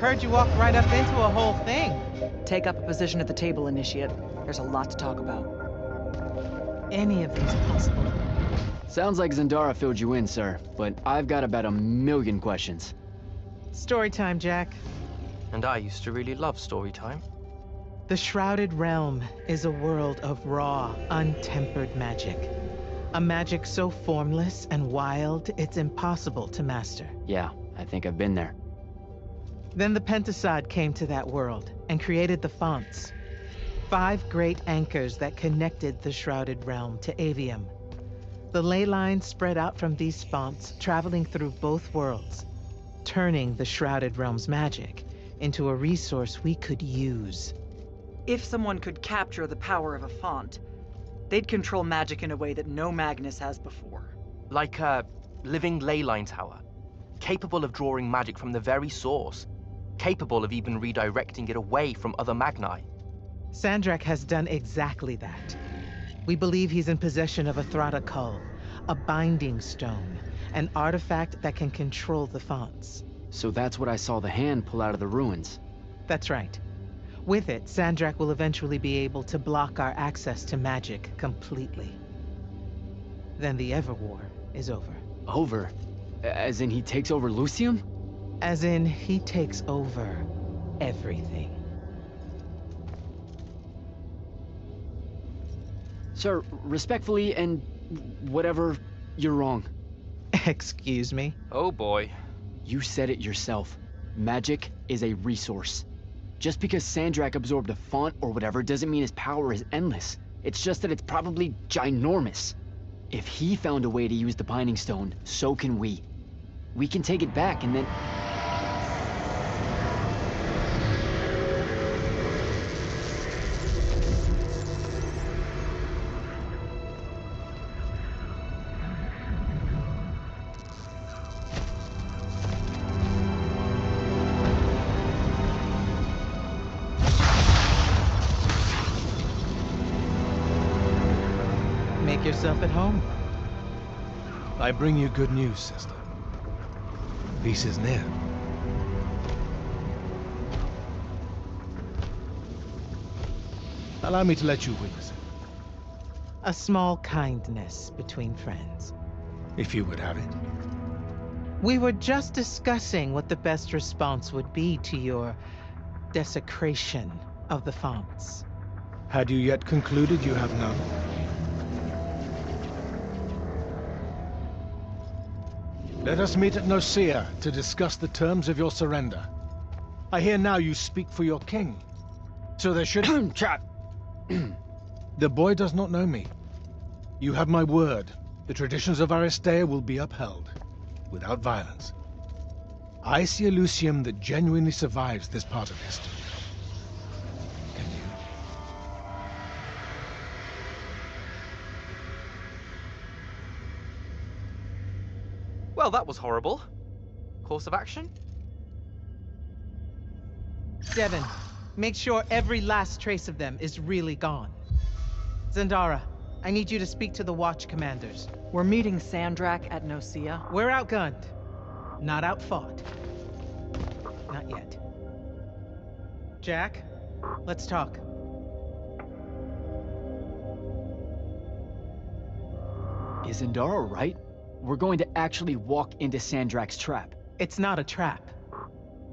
heard you walked right up into a whole thing. Take up a position at the table, Initiate. There's a lot to talk about. Any of these possible? Sounds like Zendara filled you in, sir, but I've got about 1,000,000 questions. Story time, Jack. And I used to really love story time. The Shrouded Realm is a world of raw, untempered magic. A magic so formless and wild, it's impossible to master. Yeah, I think I've been there. Then the Pentasod came to that world and created the fonts. 5 great anchors that connected the Shrouded Realm to Aveum. The ley lines spread out from these fonts, traveling through both worlds, turning the Shrouded Realm's magic into a resource we could use. If someone could capture the power of a font, they'd control magic in a way that no Magnus has before. Like a living leyline tower, capable of drawing magic from the very source, capable of even redirecting it away from other Magni. Sandrak has done exactly that. We believe he's in possession of a Thrata Cull, a binding stone, an artifact that can control the fonts. So that's what I saw the hand pull out of the ruins. That's right. With it, Sandrak will eventually be able to block our access to magic completely. Then the Everwar is over. Over? As in he takes over Lucium? As in he takes over everything. Sir, respectfully and whatever, you're wrong. Excuse me? Oh boy. You said it yourself. Magic is a resource. Just because Sandrak absorbed a font or whatever doesn't mean his power is endless. It's just that it's probably ginormous. If he found a way to use the Binding Stone, so can we. We can take it back and then... Make yourself at home. I bring you good news, sister. Peace is near. Allow me to let you witness it, A small kindness between friends. if you would have it. We were just discussing what the best response would be to your desecration of the fonts. Had you yet concluded you have none? Let us meet at Nicaea to discuss the terms of your surrender. I hear now you speak for your king. So there should... Chap! The boy does not know me. You have my word. The traditions of Aristea will be upheld, without violence. I see a Lucium that genuinely survives this part of history. Can you? Well, that was horrible. Course of action? Devin, make sure every last trace of them is really gone. Zendara, I need you to speak to the Watch commanders. We're meeting Sandrak at Nicaea. We're outgunned, not outfought. Not yet. Jack, let's talk. Is Zendara right? We're going to actually walk into Sandrak's trap. It's not a trap.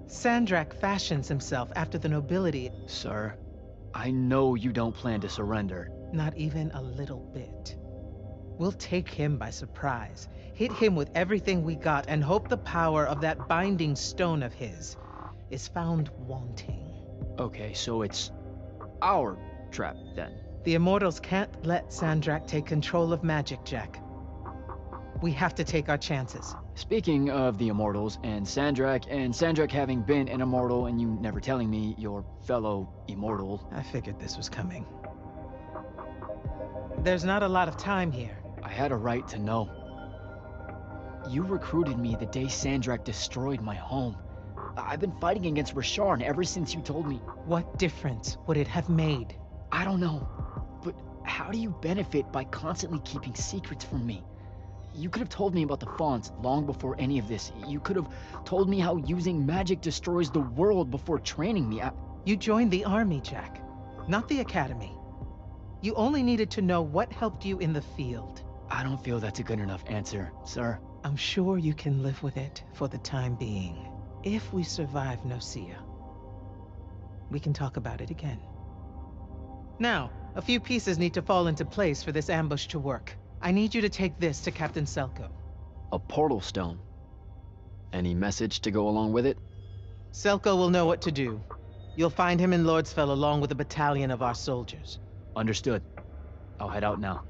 Sandrak fashions himself after the nobility. Sir, I know you don't plan to surrender. Not even a little bit. We'll take him by surprise, hit him with everything we got, and hope the power of that binding stone of his is found wanting. Okay, so it's our trap, then. The Immortals can't let Sandrak take control of magic, Jack. We have to take our chances. Speaking of the Immortals and Sandrak having been an Immortal and you never telling me your fellow Immortal... I figured this was coming. There's not a lot of time here. I had a right to know. You recruited me the day Sandrak destroyed my home. I've been fighting against Rasharn ever since you told me. What difference would it have made? I don't know. But how do you benefit by constantly keeping secrets from me? You could have told me about the fonts long before any of this. You could have told me how using magic destroys the world before training me. You joined the army, Jack, not the academy. You only needed to know what helped you in the field. I don't feel that's a good enough answer, sir. I'm sure you can live with it for the time being. If we survive Nocia, we can talk about it again. Now, a few pieces need to fall into place for this ambush to work. I need you to take this to Captain Selko. A portal stone. Any message to go along with it? Selko will know what to do. You'll find him in Lordsfell along with a battalion of our soldiers. Understood. I'll head out now.